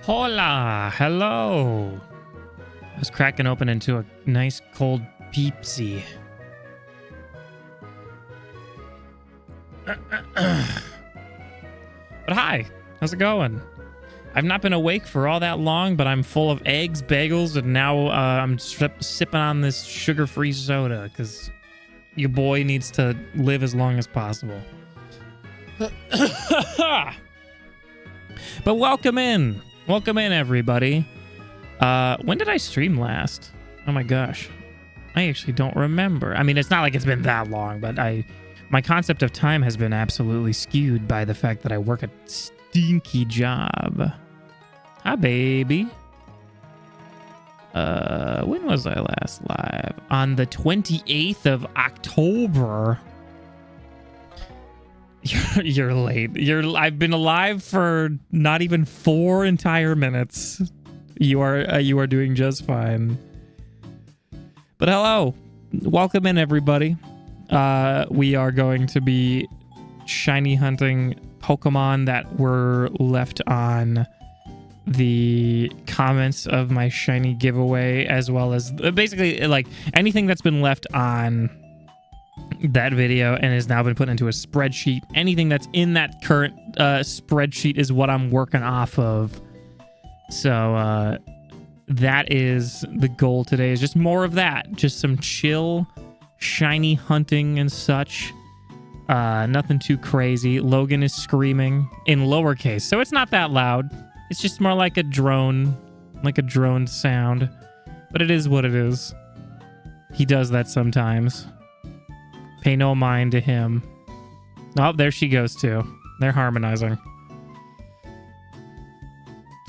Hola, hello. I was cracking open into a nice cold Peepsy. But hi, how's it going? I've not been awake for all that long, but I'm full of eggs, bagels, and now I'm sipping on this sugar-free soda because your boy needs to live as long as possible. But welcome in, everybody. When did I stream last? Oh my gosh, I actually don't remember. I mean, it's not like it's been that long, but my concept of time has been absolutely skewed by the fact that I work a stinky job. Hi, baby. When was I last live? On the 28th of October. You're late. I've been alive for not even 4 entire minutes. You are doing just fine. But hello. Welcome in, everybody. We are going to be shiny hunting Pokemon that were left on the comments of my shiny giveaway, as well as basically like anything that's been left on that video and has now been put into a spreadsheet. Anything that's in that current spreadsheet is what I'm working off of. So that is the goal today, is just more of that. Just some chill, shiny hunting and such. Nothing too crazy. Logan is screaming in lowercase, so it's not that loud. It's just more like a drone sound. But it is what it is. He does that sometimes. Pay no mind to him. Oh, there she goes too. They're harmonizing.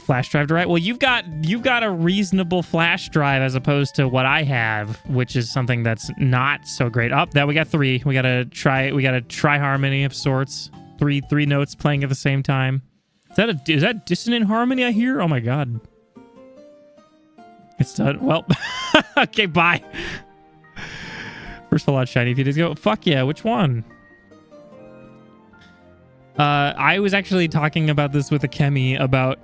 Flash drive to right. Well, you've got a reasonable flash drive as opposed to what I have, which is something that's not so great. Oh, that we got 3. We got a tri harmony of sorts. Three notes playing at the same time. Is that dissonant harmony I hear? Oh my god. It's done. Well, okay, bye. First full out shiny a few days ago. Fuck yeah, which one? I was actually talking about this with Akemi about...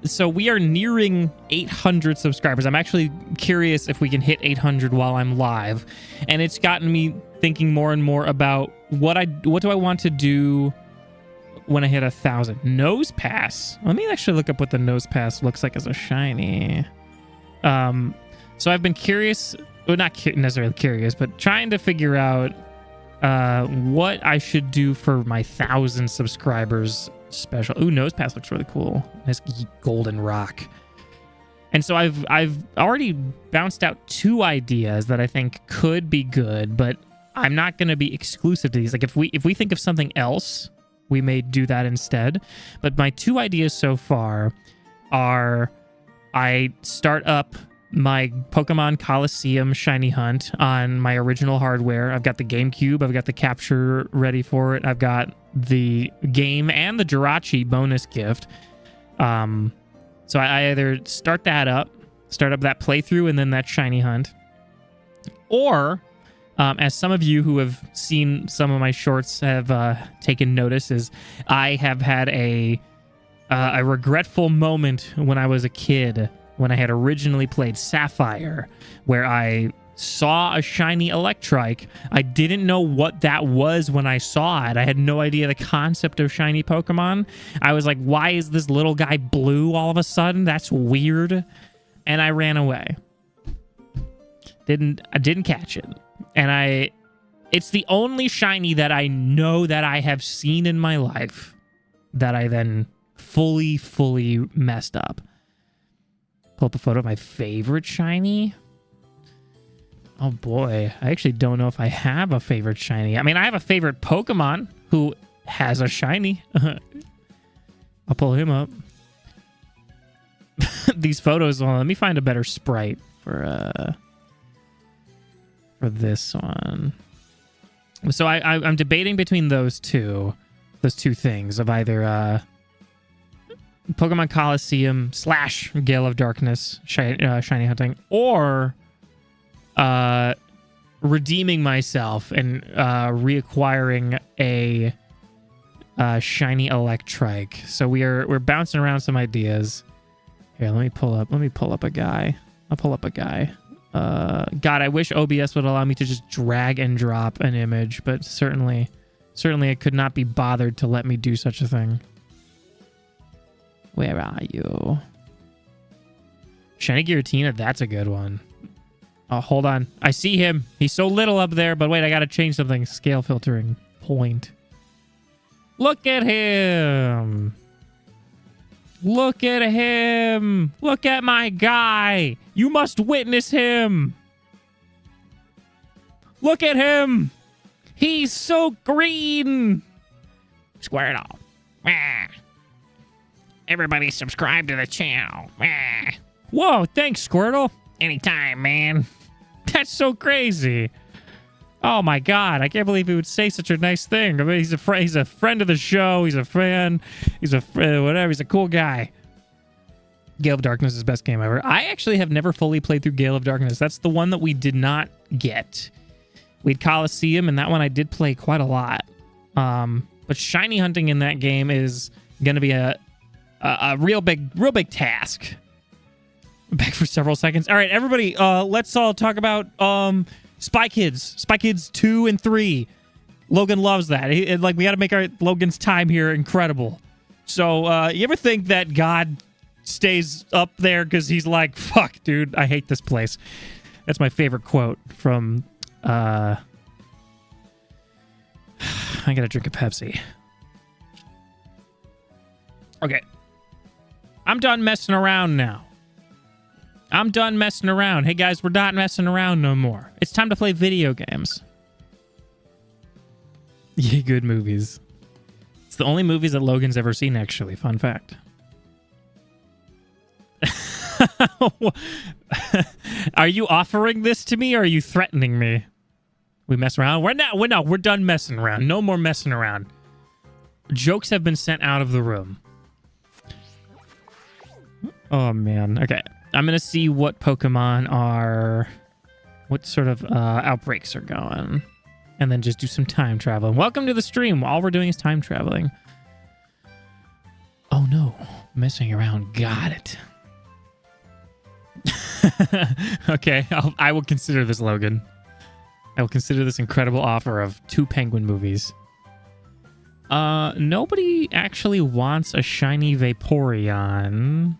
So we are nearing 800 subscribers. I'm actually curious if we can hit 800 while I'm live. And it's gotten me thinking more and more about what do I want to do when I hit 1,000. Nose pass. Let me actually look up what the nose pass looks like as a shiny. So I've been curious... Well, not necessarily curious, but trying to figure out what I should do for my 1,000 subscribers special. Ooh, nose pass looks really cool. Nice golden rock. And so I've already bounced out 2 ideas that I think could be good, but I'm not going to be exclusive to these. Like if we think of something else, we may do that instead. But my 2 ideas so far are I start up my Pokemon Coliseum shiny hunt on my original hardware. I've got the GameCube. I've got the capture ready for it. I've got the game and the Jirachi bonus gift. So I either start up that playthrough and then that shiny hunt, or as some of you who have seen some of my shorts have taken notice, is I have had a regretful moment when I was a kid, when I had originally played Sapphire, where I saw a shiny Electrike. I didn't know what that was when I saw it. I had no idea the concept of shiny Pokemon. I was like, why is this little guy blue all of a sudden? That's weird. And I ran away. I didn't catch it. And it's the only shiny that I know that I have seen in my life that I then fully messed up. Pull up a photo of my favorite shiny. Oh boy, I actually don't know if I have a favorite shiny. I mean, I have a favorite Pokemon who has a shiny. I'll pull him up. These photos, well, let me find a better sprite for this one. So I'm debating between those two things of either Pokemon Coliseum / Gale of Darkness shiny hunting, or redeeming myself and reacquiring a shiny Electrike. So we're bouncing around some ideas. Here, let me pull up a guy. I'll pull up a guy. God, I wish OBS would allow me to just drag and drop an image, but certainly it could not be bothered to let me do such a thing. Where are you? Shiny Giratina, that's a good one. Oh, hold on. I see him. He's so little up there, but wait, I gotta change something. Scale filtering. Point. Look at him. Look at him. Look at my guy. You must witness him. Look at him. He's so green. Squirtle. Wah. Everybody subscribe to the channel. Wah. Whoa, thanks, Squirtle. Anytime, man. That's so crazy. Oh my God, I can't believe he would say such a nice thing. I mean, he's a friend of the show. He's a fan. He's a whatever. He's a cool guy. Gale of Darkness is the best game ever. I actually have never fully played through Gale of Darkness. That's the one that we did not get. We had Coliseum, and that one I did play quite a lot. But shiny hunting in that game is going to be a real big task. Back for several seconds. All right, everybody, let's all talk about Spy Kids. Spy Kids 2 and 3. Logan loves that. We got to make our Logan's time here incredible. So, you ever think that God stays up there because he's like, fuck, dude, I hate this place. That's my favorite quote from, I gotta drink a Pepsi. Okay. I'm done messing around now. I'm done messing around. Hey, guys, we're not messing around no more. It's time to play video games. Yeah, good movies. It's the only movies that Logan's ever seen, actually. Fun fact. Are you offering this to me, or are you threatening me? We mess around? We're done messing around. No more messing around. Jokes have been sent out of the room. Oh, man. Okay. I'm going to see what Pokemon are... What sort of outbreaks are going. And then just do some time traveling. Welcome to the stream. All we're doing is time traveling. Oh, no. Messing around. Got it. Okay. I will consider this, Logan. I will consider this incredible offer of 2 Penguin movies. Nobody actually wants a shiny Vaporeon.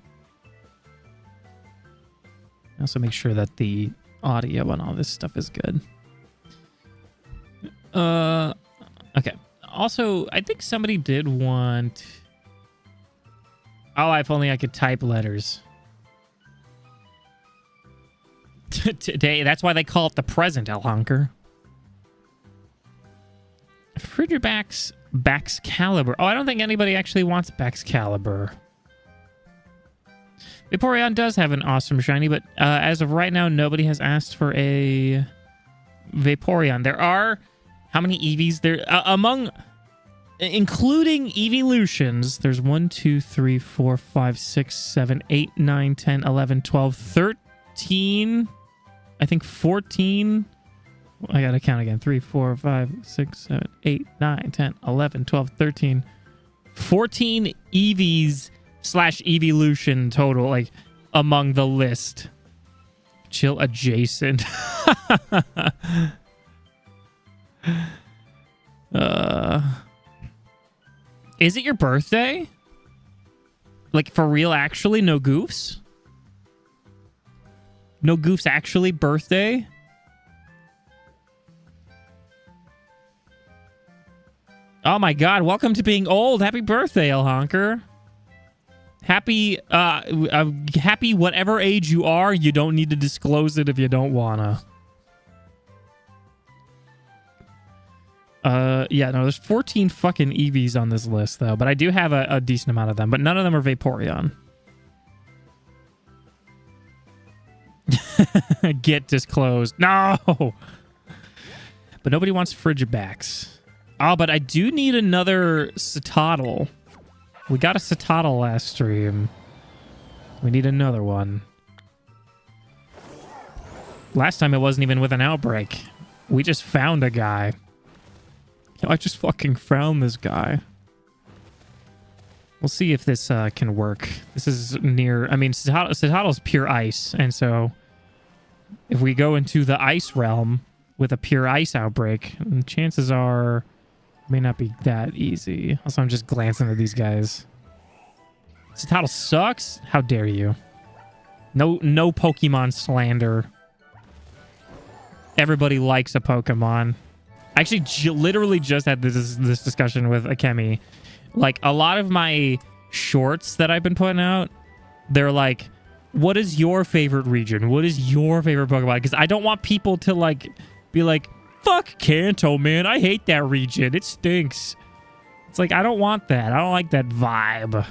Also make sure that the audio and all this stuff is good. Okay. Also, I think somebody did want... Oh, if only I could type letters. Today, that's why they call it the present, Elhonker. Frigibax Baxcalibur. Oh, I don't think anybody actually wants Baxcalibur. Vaporeon does have an awesome shiny, but as of right now, nobody has asked for a Vaporeon. There are... How many Eevees? There including evolutions, there's 1, 2, 3, 4, 5, 6, 7, 8, 9, 10, 11, 12, 13... I think 14. I gotta count again. 3, 4, 5, 6, 7, 8, 9, 10, 11, 12, 13. 14 EVs / evolution total, like, among the list. Chill adjacent. Is it your birthday? Like, for real, actually? No goofs? No goofs actually birthday? Oh my god, welcome to being old. Happy birthday, Elhonker. Happy whatever age you are, you don't need to disclose it if you don't wanna. Yeah, no, there's 14 fucking Eevees on this list, though. But I do have a decent amount of them, but none of them are Vaporeon. Get disclosed. No! But nobody wants Frigibax. Oh, but I do need another Citadel. We got a Citadel last stream. We need another one. Last time it wasn't even with an outbreak. We just found a guy. I just fucking found this guy. We'll see if this can work. This is near... I mean, Citadel's pure ice, and so if we go into the ice realm with a pure ice outbreak, chances are it may not be that easy. Also, I'm just glancing at these guys. Citadel sucks? How dare you? No Pokemon slander. Everybody likes a Pokemon. I actually literally just had this discussion with Akemi. Like, a lot of my shorts that I've been putting out, they're like, what is your favorite region? What is your favorite Pokemon? Because I don't want people to, like, be like, fuck Kanto, man. I hate that region. It stinks. It's like, I don't want that. I don't like that vibe.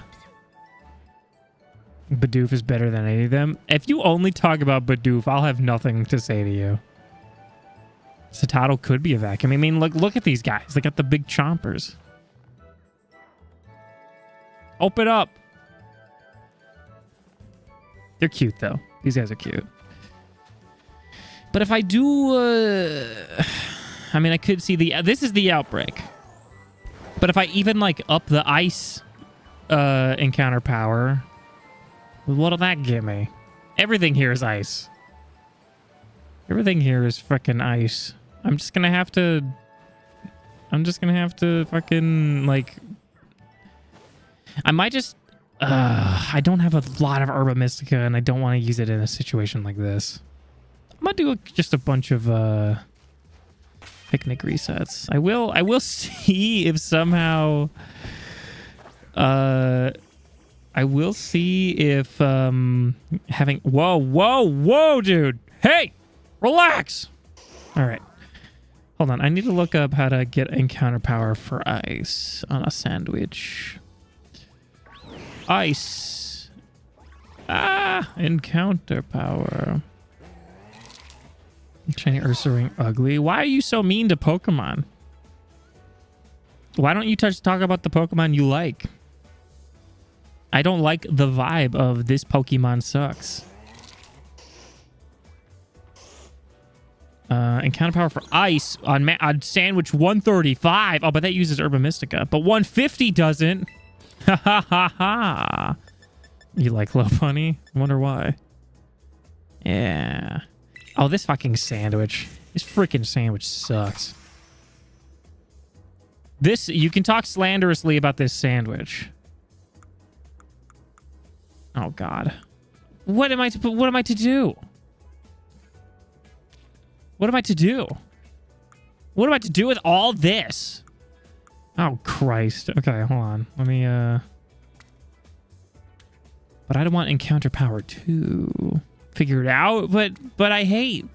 Bidoof is better than any of them. If you only talk about Bidoof, I'll have nothing to say to you. Citadel could be a vacuum. I mean, look at these guys. They got the big chompers. Open up. They're cute, though. These guys are cute. But if I do... I mean, I could see the... This is the outbreak. But if I even, like, up the ice encounter power... What'll that give me? Everything here is ice. Everything here is freaking ice. I'm just gonna have to fucking, like... I might just... I don't have a lot of Herba Mystica, and I don't want to use it in a situation like this. I'm gonna do just a bunch of picnic resets. I will see if somehow... I will see if having... Whoa, dude. Hey, relax. All right. Hold on. I need to look up how to get encounter power for ice on a sandwich. Ice. Encounter power. Shiny Ursaring ugly. Why are you so mean to Pokemon? Why don't you talk about the Pokemon you like? I don't like the vibe of this Pokemon sucks. Encounter power for ice on sandwich 135. Oh, but that uses Herba Mystica. But 150 doesn't. Ha ha ha ha. You like Lopunny? I wonder why. Yeah. Oh, this fucking sandwich. This freaking sandwich sucks. You can talk slanderously about this sandwich. Oh God. What am I to do? What am I to do? What am I to do with all this? Oh Christ. Okay, hold on. Let me but I don't want encounter power too. Figure it out, but I hate.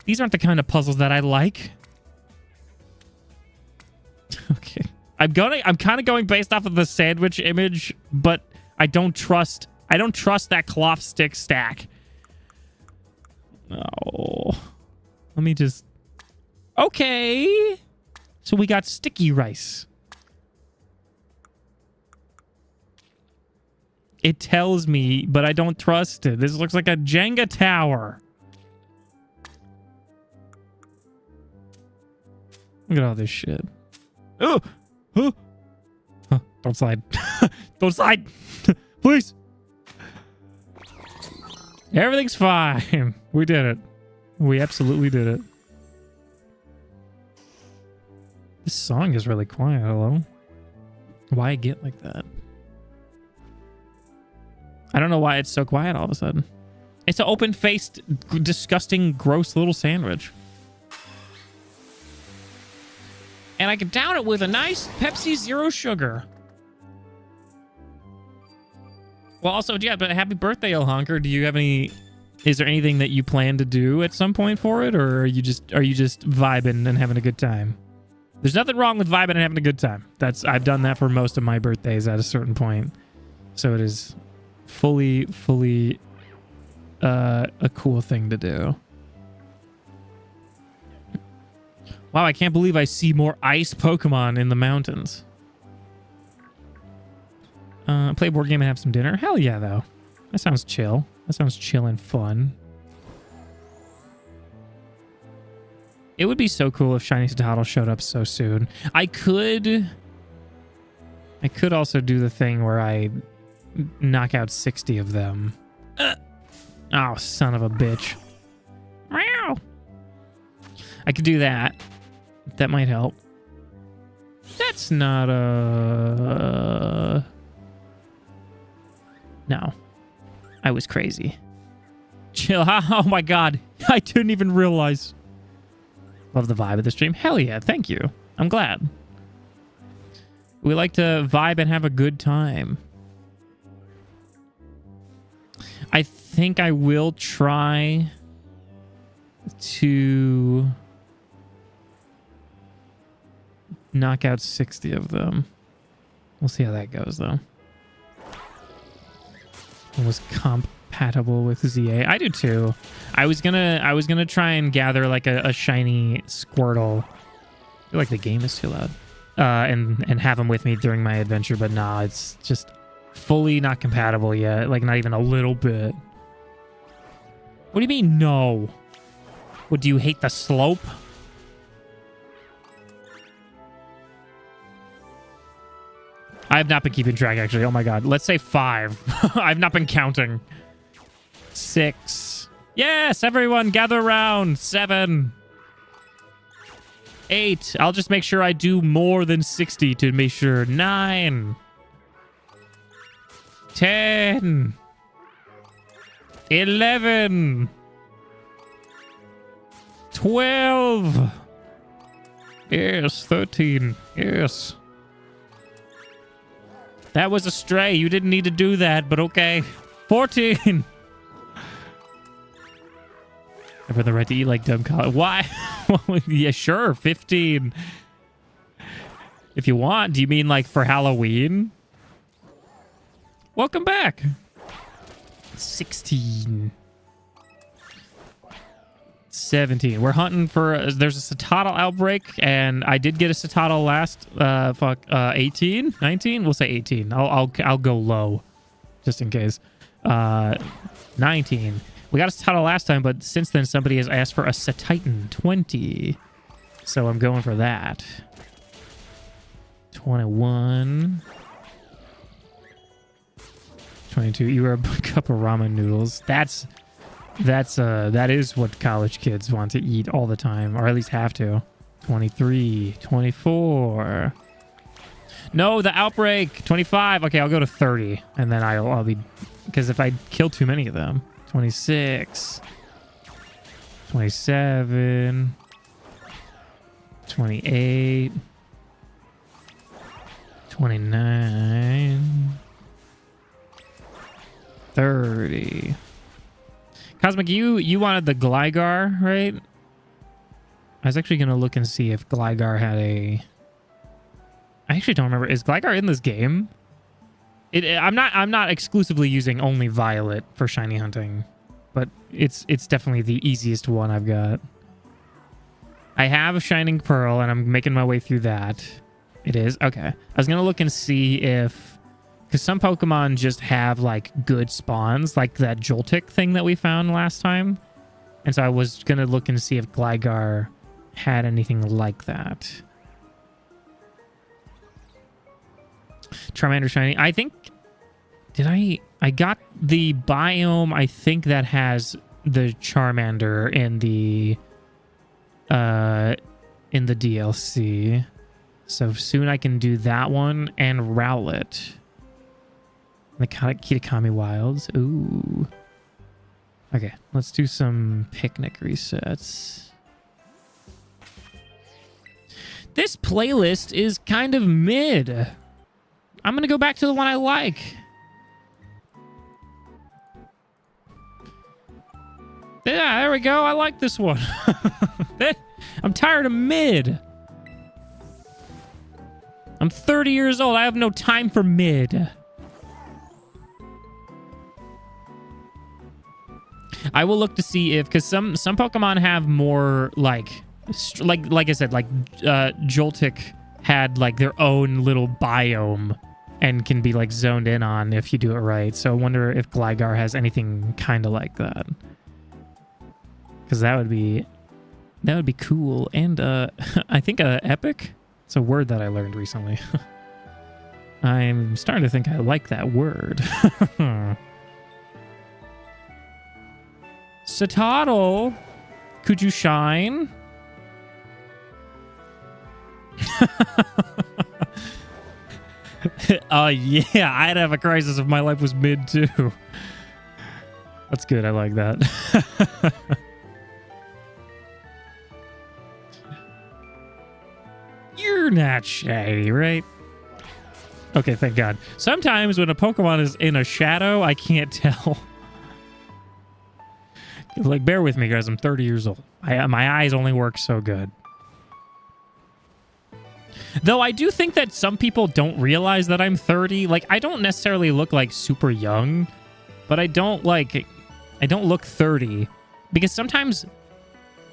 These aren't the kind of puzzles that I like. Okay. I'm kind of going based off of the sandwich image, but I don't trust that cloth stick stack. Oh. Let me just... Okay. So we got sticky rice. It tells me, but I don't trust it. This looks like a Jenga tower. Look at all this shit. Oh! Oh! Huh, don't slide. Don't slide! Please! Everything's fine. We did it. We absolutely did it. This song is really quiet. Hello? Why get like that? I don't know why it's so quiet all of a sudden. It's an open-faced, disgusting, gross little sandwich. And I can down it with a nice Pepsi Zero Sugar. Well, also, yeah, but happy birthday, El Honker. Do you have any... Is there anything that you plan to do at some point for it? Or are you just vibing and having a good time? There's nothing wrong with vibing and having a good time. I've done that for most of my birthdays at a certain point. So it is... fully a cool thing to do. Wow, I can't believe I see more ice Pokemon in the mountains. Play a board game and have some dinner? Hell yeah, though. That sounds chill. That sounds chill and fun. It would be so cool if Shiny Citadel showed up so soon. I could I could also do the thing where I knock out 60 of them. Oh, son of a bitch. Meow. I could do that. That might help. That's not a... No. I was crazy. Chill. Oh my god. I didn't even realize. Love the vibe of the stream. Hell yeah. Thank you. I'm glad. We like to vibe and have a good time. I think I will try to knock out 60 of them. We'll see how that goes, though. It was compatible with ZA. I do too. I was gonna try and gather like a shiny Squirtle. I feel like the game is too loud. And have him with me during my adventure, but nah, it's just fully not compatible yet. Like not even a little bit. What do you mean no? What, do you hate the slope? I have not been keeping track, actually. Oh my god. Let's say 5. I've not been counting. 6. Yes, everyone, gather around. 7. 8. I'll just make sure I do more than 60 to make sure. 9. 10. 11. 12. Yes, 13. Yes. That was a stray. You didn't need to do that, but okay. 14. I have the right to eat like dumb college. Why? Yeah, sure. 15. If you want. Do you mean like for Halloween? Welcome back. 16. 17. We're hunting for... there's a Citadel outbreak, and I did get a Citadel last... 18? 19? We'll say 18. I'll go low, just in case. 19. We got a Citadel last time, but since then, somebody has asked for a Cetitan. 20. So I'm going for that. 21. 22. You were a cup of ramen noodles. That is what college kids want to eat all the time, or at least have to. 23, 24. No, the outbreak. 25. Okay, I'll go to 30, and then I'll be, because if I kill too many of them. 26, 27, 28, 29, 30. Cosmic, you wanted the Gligar, right? I was actually going to look and see if Gligar had a... I actually don't remember. Is Gligar in this game? I'm not exclusively using only Violet for shiny hunting, but it's definitely the easiest one I've got. I have a Shining Pearl, and I'm making my way through that. It is? Okay. I was going to look and see if... because some Pokemon just have, like, good spawns, like that Joltik thing that we found last time. And so I was going to look and see if Gligar had anything like that. Charmander shiny. I think... did I got the biome, I think, that has the Charmander in the DLC. So soon I can do that one and Rowlet. The Kitakami Wilds. Ooh. Okay, let's do some picnic resets. This playlist is kind of mid. I'm going to go back to the one I like. Yeah, there we go. I like this one. I'm tired of mid. I'm 30 years old. I have no time for mid. I will look to see if, because some Pokemon have more like I said, like Joltik had like their own little biome and can be like zoned in on if you do it right. So I wonder if Gligar has anything kind of like that, because that would be cool. And I think epic. It's a word that I learned recently. I'm starting to think I like that word. Satoddle, could you shine? Yeah, I'd have a crisis if my life was mid too. That's good. I like that. You're not shiny, right? Okay, thank God. Sometimes when a Pokemon is in a shadow, I can't tell. Like, bear with me, guys. I'm 30 years old. My eyes only work so good. Though I do think that some people don't realize that I'm 30. Like, I don't necessarily look like super young, but I don't look 30. Because sometimes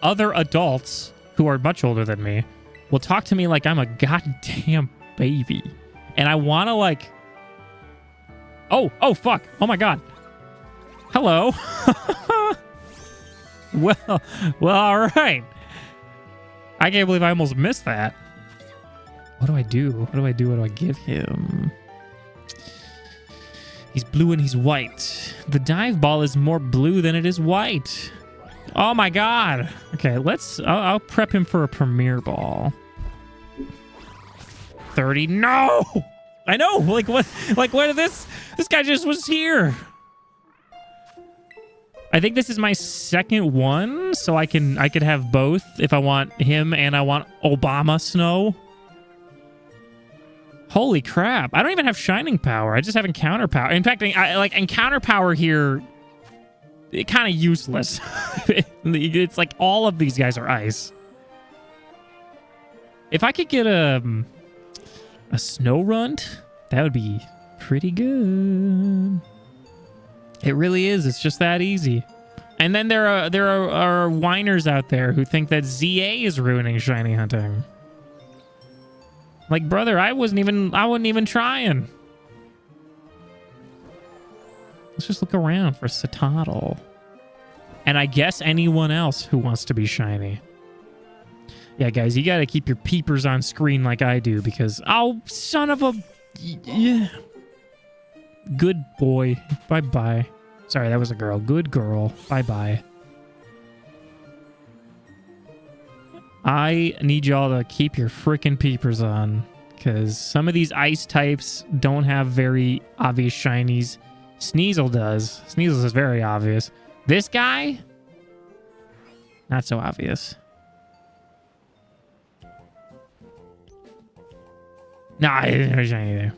other adults who are much older than me will talk to me like I'm a goddamn baby. And I want to like... Oh, fuck. Oh, my God. Hello. Well, all right. I can't believe I almost missed that. What do I do? What do I give him? He's blue and he's white. The dive ball is more blue than it is white. Oh, my God. Okay, I'll prep him for a premier ball. 30. No! I know. Like what did this guy just was here. I think this is my second one, so I could have both if I want him and I want Obama Snow. Holy crap. I don't even have Shining Power. I just have Encounter Power. In fact, Encounter Power here, it kind of useless. It's like all of these guys are ice. If I could get a Snow Runt, that would be pretty good. It really is. It's just that easy. And then there are whiners out there who think that ZA is ruining shiny hunting. Like, brother, I wasn't even trying. Let's just look around for Satoddle. And I guess anyone else who wants to be shiny. Yeah, guys, you gotta keep your peepers on screen like I do because... Oh, son of a... Yeah. Good boy. Bye-bye. Sorry, that was a girl. Good girl. Bye-bye. I need y'all to keep your freaking peepers on because some of these ice types don't have very obvious shinies. Sneasel does. Sneasel is very obvious. This guy? Not so obvious. Nah, there's no shiny there.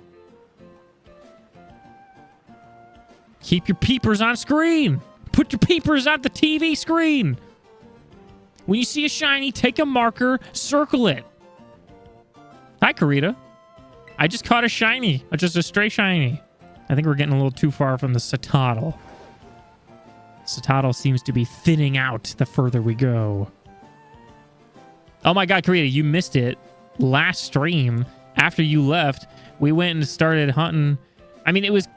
Keep your peepers on screen. Put your peepers on the TV screen. When you see a shiny, take a marker, circle it. Hi, Karita. I just caught a shiny. Just a stray shiny. I think we're getting a little too far from the Satoddle. Satoddle seems to be thinning out the further we go. Oh my God, Karita, you missed it. Last stream, after you left, we went and started hunting... I mean, it was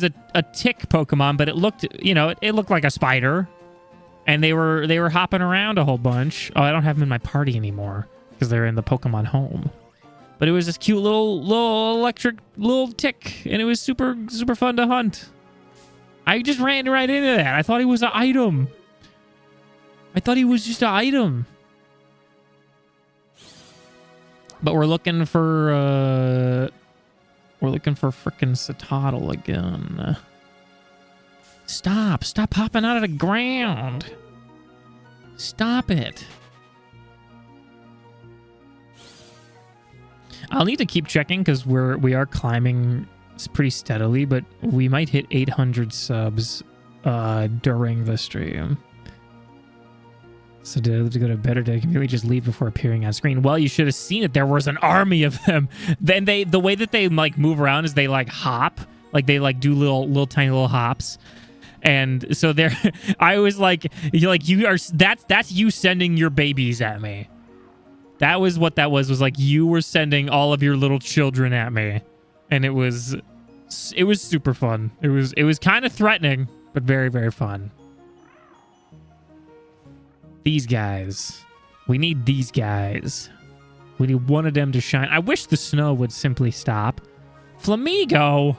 a tick Pokemon, but it looked, it looked like a spider. And they were hopping around a whole bunch. Oh, I don't have them in my party anymore because they're in the Pokemon home. But it was this cute little electric little tick, and it was super super fun to hunt. I just ran right into that. I thought he was an item. I thought he was just an item. But we're looking for frickin' Satoddle again. Stop popping out of the ground. Stop it. I'll need to keep checking because we are climbing pretty steadily, but we might hit 800 subs during the stream. So to go to bed or did I completely just leave before appearing on screen? Well, you should have seen it. There was an army of them. Then the way that they like move around is they like hop, like they like do little tiny little hops. And so there, I was like you are. That's you sending your babies at me. That was what that was like you were sending all of your little children at me, and it was super fun. It was kind of threatening, but very very fun. These guys, we need these guys. We need one of them to shine. I wish the snow would simply stop. Flamigo?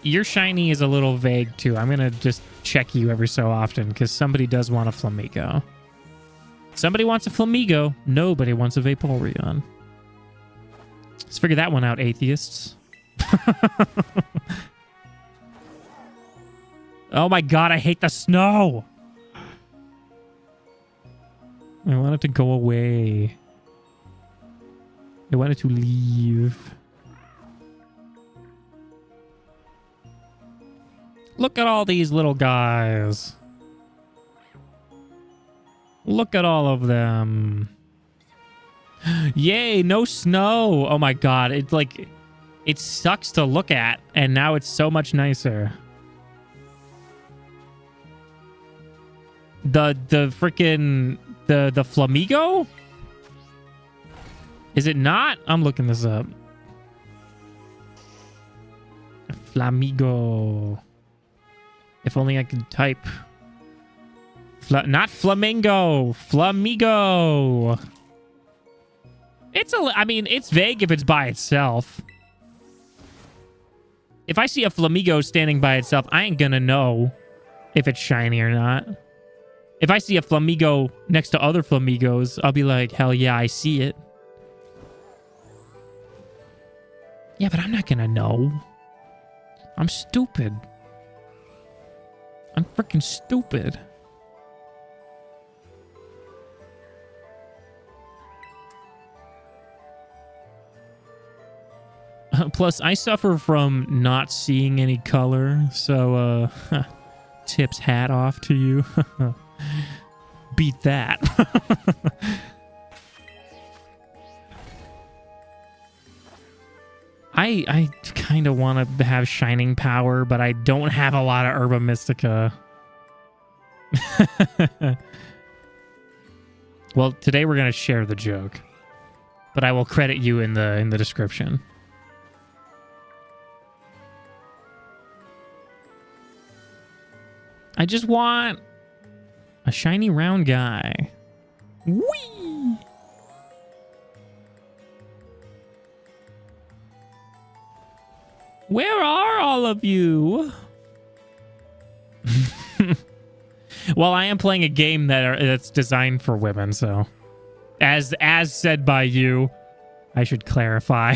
Your shiny is a little vague too. I'm gonna just check you every so often because somebody does want a Flamigo. Somebody wants a Flamigo. Nobody wants a Vaporeon. Let's figure that one out, atheists. Oh my god, I hate the snow. I want it to go away. I want it to leave. Look at all these little guys. Look at all of them. Yay, no snow. Oh my god, it's like it sucks to look at and now it's so much nicer. The freaking the Flamigo? Is it not? I'm looking this up. Flamigo. If only I could type. Not flamingo. Flamigo. I mean, it's vague if it's by itself. If I see a Flamigo standing by itself, I ain't gonna know if it's shiny or not. If I see a Flamigo next to other Flamigos, I'll be like, hell yeah, I see it. Yeah, but I'm not gonna know. I'm stupid. I'm freaking stupid. Plus, I suffer from not seeing any color, so, tips hat off to you. Beat that. I kind of want to have Shining Power, but I don't have a lot of Herba Mystica. Well, today we're going to share the joke, but I will credit you in the description. I just want a shiny round guy. Whee! Where are all of you? Well, I am playing a game that's designed for women, so as said by you, I should clarify.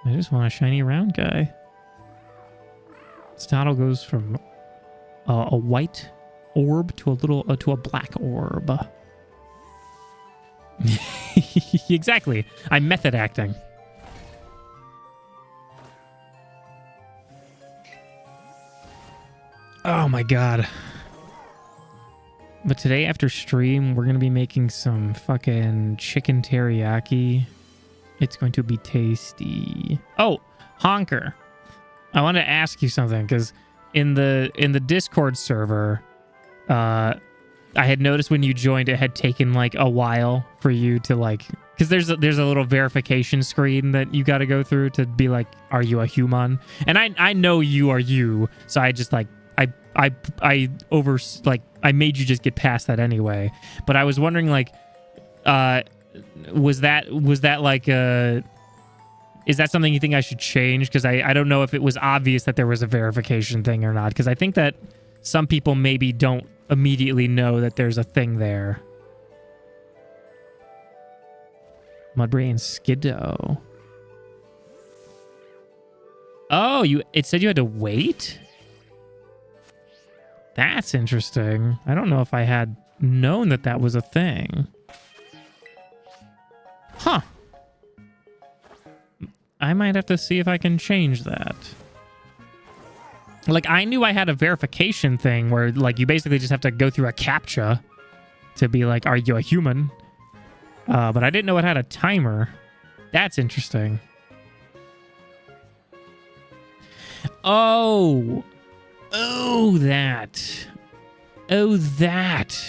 I just want a shiny round guy. Startle goes from a white orb to a black orb. Exactly. I'm method acting. Oh my god. But today after stream, we're going to be making some fucking chicken teriyaki. It's going to be tasty. Oh, Honker. I want to ask you something because in the Discord server, I had noticed when you joined, it had taken like a while for you to like, because there's a little verification screen that you got to go through to be like, are you a human? And I know you are you, so I just like I made you just get past that anyway. But I was wondering like, was that like is that something you think I should change? Because I don't know if it was obvious that there was a verification thing or not. Because I think that some people maybe don't immediately know that there's a thing there. Mudbrain Skiddo. Oh, it said you had to wait? That's interesting. I don't know if I had known that was a thing. Huh. I might have to see if I can change that. Like, I knew I had a verification thing where, like, you basically just have to go through a CAPTCHA to be like, are you a human? But I didn't know it had a timer. That's interesting. Oh, that.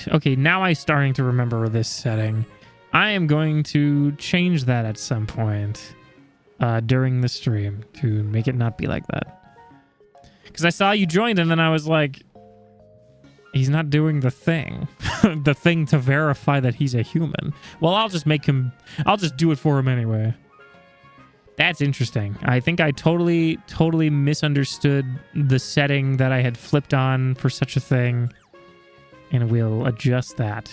Okay, now I'm starting to remember this setting. I am going to change that at some point during the stream to make it not be like that. Because I saw you joined and then I was like, He's not doing the thing. The thing to verify that he's a human. Well, I'll just do it for him anyway. That's interesting. I think I totally misunderstood the setting that I had flipped on for such a thing. And we'll adjust that.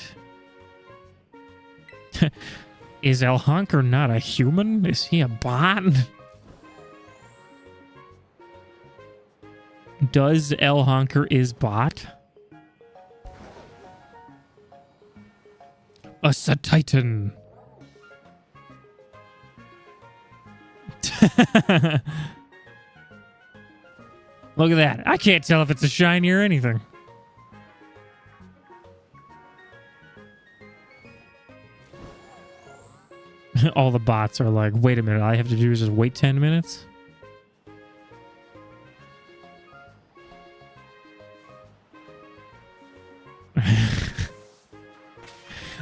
Is El Honker not a human? Is he a bot? Does El Honker is bot? A Titan. Look at that. I can't tell if it's a shiny or anything. All the bots are like, wait a minute, all I have to do is just wait 10 minutes?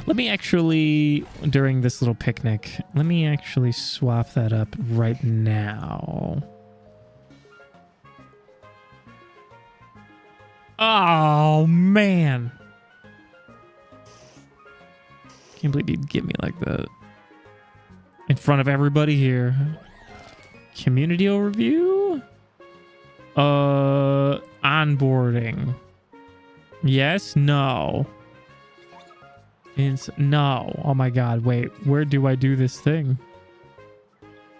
Let me actually, during this little picnic, let me actually swap that up right now. Oh, man. Can't believe you'd give me like that. In front of everybody here. Community overview? Onboarding. Yes? No. No. Oh my god, wait. Where do I do this thing?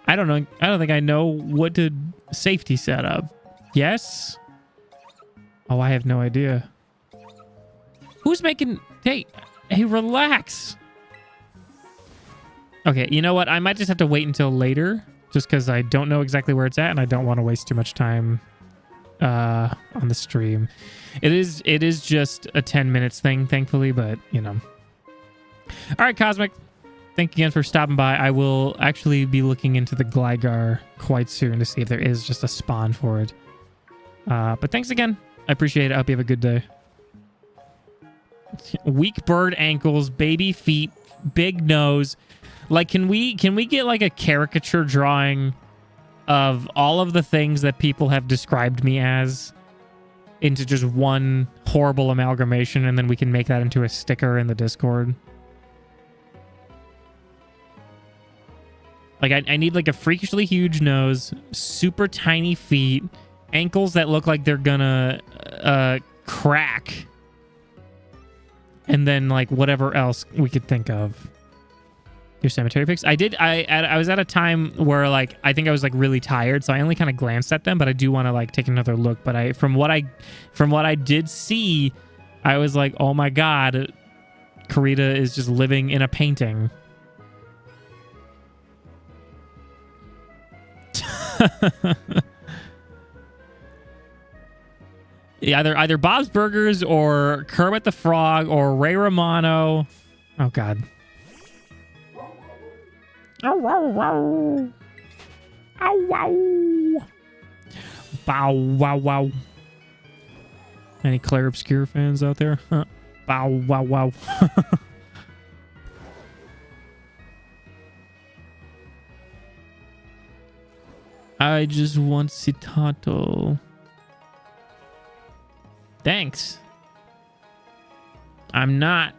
I don't know. I don't think I know what to safety setup. Yes? Oh, I have no idea. Who's making... Hey, relax. Okay, you know what? I might just have to wait until later, just because I don't know exactly where it's at, and I don't want to waste too much time on the stream. It is just a 10 minutes thing, thankfully, but, you know. All right, Cosmic. Thank you again for stopping by. I will actually be looking into the Gligar quite soon to see if there is just a spawn for it. But thanks again. I appreciate it. I hope you have a good day. Weak bird ankles, baby feet, big nose. Like, can we get like a caricature drawing of all of the things that people have described me as into just one horrible amalgamation, and then we can make that into a sticker in the Discord? Like, I need like a freakishly huge nose, super tiny feet, ankles that look like they're gonna crack, and then like whatever else we could think of. Your cemetery pics. I was at a time where like I think I was like really tired, so I only kind of glanced at them, but I do want to like take another look. But from what I did see, I was like, oh my god, Karita is just living in a painting. Yeah, either Bob's Burgers or Kermit the Frog or Ray Romano. Oh god. Oh wow wow. Oh wow. Bow wow wow. Any Claire Obscure fans out there? Huh. Bow wow wow. I just want Citato. Thanks. I'm not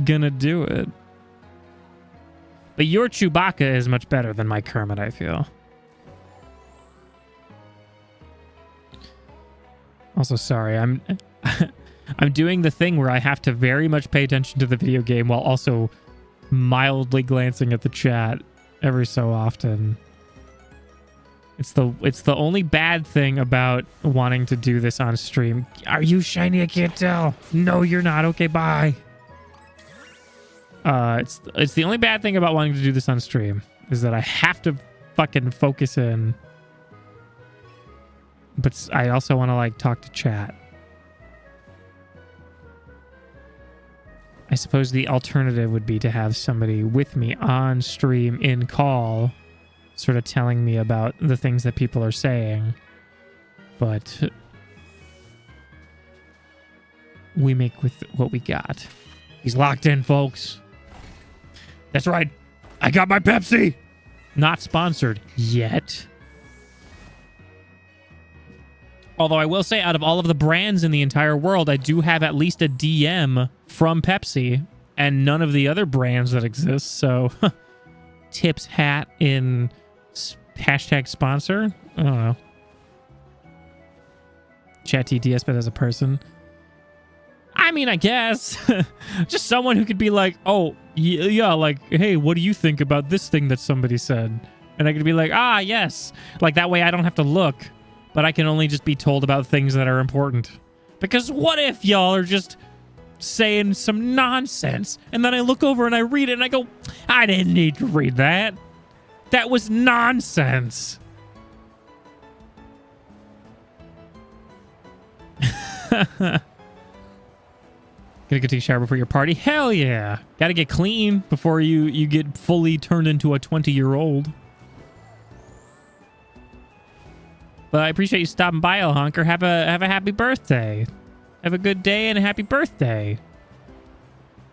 gonna do it. But your Chewbacca is much better than my Kermit, I feel. Also, sorry, I'm doing the thing where I have to very much pay attention to the video game while also mildly glancing at the chat every so often. It's the only bad thing about wanting to do this on stream. Are you shiny? I can't tell. No, you're not. Okay, bye. It's the only bad thing about wanting to do this on stream is that I have to fucking focus in. But I also want to like talk to chat. I suppose the alternative would be to have somebody with me on stream in call, sort of telling me about the things that people are saying. But we make with what we got. He's locked in, folks. That's right. I got my Pepsi. Not sponsored yet. Although I will say, out of all of the brands in the entire world, I do have at least a DM from Pepsi and none of the other brands that exist. So, tips hat in hashtag sponsor. I don't know. Chat TTS, but as a person. I mean, I guess. Just someone who could be like, oh, yeah, like, hey, what do you think about this thing that somebody said? And I could be like, ah, yes. Like, that way I don't have to look. But I can only just be told about things that are important. Because what if y'all are just saying some nonsense? And then I look over and I read it and I go, I didn't need to read that. That was nonsense. Gonna go take a shower before your party? Hell yeah. Gotta get clean before you get fully turned into a 20-year-old. But I appreciate you stopping by, El Honker. Have a happy birthday. Have a good day and a happy birthday.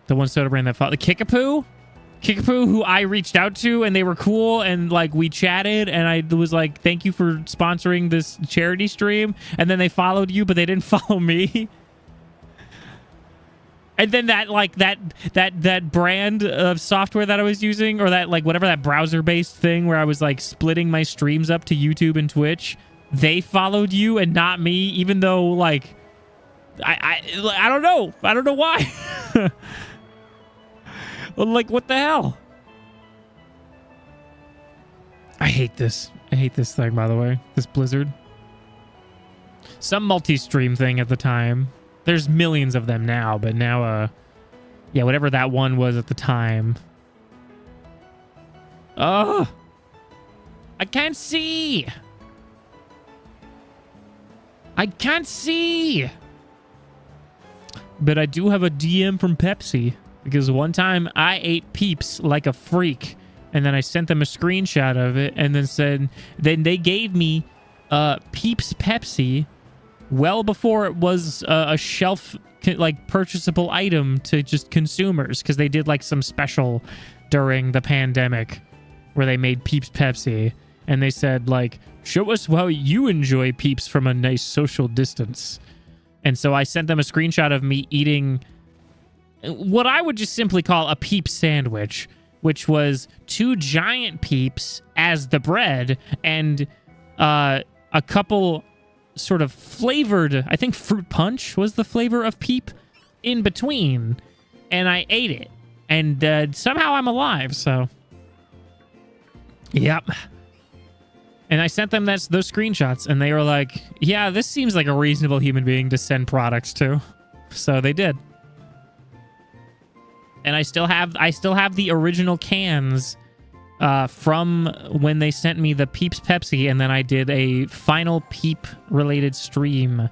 The one soda brand that fought the Kickapoo? Kickapoo, who I reached out to, and they were cool, and like we chatted, and I was like, thank you for sponsoring this charity stream. And then they followed you, but they didn't follow me. And then that brand of software that I was using, or that like whatever that browser-based thing where I was like splitting my streams up to YouTube and Twitch, they followed you and not me, even though like I don't know. I don't know why. Like, what the hell? I hate this. I hate this thing, by the way. This Blizzard. Some multi-stream thing at the time. There's millions of them now, but now, yeah, whatever that one was at the time. Oh! I can't see! I can't see! But I do have a DM from Pepsi, because one time I ate Peeps like a freak, and then I sent them a screenshot of it, and then said, then they gave me Peeps Pepsi well before it was a shelf like purchasable item to just consumers, because they did like some special during the pandemic where they made Peeps Pepsi, and they said like, show us how you enjoy Peeps from a nice social distance. And so I sent them a screenshot of me eating what I would just simply call a Peeps sandwich, which was 2 giant Peeps as the bread and a couple sort of flavored, I think fruit punch was the flavor of Peep in between, and I ate it, and somehow I'm alive. So yep. And I sent them those screenshots, and they were like, yeah, this seems like a reasonable human being to send products to. So they did. And I still have the original cans from when they sent me the Peeps Pepsi, and then I did a final Peep related stream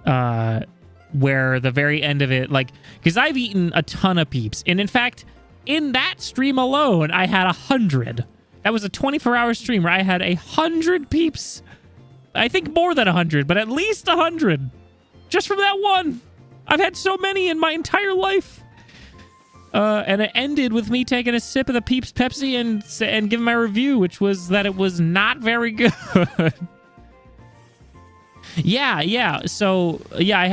where the very end of it, like, because I've eaten a ton of Peeps, and in fact, in that stream alone, I had 100. That was a 24-hour stream where I had 100 Peeps. I think more than 100, but at least 100. Just from that one. I've had so many in my entire life. And it ended with me taking a sip of the Peeps Pepsi and giving my review, which was that it was not very good. Yeah. So, yeah, I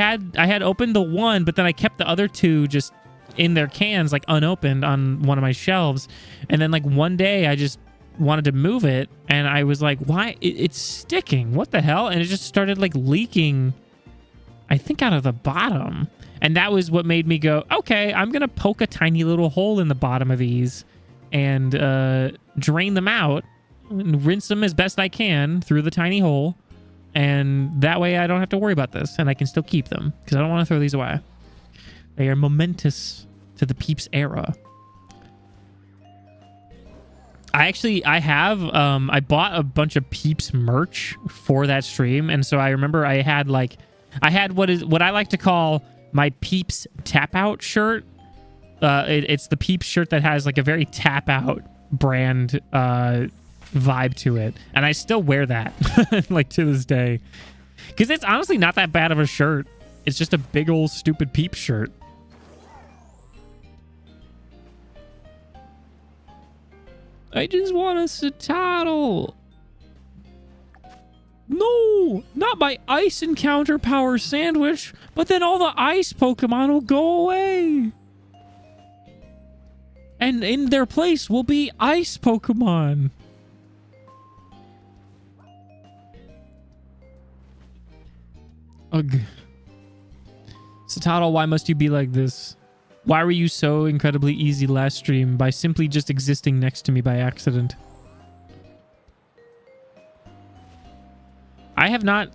had opened the one, but then I kept the other 2 just in their cans, like unopened on one of my shelves. And then like one day I just wanted to move it, and I was like, why? It's sticking. What the hell? And it just started like leaking, I think, out of the bottom. And that was what made me go, okay, I'm going to poke a tiny little hole in the bottom of these and drain them out and rinse them as best I can through the tiny hole. And that way I don't have to worry about this, and I can still keep them because I don't want to throw these away. They are momentous to the Peeps era. I bought a bunch of Peeps merch for that stream. And so I remember I had what I like to call my Peeps tap out shirt. It's the Peeps shirt that has like a very tap out brand vibe to it, and I still wear that like to this day, because it's honestly not that bad of a shirt. It's just a big old stupid Peeps shirt. I just want a Citadel. No, not my ice encounter power sandwich, but then all the ice Pokemon will go away. And in their place will be ice Pokemon. Ugh. Satado, why must you be like this? Why were you so incredibly easy last stream by simply just existing next to me by accident? I have not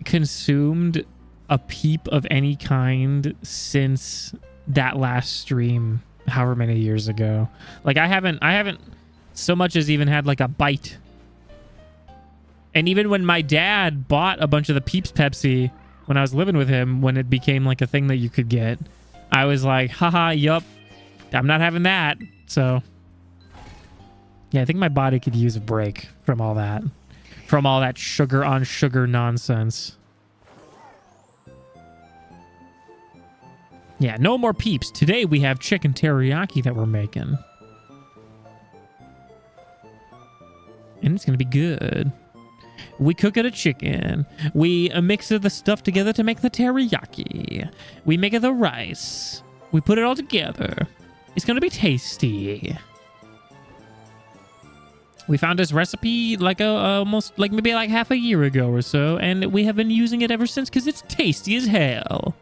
consumed a peep of any kind since that last stream, however many years ago. Like I haven't so much as even had like a bite. And even when my dad bought a bunch of the Peeps Pepsi when I was living with him, when it became like a thing that you could get, I was like, haha, yup, I'm not having that. So yeah, I think my body could use a break from all that. From all that sugar on sugar nonsense. Yeah, no more Peeps. Today we have chicken teriyaki that we're making. And it's going to be good. We cook it a chicken. We mix the stuff together to make the teriyaki. We make it the rice. We put it all together. It's going to be tasty. We found this recipe like almost like maybe like half a year ago or so, and we have been using it ever since because it's tasty as hell.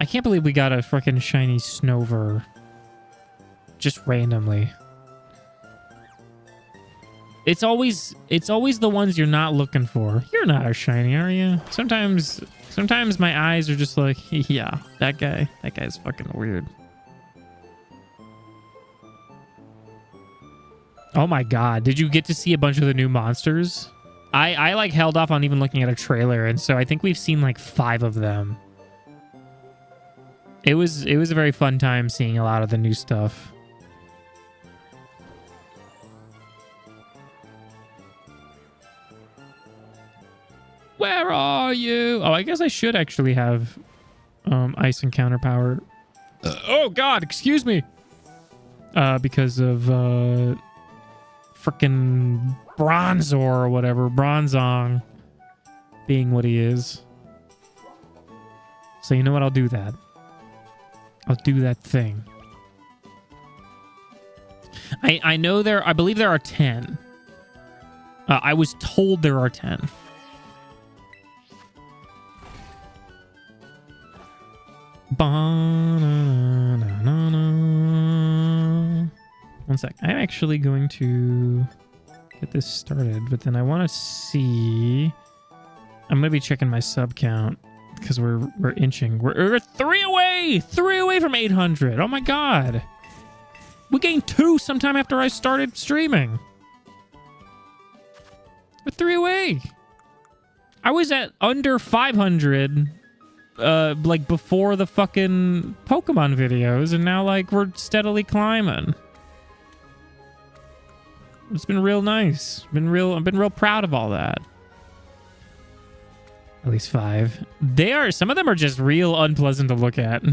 I can't believe we got a freaking shiny Snover just randomly. It's always the ones you're not looking for. You're not a shiny, are you? Sometimes my eyes are just like, yeah, that guy's fucking weird. Oh my god, did you get to see a bunch of the new monsters? I like held off on even looking at a trailer, and so I think we've seen like 5 of them. It was a very fun time seeing a lot of the new stuff. Where are you? Oh, I guess I should actually have ice encounter power. Oh god, excuse me. Because of frickin' Bronzor or whatever, Bronzong being what he is. So you know what? I'll do that. I'll do that thing. I know I believe there are 10. I was told there are 10. One sec. I'm actually going to get this started, but then I want to see. I'm going to be checking my sub count because we're inching. We're 3 away! 3 away from 800. Oh my god. We gained 2 sometime after I started streaming. We're 3 away. I was at under 500 like before the fucking Pokemon videos, and now like we're steadily climbing. It's been real nice. I've been real proud of all that. At least 5. Some of them are just real unpleasant to look at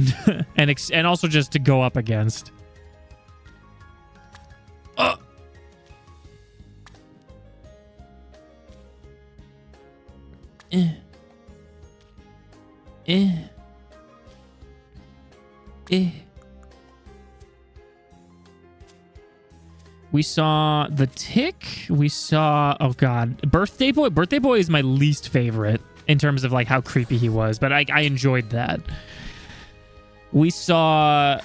and also just to go up against. We saw the Tick. We saw, oh god, Birthday Boy. Birthday Boy is my least favorite in terms of like how creepy he was, but I enjoyed that. We saw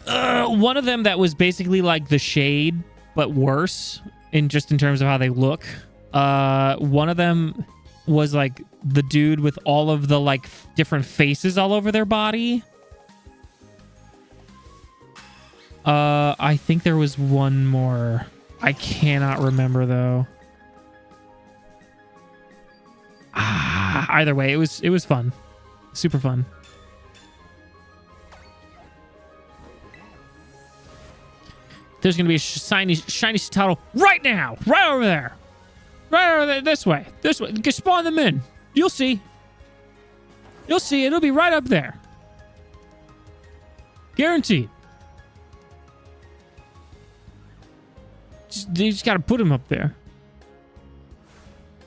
one of them that was basically like the Shade, but worse in terms of how they look. One of them was like the dude with all of the like different faces all over their body. I think there was one more. I cannot remember though. Either way, it was fun. Super fun. There's gonna be a shiny Satotl right now, right over there. Right over there, this way. Just spawn them in. You'll see. You'll see. It'll be right up there. Guaranteed. You just gotta put him up there.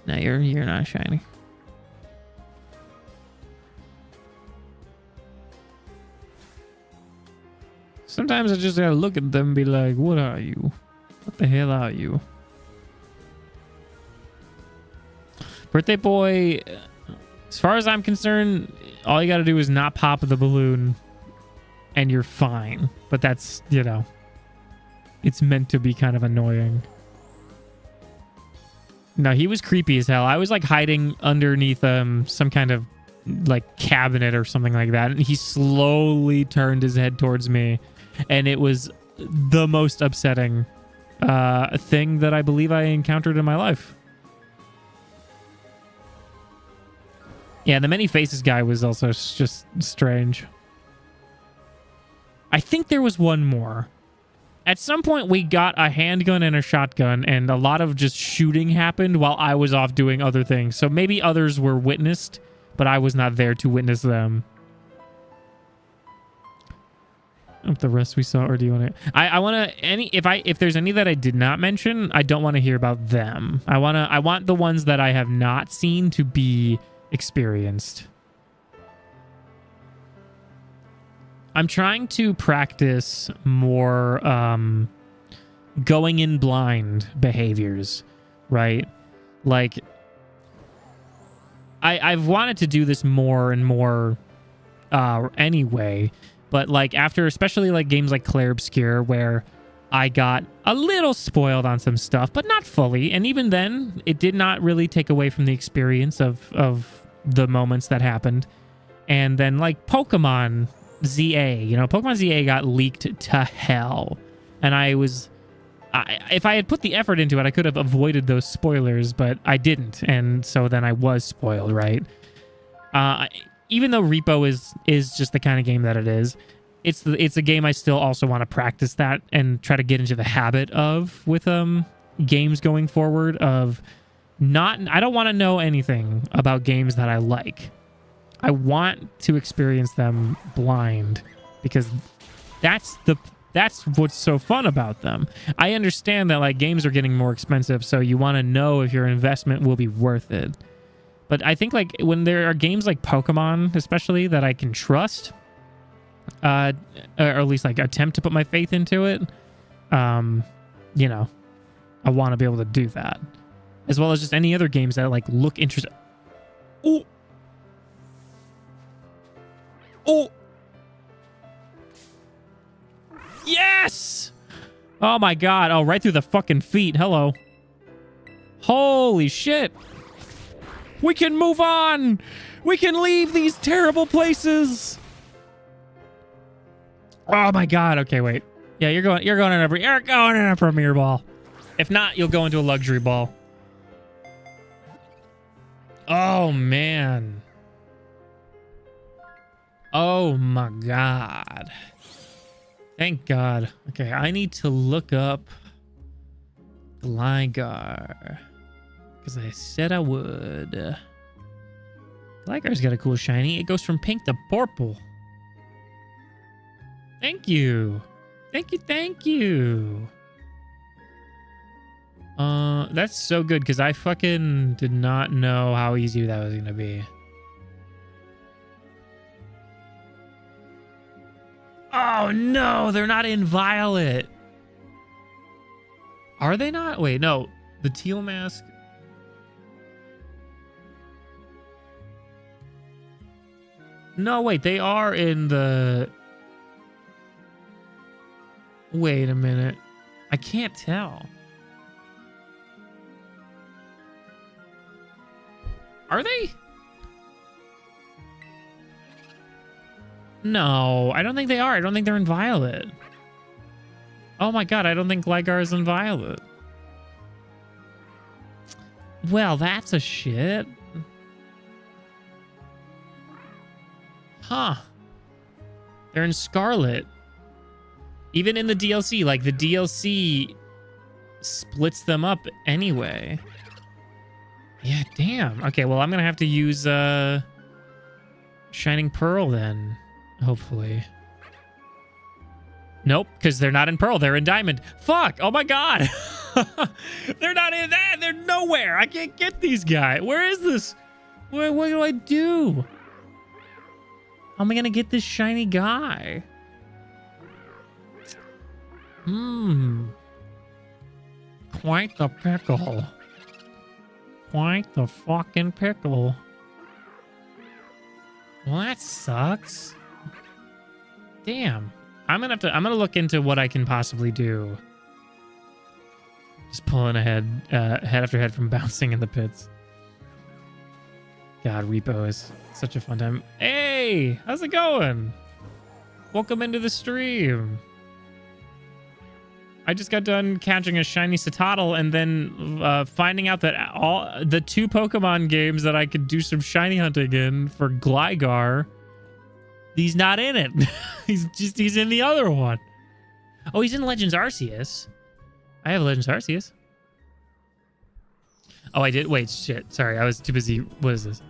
No, you're not shiny. Sometimes I just gotta look at them and be like, what are you? What the hell are you? Birthday boy, as far as I'm concerned, all you gotta do is not pop the balloon and you're fine. But that's, you know, it's meant to be kind of annoying. No, he was creepy as hell. I was like hiding underneath some kind of like cabinet or something like that. And he slowly turned his head towards me. And it was the most upsetting thing that I believe I encountered in my life. Yeah, the many faces guy was also just strange. I think there was one more. At some point, we got a handgun and a shotgun, and a lot of just shooting happened while I was off doing other things. So maybe others were witnessed, but I was not there to witness them. Of the rest we saw, or do you want to? I want to if there's any that I did not mention, I don't want to hear about them. I want the ones that I have not seen to be experienced. I'm trying to practice more going in blind behaviors, right? Like, I've wanted to do this more and more anyway, but like after, especially like games like Clair Obscur, where I got a little spoiled on some stuff, but not fully. And even then, it did not really take away from the experience of the moments that happened. And then like Pokemon ZA, you know, Pokemon ZA got leaked to hell. And if I had put the effort into it, I could have avoided those spoilers, but I didn't. And so then I was spoiled, right? Even though Repo is just the kind of game that it is, it's a game I still also want to practice that and try to get into the habit of with games going forward of I don't want to know anything about games that I like. I want to experience them blind because that's what's so fun about them. I understand that like games are getting more expensive, so you want to know if your investment will be worth it. But I think like when there are games like Pokemon, especially, that I can trust, or at least like attempt to put my faith into it, you know, I want to be able to do that, as well as just any other games that like look interesting. Oh. Oh! Yes! Oh my god. Oh, right through the fucking feet. Hello. Holy shit. We can move on! We can leave these terrible places! Oh my god. Okay, wait. Yeah, you're going in a premier ball. If not, you'll go into a luxury ball. Oh man. Oh my god. Thank god. Okay, I need to look up Gligar, because I said I would. Gligar's got a cool shiny. It goes from pink to purple. Thank you. Thank you, thank you. That's so good, because I fucking did not know how easy that was going to be. Oh, no, they're not in Violet. Are they not? Wait, no. The teal mask. No, wait, they are in the... Wait a minute. I can't tell. Are they? No, I don't think they are. I don't think they're in Violet. Oh my god, I don't think Gligar is in Violet. Well, that's a shit. Huh. They're in Scarlet. Even in the DLC, like the DLC splits them up anyway. Yeah, damn. Okay, well, I'm going to have to use Shining Pearl then, hopefully. Nope, because they're not in Pearl. They're in Diamond. Fuck! Oh my god! They're not in that. They're nowhere. I can't get these guys. Where is this? What do I do? How am I going to get this shiny guy? Quite the pickle. Quite the fucking pickle. Well, that sucks. Damn. I'm gonna look into what I can possibly do. Just pulling ahead, head after head from bouncing in the pits. God, Repo is such a fun time. Hey, how's it going? Welcome into the stream. I just got done catching a shiny Citadel and then finding out that all the 2 Pokemon games that I could do some shiny hunting in for Gligar, he's not in it. he's in the other one. Oh, he's in Legends Arceus. I have Legends Arceus. Oh, I did. Wait, shit. Sorry, I was too busy. What is this?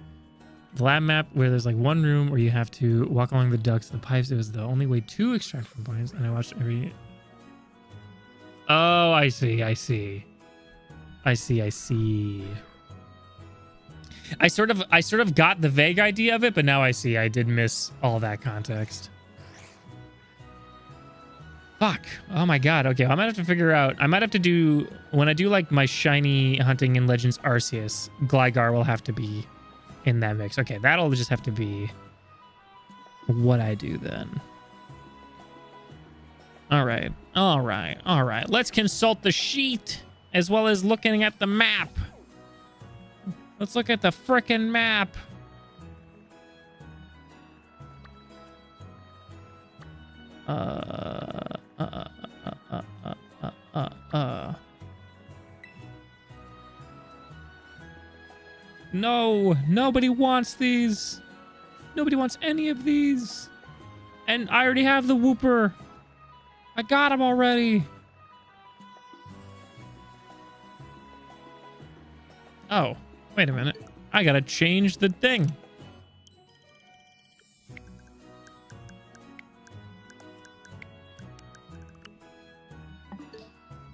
The lab map where there's like one room where you have to walk along the ducts and the pipes. It was the only way to extract from points, and I watched every... Oh, I see. I sort of got the vague idea of it, but now I see I did miss all that context. Fuck. Oh my god. Okay, I might have to figure out. I might have to do, when I do like my shiny hunting in Legends Arceus, Gligar will have to be in that mix. Okay, that'll just have to be what I do then. All right. Let's consult the sheet as well as looking at the map. Let's look at the frickin' map. No, nobody wants these. Nobody wants any of these. And I already have the Wooper. I got him already. Oh, wait a minute. I gotta change the thing.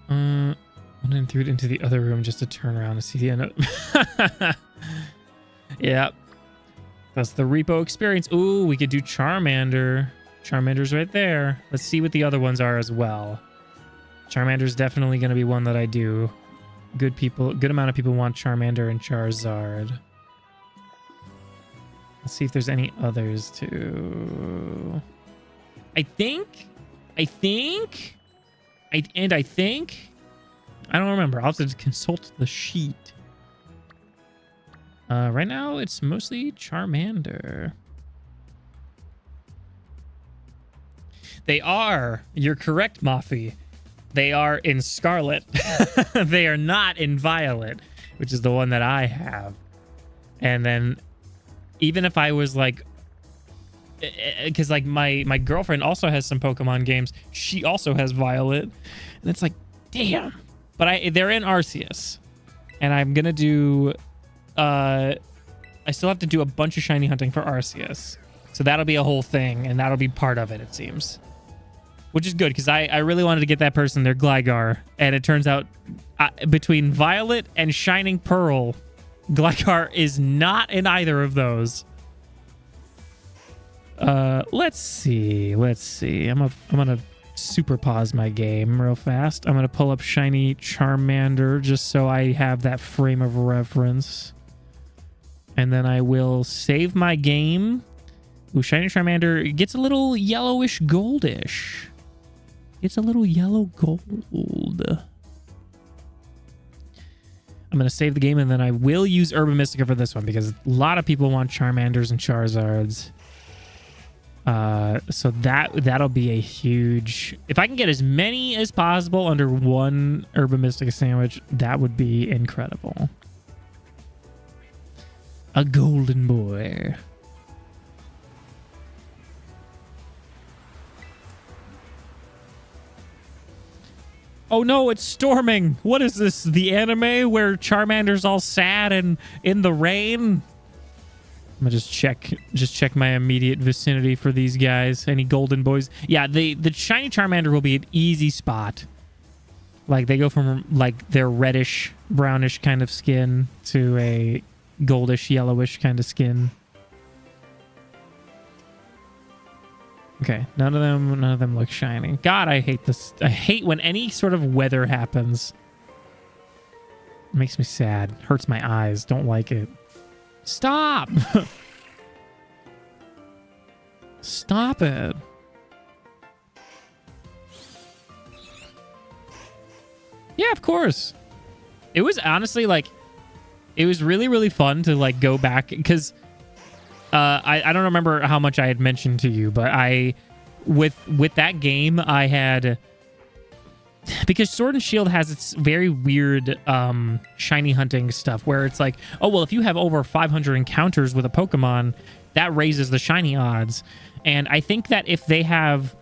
I then threw it into the other room just to turn around to see the end. Yep. That's the Repo experience. Ooh, we could do Charmander. Charmander's right there. Let's see what the other ones are as well. Charmander's definitely going to be one that I do. Good amount of people want Charmander and Charizard. Let's see if there's any others too. I think. I don't remember. I'll have to consult the sheet. Right now, it's mostly Charmander. They are. You're correct, Mafi. They are in Scarlet. They are not in Violet, which is the one that I have. And then, even if I was like, because like my girlfriend also has some Pokemon games. She also has Violet, and it's like, damn. But they're in Arceus, and I'm gonna do. I still have to do a bunch of shiny hunting for Arceus, so that'll be a whole thing, and that'll be part of it. It seems. Which is good, because I really wanted to get that person their Gligar. And it turns out between Violet and Shining Pearl, Gligar is not in either of those. Let's see. I'm gonna super pause my game real fast. I'm gonna pull up Shiny Charmander just so I have that frame of reference. And then I will save my game. Ooh, Shiny Charmander gets a little yellowish goldish. It's a little yellow gold. I'm going to save the game, and then I will use Urban Mystica for this one because a lot of people want Charmanders and Charizards. So that'll be a huge... If I can get as many as possible under one Urban Mystica sandwich, that would be incredible. A golden boy. Oh no, it's storming. What is this? The anime where Charmander's all sad and in the rain? I'm gonna just check my immediate vicinity for these guys. Any golden boys? Yeah, the shiny Charmander will be an easy spot. Like they go from like their reddish, brownish kind of skin to a goldish, yellowish kind of skin. Okay, none of them look shiny. God, I hate this. I hate when any sort of weather happens. It makes me sad. Hurts my eyes. Don't like it. Stop! Stop it. Yeah, of course. It was honestly like, it was really, really fun to like go back because I don't remember how much I had mentioned to you, but with that game, I had, because Sword and Shield has its very weird shiny hunting stuff where it's like, oh, well, if you have over 500 encounters with a Pokemon, that raises the shiny odds. And I think that if they have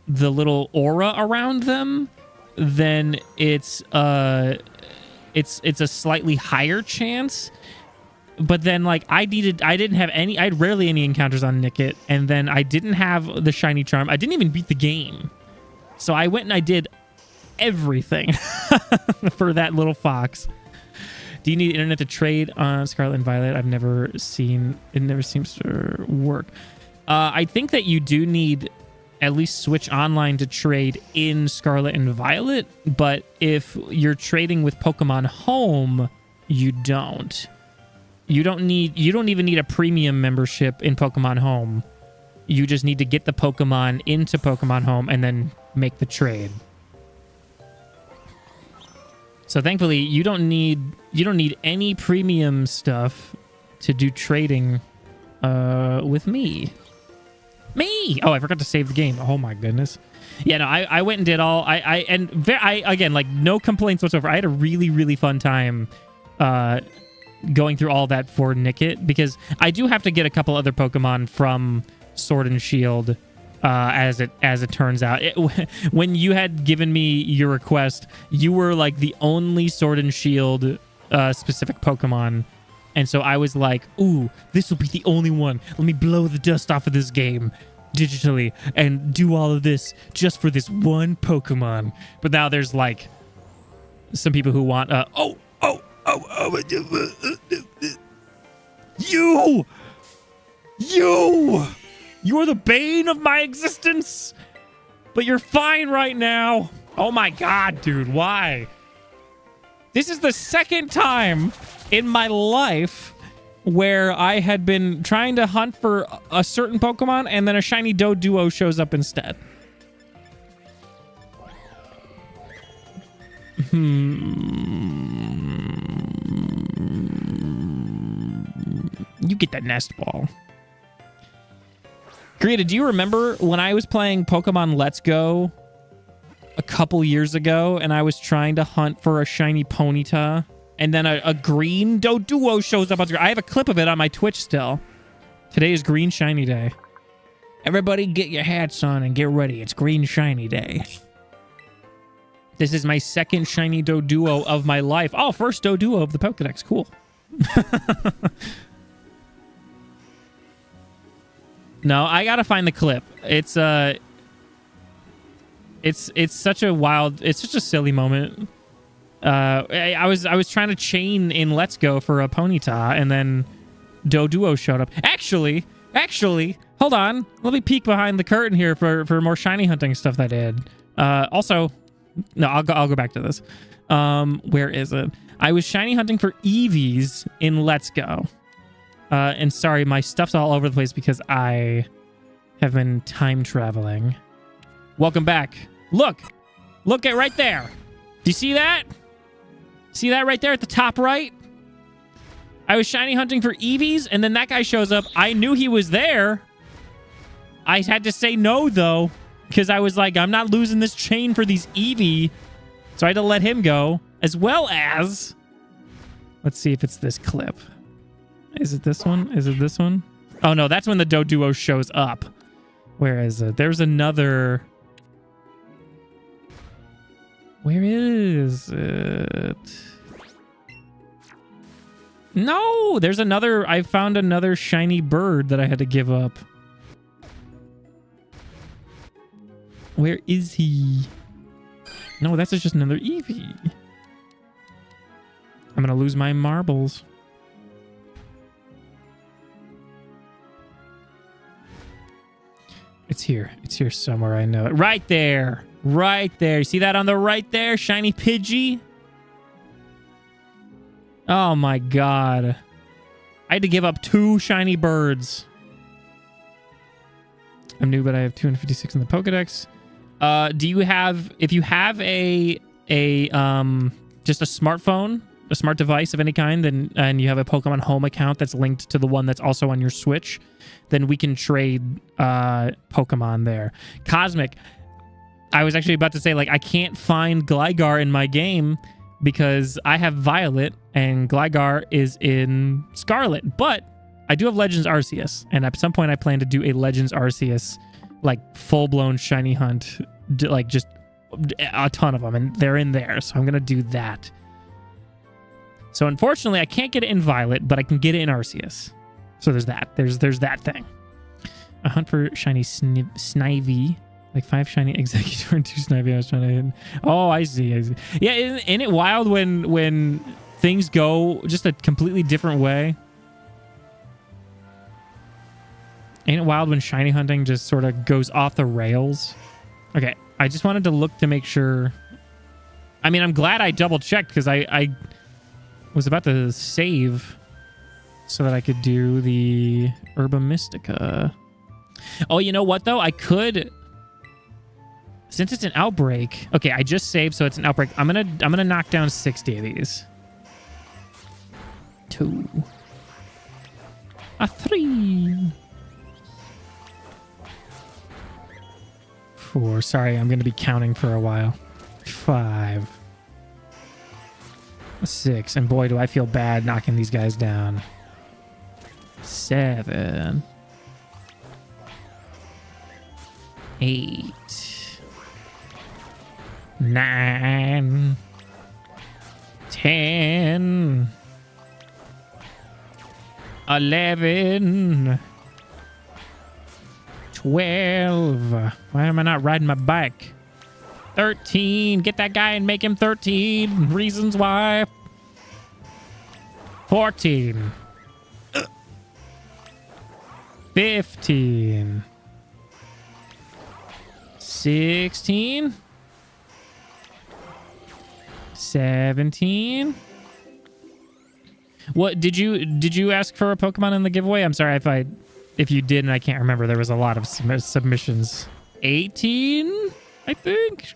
the little aura around them, then it's a slightly higher chance. But then, like, I had rarely any encounters on Nickit, and then I didn't have the shiny charm. I didn't even beat the game. So I went and I did everything for that little fox. Do you need internet to trade on Scarlet and Violet? I've never seen, it never seems to work. I think that you do need at least Switch Online to trade in Scarlet and Violet, but if you're trading with Pokemon Home, you don't. You don't even need a premium membership in Pokemon Home. You just need to get the Pokemon into Pokemon Home and then make the trade. So thankfully, you don't need any premium stuff to do trading with me. Oh, I forgot to save the game. Oh my goodness. Yeah, no, I went and did all I again, like, no complaints whatsoever. I had a really, really fun time going through all that for Nickit, because I do have to get a couple other Pokemon from Sword and Shield, as it turns out. When you had given me your request, you were like the only Sword and Shield specific Pokemon, and so I was like, ooh, this will be the only one. Let me blow the dust off of this game digitally and do all of this just for this one Pokemon. But now there's like some people who want you're the bane of my existence, but you're fine right now. Oh my god, dude, why? This is the second time in my life where I had been trying to hunt for a certain Pokemon and then a shiny Doduo shows up instead. You get that nest ball. Greta, do you remember when I was playing Pokemon Let's Go a couple years ago and I was trying to hunt for a shiny Ponyta and then a green Doduo shows up on screen? I have a clip of it on my Twitch still. Today is Green Shiny Day. Everybody get your hats on and get ready. It's Green Shiny Day. This is my second shiny Doduo of my life. Oh, first Doduo of the Pokedex. Cool. No, I gotta find the clip. It's such a wild, it's such a silly moment. I was trying to chain in Let's Go for a Ponyta, and then Doduo showed up. Actually, hold on. Let me peek behind the curtain here for more shiny hunting stuff that I did. Also, no, I'll go back to this. Where is it? I was shiny hunting for Eevees in Let's Go. And sorry, my stuff's all over the place because I have been time traveling. Welcome back. Look at right there. Do you see that? See that right there at the top right? I was shiny hunting for Eevees, and then that guy shows up. I knew he was there. I had to say no, though, because I was like, I'm not losing this chain for these Eevee. So I had to let him go, as well as... Let's see if it's this clip. Is it this one? Is it this one? Oh, no, that's when the Doduo shows up. Where is it? There's another... Where is it? No, there's another... I found another shiny bird that I had to give up. Where is he? No, that's just another Eevee. I'm gonna lose my marbles. It's here. It's here somewhere. I know it. Right there. Right there. You see that on the right there? Shiny Pidgey. Oh my god. I had to give up 2 shiny birds. I'm new, but I have 256 in the Pokedex. Do you have... If you have just a smartphone, a smart device of any kind, then and you have a Pokemon Home account that's linked to the one that's also on your Switch, then we can trade Pokemon there. Cosmic, I was actually about to say, like, I can't find Gligar in my game because I have Violet and Gligar is in Scarlet, but I do have Legends Arceus, and at some point I plan to do a Legends Arceus, like, full-blown shiny hunt, like, just a ton of them, and they're in there, so I'm gonna do that. So unfortunately, I can't get it in Violet, but I can get it in Arceus. So there's that. There's that thing. A hunt for shiny Snivy. Like 5 shiny Executor and 2 Snivy I was trying to hit. Oh, I see. Yeah, isn't it wild when things go just a completely different way? Ain't it wild when shiny hunting just sort of goes off the rails? Okay, I just wanted to look to make sure. I mean, I'm glad I double-checked because I was about to save so that I could do the Herba Mystica. Oh, you know what, though? I could... Since it's an outbreak... Okay, I just saved, so it's an outbreak. I'm gonna knock down 60 of these. 2. 3. 4. Sorry, I'm gonna be counting for a while. 5. 6. And boy, do I feel bad knocking these guys down. 7. 8. 9. 10. 11. 12. Why am I not riding my bike? 13. Get that guy and make him 13. Reasons why. 14. 15. 16. 17. What did you ask for a Pokemon in the giveaway? I'm sorry if you did and I can't remember. There was a lot of submissions. 18, I think.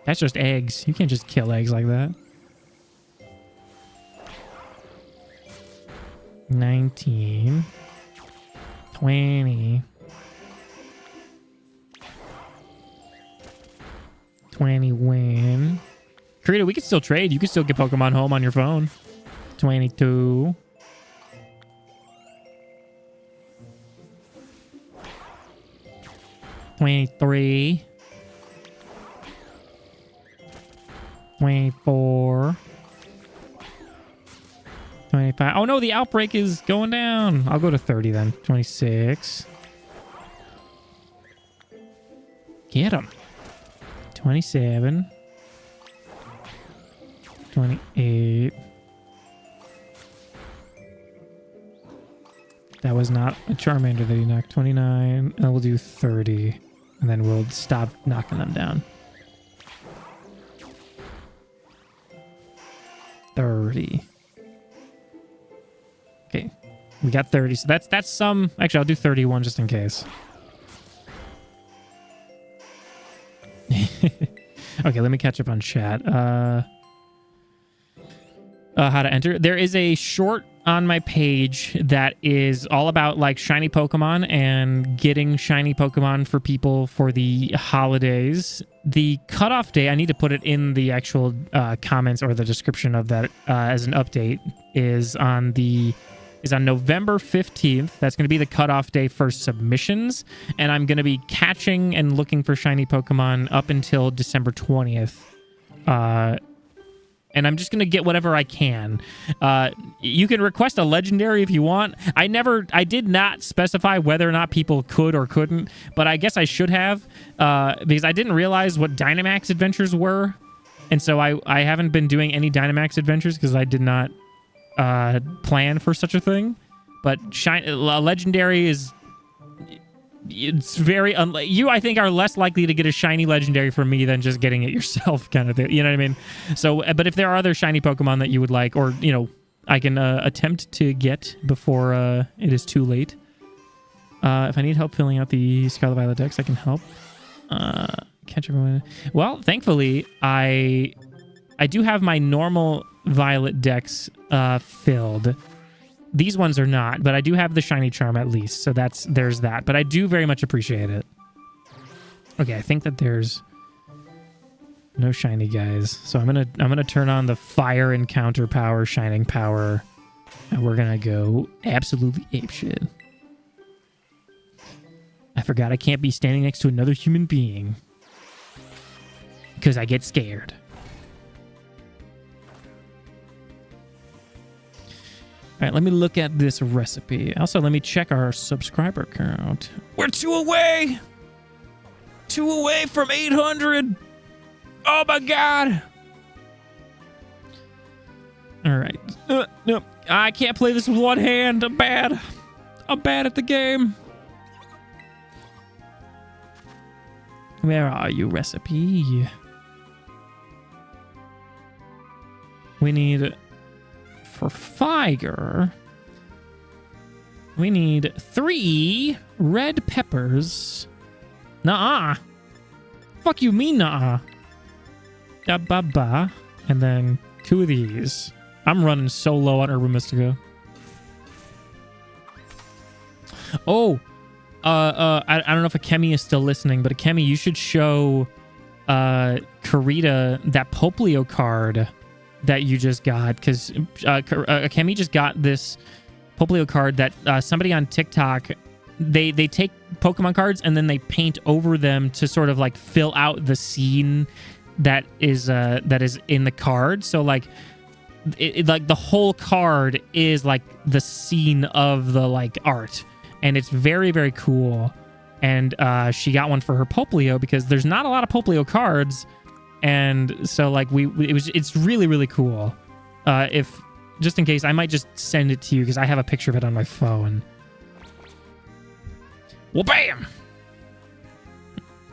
That's just eggs. You can't just kill eggs like that. 19. 20. 21. Karita, we can still trade. You can still get Pokemon Home on your phone. 22. 23. 24. 25. Oh no, the outbreak is going down. I'll go to 30 then. 26. Get him. 27. 28. That was not a Charmander that he knocked. 29. And we'll do 30. And then we'll stop knocking them down. 30. Okay. We got 30. So that's some... Actually, I'll do 31 just in case. Okay, let me catch up on chat. How to enter. There is a short on my page that is all about like shiny Pokemon and getting shiny Pokemon for people for the holidays. The cutoff day, I need to put it in the actual comments or the description of that as an update, is on November 15th. That's going to be the cutoff day for submissions, and I'm going to be catching and looking for shiny Pokemon up until December 20th. and I'm just going to get whatever I can. You can request a legendary if you want. I did not specify whether or not people could or couldn't, but I guess I should have, because I didn't realize what Dynamax adventures were, and so I haven't been doing any Dynamax adventures because I did not plan for such a thing. But legendary is... It's very you I think are less likely to get a shiny legendary from me than just getting it yourself, kind of thing. You know what I mean? So, but if there are other shiny Pokemon that you would like, or I can attempt to get before it is too late. If I need help filling out the Scarlet Violet decks, I can help. Catch everyone. Well, thankfully, I do have my normal Violet decks filled. These ones are not, but I do have the shiny charm at least, so there's that. But I do very much appreciate it. Okay, I think that there's no shiny guys, so I'm gonna turn on the fire encounter power, shining power, and we're gonna go absolutely apeshit. I forgot I can't be standing next to another human being because I get scared. All right, let me look at this recipe. Also, let me check our subscriber count. We're 2 away! 2 away from 800! Oh my god! All right. No, I can't play this with one hand. I'm bad. I'm bad at the game. Where are you, recipe? We need... For Fire, we need 3 red peppers. Nuh-uh. Fuck you mean nuh-uh. Da-ba-ba. And then 2 of these. I'm running so low on Herba Mystica. Oh. I don't know if Akemi is still listening, but Akemi, you should show Karita that Poplio card that you just got, because Akemi just got this Poplio card that somebody on TikTok, they take Pokemon cards and then they paint over them to sort of like fill out the scene that is in the card. So like like the whole card is like the scene of the like art, and it's very, very cool. And she got one for her Poplio because there's not a lot of Poplio cards. And so, like, it's really, really cool. If, just in case, I might just send it to you because I have a picture of it on my phone. Well, bam!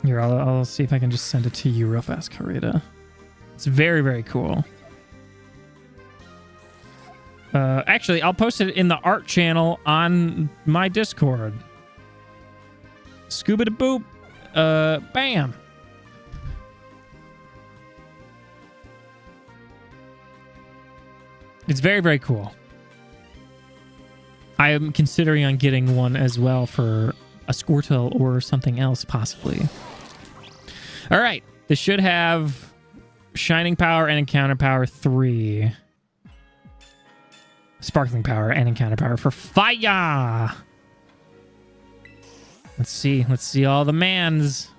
Here, I'll see if I can just send it to you real fast, Karita. It's very, very cool. Actually, I'll post it in the art channel on my Discord. Scuba-da-boop. Bam. It's very, very cool. I am considering on getting one as well for a Squirtle or something else, possibly. All right. This should have Shining Power and Encounter Power 3. Sparkling Power and Encounter Power for Fire. Let's see. Let's see all the mans.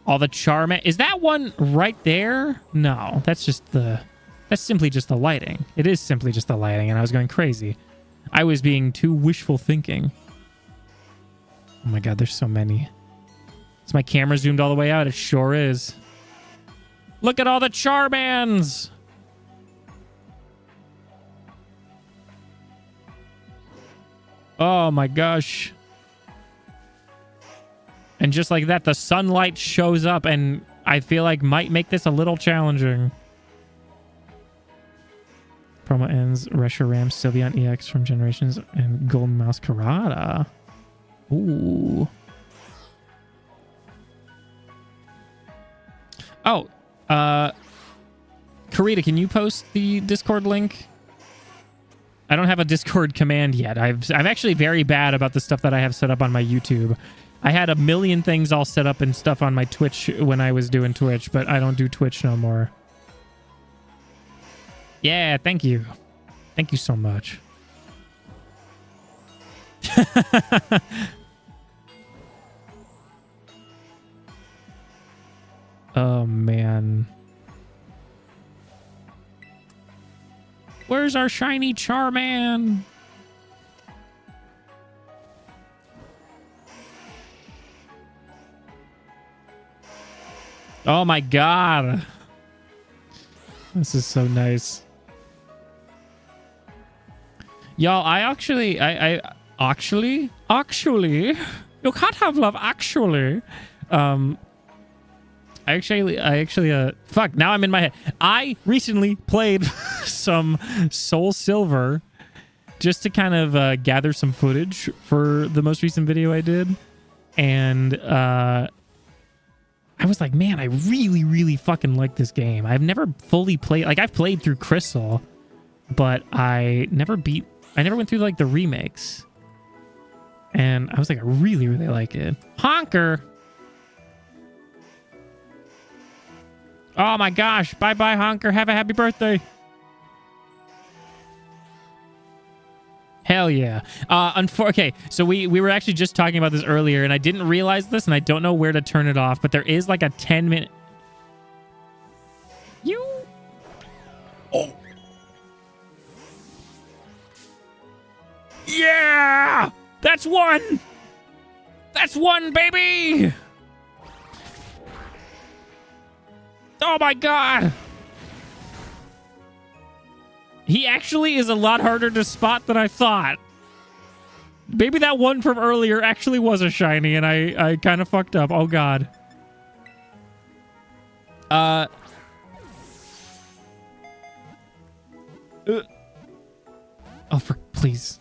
All the Charm. Is that one right there? No, that's just the... That's simply just the lighting. It is simply just the lighting, and I was going crazy. I was being too wishful thinking. Oh my god, there's so many. Is my camera zoomed all the way out? It sure is. Look at all the Charmans! Oh my gosh. And just like that, the sunlight shows up, and I feel like might make this a little challenging. Promo ends. Reshiram, Sylveon EX from Generations, and Golden Masquerada. Ooh. Oh. Karita, can you post the Discord link? I don't have a Discord command yet. I'm actually very bad about the stuff that I have set up on my YouTube. I had a million things all set up and stuff on my Twitch when I was doing Twitch, but I don't do Twitch no more. Yeah, thank you. Thank you so much. Oh, man. Where's our shiny Charman? Oh my god. This is so nice. Y'all, I actually, you can't have love actually. Fuck, now I'm in my head. I recently played some Soul Silver just to kind of gather some footage for the most recent video I did. And I was like, man, I really, really fucking like this game. I've never fully played, like I've played through Crystal, but I never went through like the remakes. And I was like, I really, really like it. Honker! Oh my gosh. Bye-bye, Honker. Have a happy birthday. Hell yeah. Okay, so we were actually just talking about this earlier, and I didn't realize this, and I don't know where to turn it off, but there is like a 10-minute... Oh. Yeah! That's one! That's one, baby! Oh my god! He actually is a lot harder to spot than I thought. Maybe that one from earlier actually was a shiny and I kind of fucked up. Oh god. Oh, please.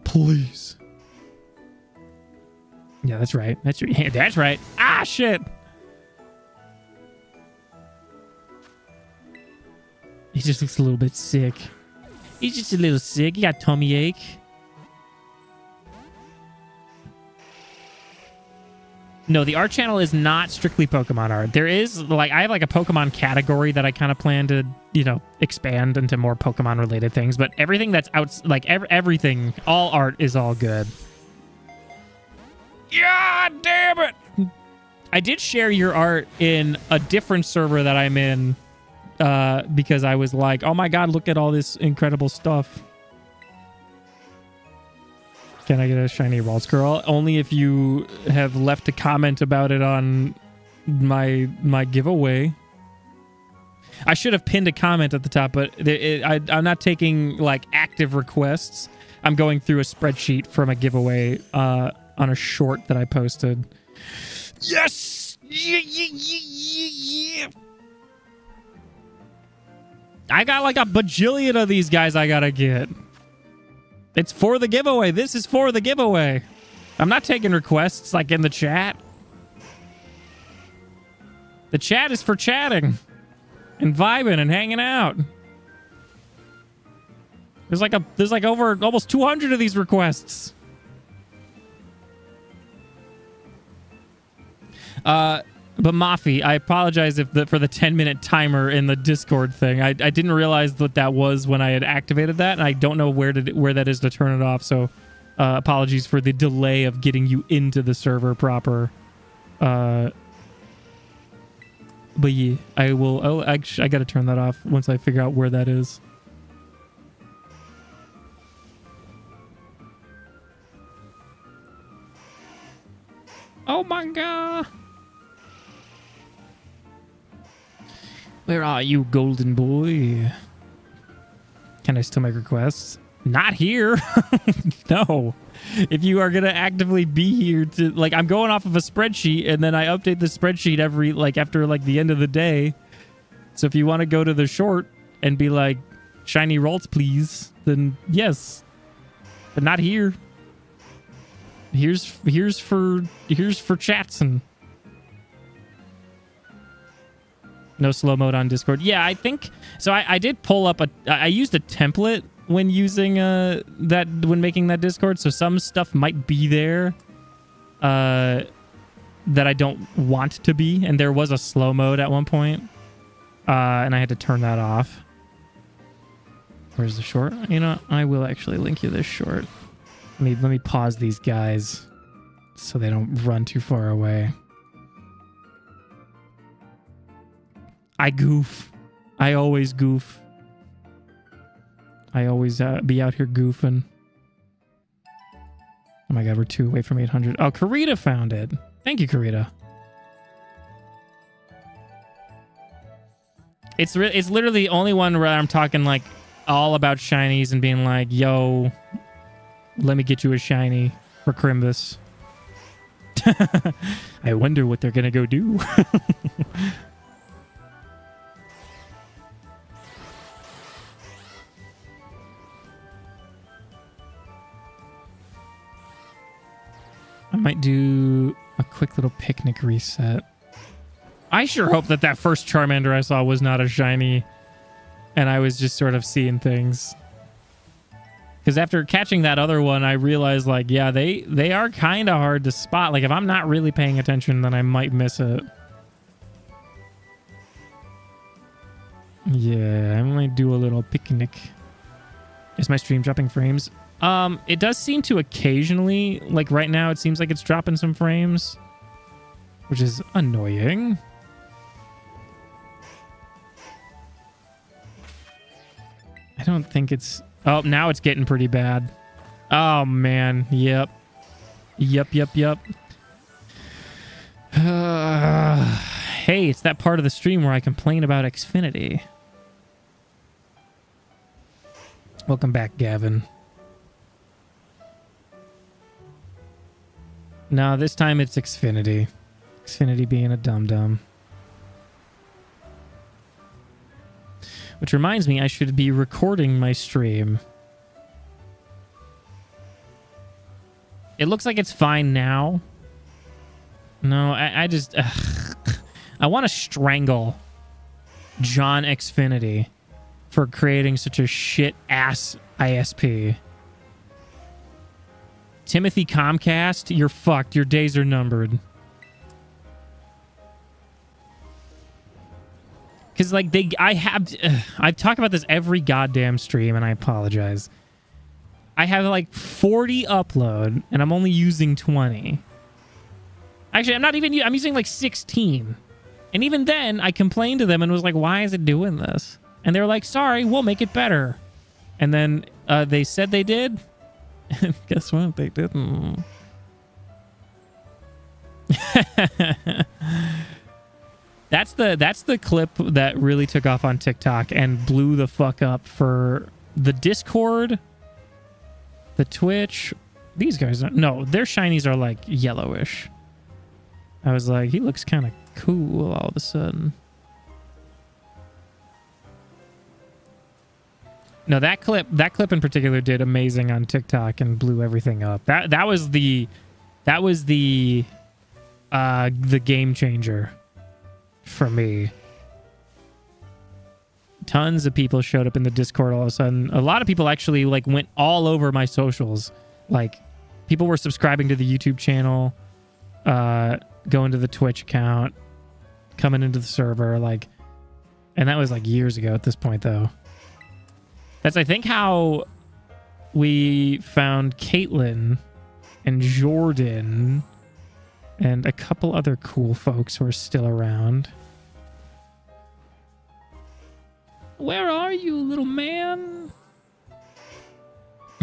Please. Yeah, that's right. That's right. That's right. Ah, shit. He just looks a little bit sick. He's just a little sick. He got tummy ache. No, the art channel is not strictly Pokemon art. There is, like, I have, like, a Pokemon category that I kind of plan to, you know, expand into more Pokemon-related things. But everything that's out, like, everything, all art is all good. Yeah, damn it! I did share your art in a different server that I'm in because I was like, oh my god, look at all this incredible stuff. Can I get a shiny Waltz Girl? Only if you have left a comment about it on my giveaway. I should have pinned a comment at the top, but I'm not taking like active requests. I'm going through a spreadsheet from a giveaway on a short that I posted. Yes! Yeah. I got like a bajillion of these guys I gotta get. It's for the giveaway. This is for the giveaway. I'm not taking requests like in the chat. The chat is for chatting and vibing and hanging out. There's like over almost 200 of these requests. But Mafi, I apologize for the 10-minute timer in the Discord thing. I didn't realize that was when I had activated that, and I don't know where that is to turn it off. So apologies for the delay of getting you into the server proper. But yeah, I will. Oh, actually, I got to turn that off once I figure out where that is. Oh my god. Where are you, golden boy? Can I still make requests? Not here. No. If you are going to actively be here to... Like, I'm going off of a spreadsheet, and then I update the spreadsheet after, the end of the day. So if you want to go to the short and be like, shiny Ralts, please, then yes. But not here. Here's for Chatson. No slow mode on Discord. Yeah, I think so. I did pull up I used a template when using when making that Discord. So some stuff might be there that I don't want to be, and there was a slow mode at one point, and I had to turn that off. Where's the short? You know, I will actually link you this short. Let me pause these guys so they don't run too far away. I goof. I always goof. I always be out here goofing. Oh my god, we're 2 away from 800. Oh, Karita found it. Thank you, Karita. It's literally the only one where I'm talking like all about shinies and being like, yo, let me get you a shiny for Crimbus. I wonder what they're gonna go do. I might do a quick little picnic reset. I sure hope that that first Charmander I saw was not a shiny and I was just sort of seeing things. Because after catching that other one, I realized, like, yeah, they are kind of hard to spot. Like, if I'm not really paying attention, then I might miss it. Yeah, I might do a little picnic. Is my stream dropping frames? It does seem to occasionally, like right now, it seems like it's dropping some frames, which is annoying. I don't think it's... Oh, now it's getting pretty bad. Oh, man. Yep. Yep. Hey, it's that part of the stream where I complain about Xfinity. Welcome back, Gavin. No, this time it's Xfinity. Xfinity being a dum-dum. Which reminds me, I should be recording my stream. It looks like it's fine now. No, I just... I want to strangle John Xfinity for creating such a shit-ass ISP. Timothy Comcast, you're fucked. Your days are numbered. Because, like, I talk about this every goddamn stream, and I apologize. I have, like, 40 upload, and I'm only using 20. Actually, I'm using, like, 16. And even then, I complained to them and was like, why is it doing this? And they're like, sorry, we'll make it better. And then they said they did. And guess what? They didn't. That's the clip that really took off on TikTok and blew the fuck up for the Discord, the Twitch. These guys no, their shinies are like yellowish. I was like, he looks kind of cool all of a sudden. No, that clip in particular did amazing on TikTok and blew everything up. That was the game changer for me. Tons of people showed up in the Discord all of a sudden. A lot of people actually like went all over my socials. Like, people were subscribing to the YouTube channel, going to the Twitch account, coming into the server, like, and that was like years ago at this point though. That's, I think, how we found Caitlin and Jordan and a couple other cool folks who are still around. Where are you, little man?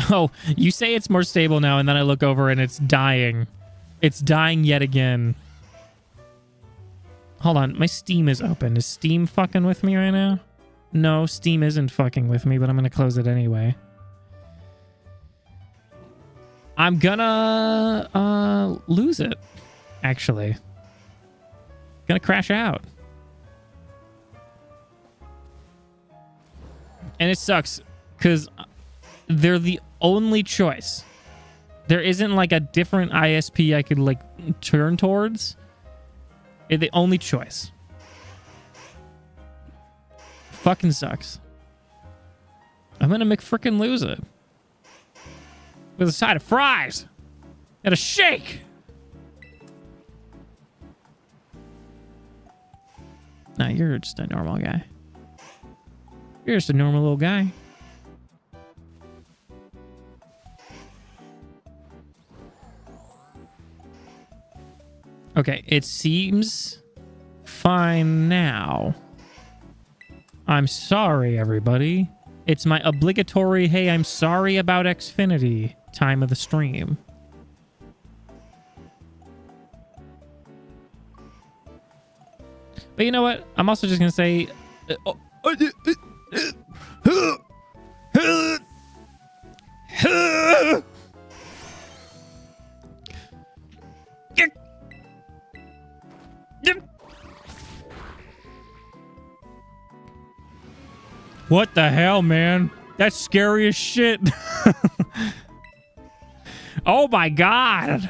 Oh, you say it's more stable now, and then I look over and it's dying. It's dying yet again. Hold on, my Steam is open. Is Steam fucking with me right now? No, Steam isn't fucking with me, but I'm going to close it anyway. I'm gonna lose it, actually. Gonna crash out. And it sucks, because they're the only choice. There isn't, like, a different ISP I could, like, turn towards. They're the only choice. Fucking sucks. I'm gonna McFrickin' lose it. With a side of fries. And a shake. Nah, you're just a normal guy. You're just a normal little guy. Okay, it seems fine now. I'm sorry, everybody. It's my obligatory, hey, I'm sorry about Xfinity time of the stream. But you know what? I'm also just going to say... What the hell, man? That's scary as shit. Oh my god.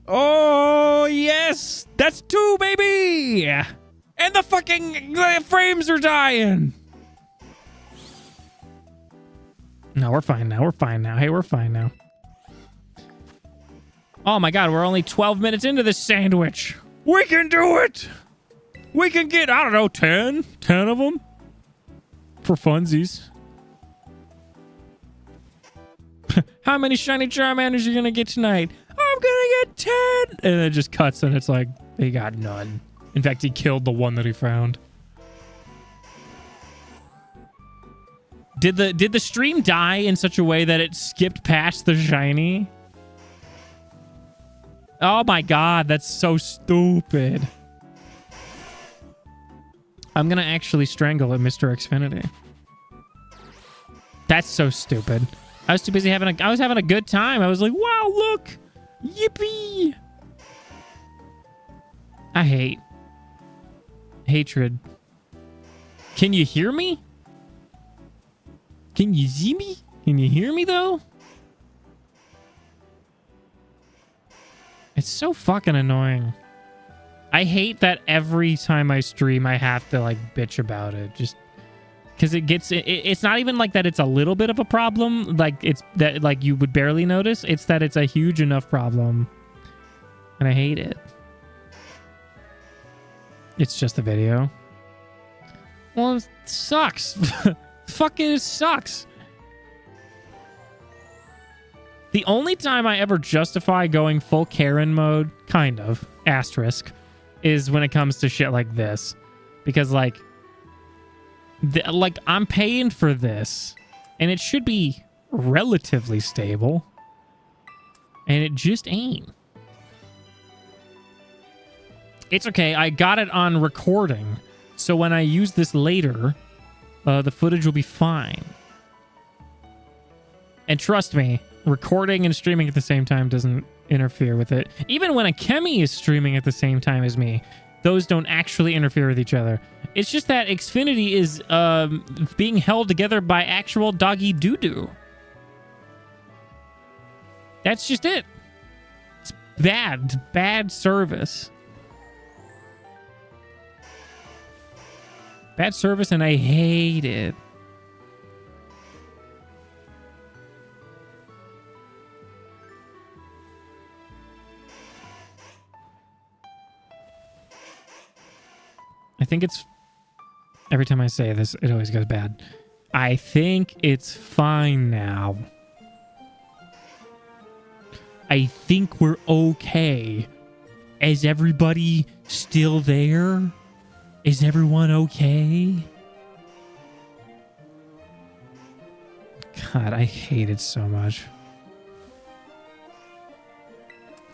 Oh, yes. That's 2, baby. And the fucking frames are dying. No, we're fine now. We're fine now. Hey, we're fine now. Oh my god, we're only 12 minutes into this sandwich. We can do it. We can get, I don't know, 10 of them for funsies. How many shiny Charmanders are you gonna get tonight? I'm gonna get 10. And it just cuts and it's like, he got none. In fact, he killed the one that he found. Did the stream die in such a way that it skipped past the shiny? Oh my god, that's so stupid. I'm gonna actually strangle at Mr. Xfinity. That's so stupid. I was too busy I was having a good time. I was like, wow, look! Yippee! I hate. Hatred. Can you hear me? Can you see me? Can you hear me, though? It's so fucking annoying. I hate that every time I stream, I have to, like, bitch about it. Just because it gets... It's not even like that it's a little bit of a problem. Like, it's that, like, you would barely notice. It's that it's a huge enough problem. And I hate it. It's just a video. Well, it sucks. Fucking it sucks. The only time I ever justify going full Karen mode, kind of, asterisk, is when it comes to shit like this. Because, like, I'm paying for this, and it should be relatively stable. And it just ain't. It's okay, I got it on recording, so when I use this later, the footage will be fine. And trust me, recording and streaming at the same time doesn't interfere with it. Even when a Kemi is streaming at the same time as me, those don't actually interfere with each other. It's just that Xfinity is being held together by actual doggy doo-doo. That's just it. It's bad. Bad service. Bad service, and I hate it. I think it's... Every time I say this, it always goes bad. I think it's fine now. I think we're okay. Is everybody still there? Is everyone okay? God, I hate it so much.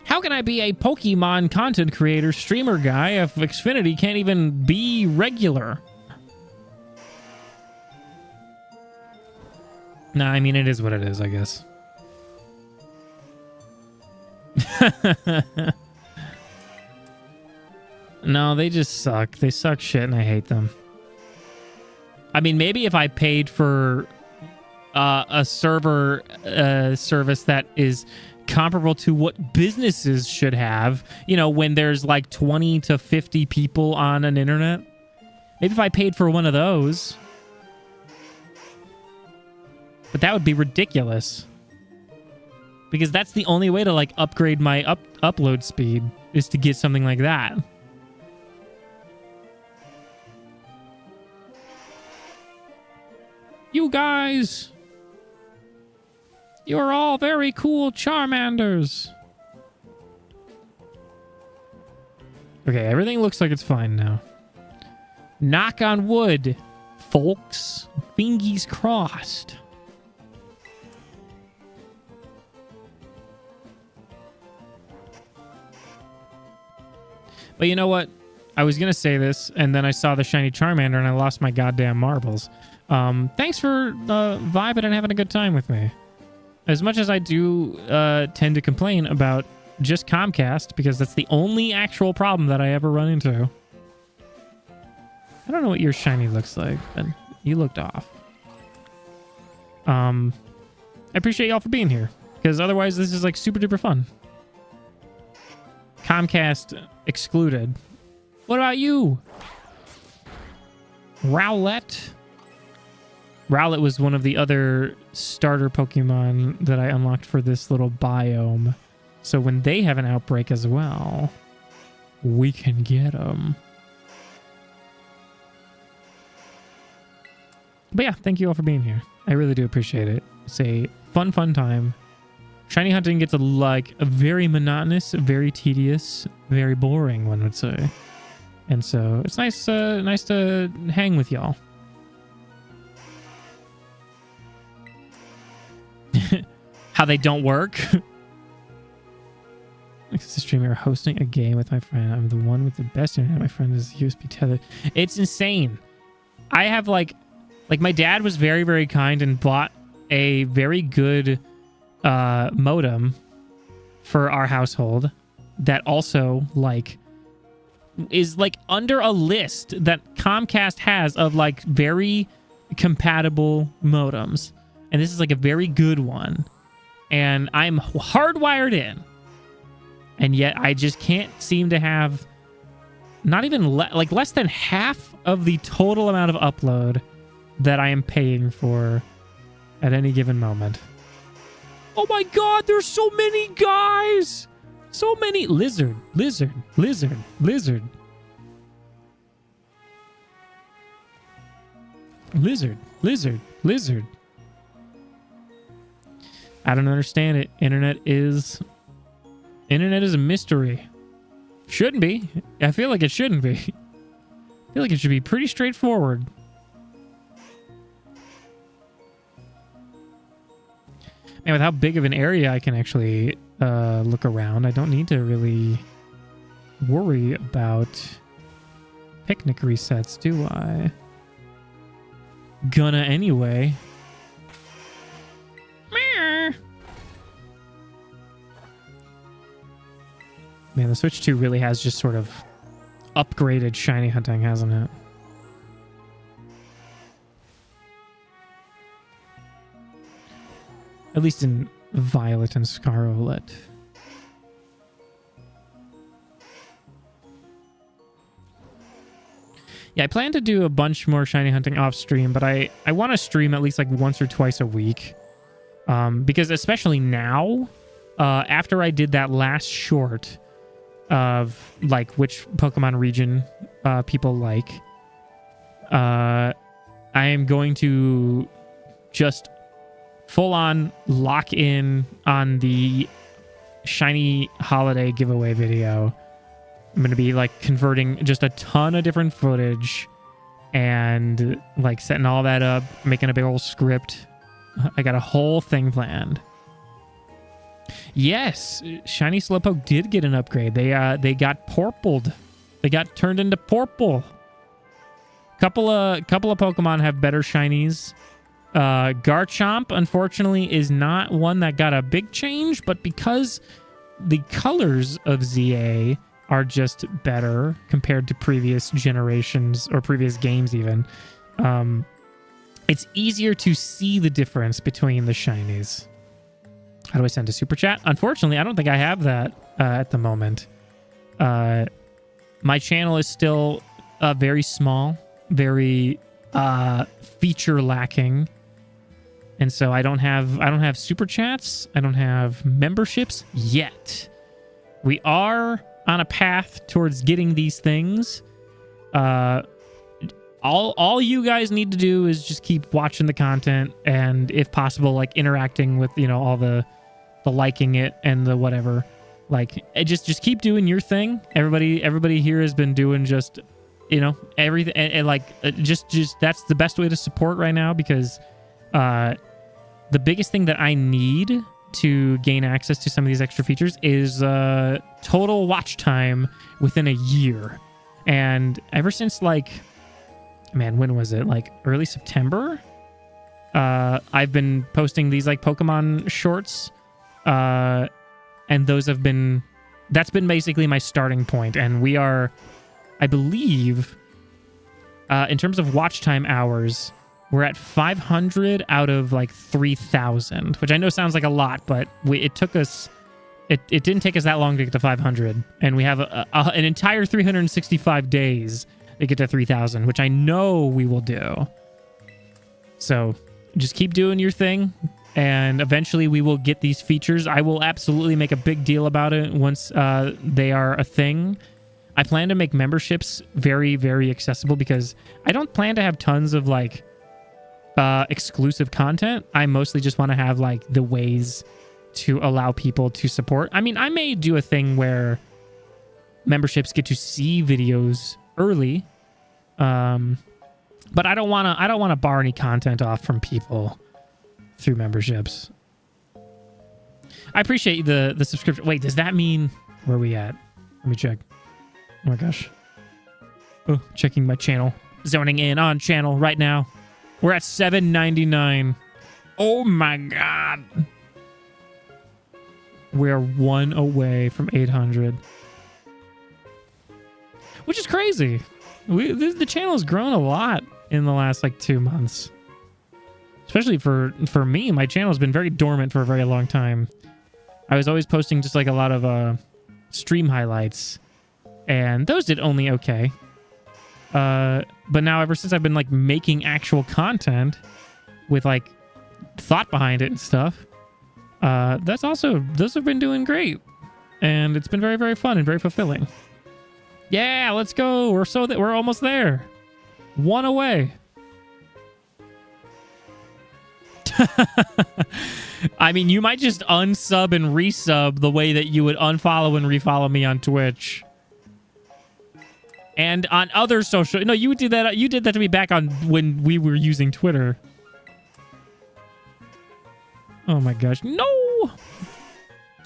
How can I be a Pokemon content creator, streamer guy if Xfinity can't even be regular? Nah, I mean, it is what it is, I guess. No, they just suck. They suck shit and I hate them. I mean, maybe if I paid for a server service that is comparable to what businesses should have, you know, when there's like 20 to 50 people on an internet. Maybe if I paid for one of those. But that would be ridiculous. Because that's the only way to like upgrade my upload speed is to get something like that. You guys, you're all very cool Charmanders. Okay, everything looks like it's fine now. Knock on wood. folks. Fingers crossed. But you know what? I was going to say this, and then I saw the shiny Charmander, and I lost my goddamn marbles. Thanks for vibing and having a good time with me. As much as I do tend to complain about just Comcast, because that's the only actual problem that I ever run into. I don't know what your shiny looks like, but you looked off. I appreciate y'all for being here, because otherwise this is like super duper fun. Comcast excluded. What about you? Rowlet? Rowlet was one of the other starter Pokemon that I unlocked for this little biome. So when they have an outbreak as well, we can get them. But yeah, thank you all for being here. I really do appreciate it. It's a fun, fun time. Shiny hunting gets a very monotonous, very tedious, very boring, one would say. And so it's nice to hang with y'all. How they don't work. Next to streamer hosting a game with my friend. I'm the one with the best internet. My friend is USB tethered. It's insane. I have like my dad was very, very kind and bought a very good modem for our household that also is under a list that Comcast has of very compatible modems. And this is a very good one. And I'm hardwired in. And yet I just can't seem to have not even less than half of the total amount of upload that I am paying for at any given moment. Oh my god, there's so many guys! So many. Lizard, lizard, lizard, lizard. Lizard, lizard, lizard. I don't understand it. Internet is a mystery. Shouldn't be. I feel like it shouldn't be. I feel like it should be pretty straightforward. And with how big of an area I can actually look around, I don't need to really worry about picnic resets, do I? Gonna anyway. Man, the Switch 2 really has just sort of upgraded shiny hunting, hasn't it? At least in Violet and Scarlet. Yeah, I plan to do a bunch more shiny hunting off stream, but I want to stream at least once or twice a week. Because especially now, after I did that last short of which Pokemon region people like, I am going to just full on lock in on the shiny holiday giveaway video. I'm going to be converting just a ton of different footage and setting all that up, making a big old script. I got a whole thing planned. Yes, shiny Slowpoke did get an upgrade. They got purpled. They got turned into purple. Couple of Pokemon have better shinies. Garchomp, unfortunately, is not one that got a big change, but because the colors of ZA are just better compared to previous generations or previous games even, it's easier to see the difference between the shinies. How do I send a super chat? Unfortunately, I don't think I have that at the moment. My channel is still very small, very feature lacking. And so I don't have super chats. I don't have memberships yet. We are on a path towards getting these things. All you guys need to do is just keep watching the content and, if possible, interacting with all the liking it and the whatever. Just keep doing your thing. Everybody here has been doing just you know, everything, and like just that's the best way to support right now, because the biggest thing that I need to gain access to some of these extra features is total watch time within a year. And ever since, like, man, when was it? Like early September? I've been posting these like Pokemon shorts, and that's been basically my starting point. And we are, I believe, in terms of watch time hours, we're at 500 out of like 3,000, which I know sounds like a lot, but it didn't take us that long to get to 500. And we have an entire 365 days to get to 3,000, which I know we will do. So just keep doing your thing, and eventually we will get these features. I will absolutely make a big deal about it once they are a thing. I plan to make memberships very, very accessible, because I don't plan to have tons of like exclusive content. I mostly just want to have like the ways to allow people to support. I mean, I may do a thing where memberships get to see videos early, but I don't want to bar any content off from people through memberships. I appreciate the subscription. Wait, does that mean, where are we at? Let me check. Oh my gosh. Oh, checking my channel. Zoning in on channel right now. We're at 799. Oh my god. We're one away from 800. Which is crazy. The channel has grown a lot in the last like 2 months. Especially for me, my channel has been very dormant for a very long time. I was always posting just like a lot of stream highlights, and those did only okay. But now, ever since I've been like making actual content with like thought behind it and stuff, those have been doing great, and it's been very, very fun and very fulfilling. Yeah, let's go. We're almost there. One away. I mean, you might just unsub and resub the way that you would unfollow and refollow me on Twitch. And on other social... No, you did that. You did that to me back on when we were using Twitter. Oh my gosh. No!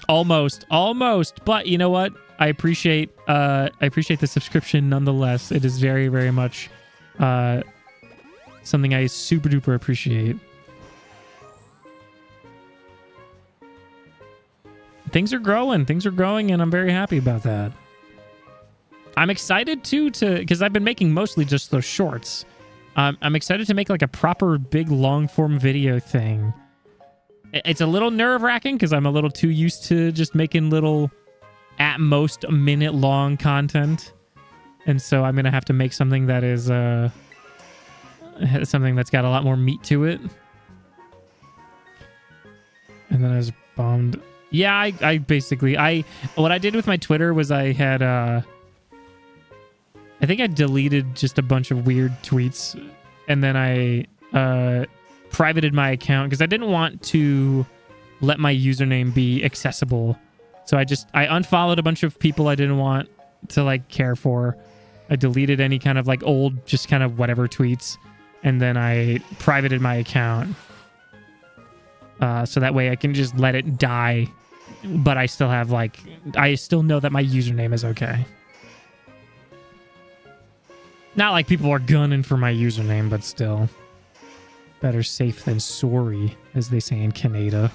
Almost. But you know what? I appreciate the subscription nonetheless. It is very, very much something I super duper appreciate. Things are growing, and I'm very happy about that. I'm excited too because I've been making mostly just those shorts. I'm excited to make like a proper big long form video thing. It's a little nerve-wracking because I'm a little too used to just making little, at most, a minute long content. And so I'm going to have to make something that is something that's got a lot more meat to it. And then I was bummed. Yeah, I basically, what I did with my Twitter was I had, I think I deleted just a bunch of weird tweets, and then I privated my account because I didn't want to let my username be accessible. So I unfollowed a bunch of people I didn't want to like care for. I deleted any kind of like old, just kind of whatever tweets, and then I privated my account. So that way I can just let it die, but I still have like, I still know that my username is okay. Not like people are gunning for my username, but still. Better safe than sorry, as they say in Canada.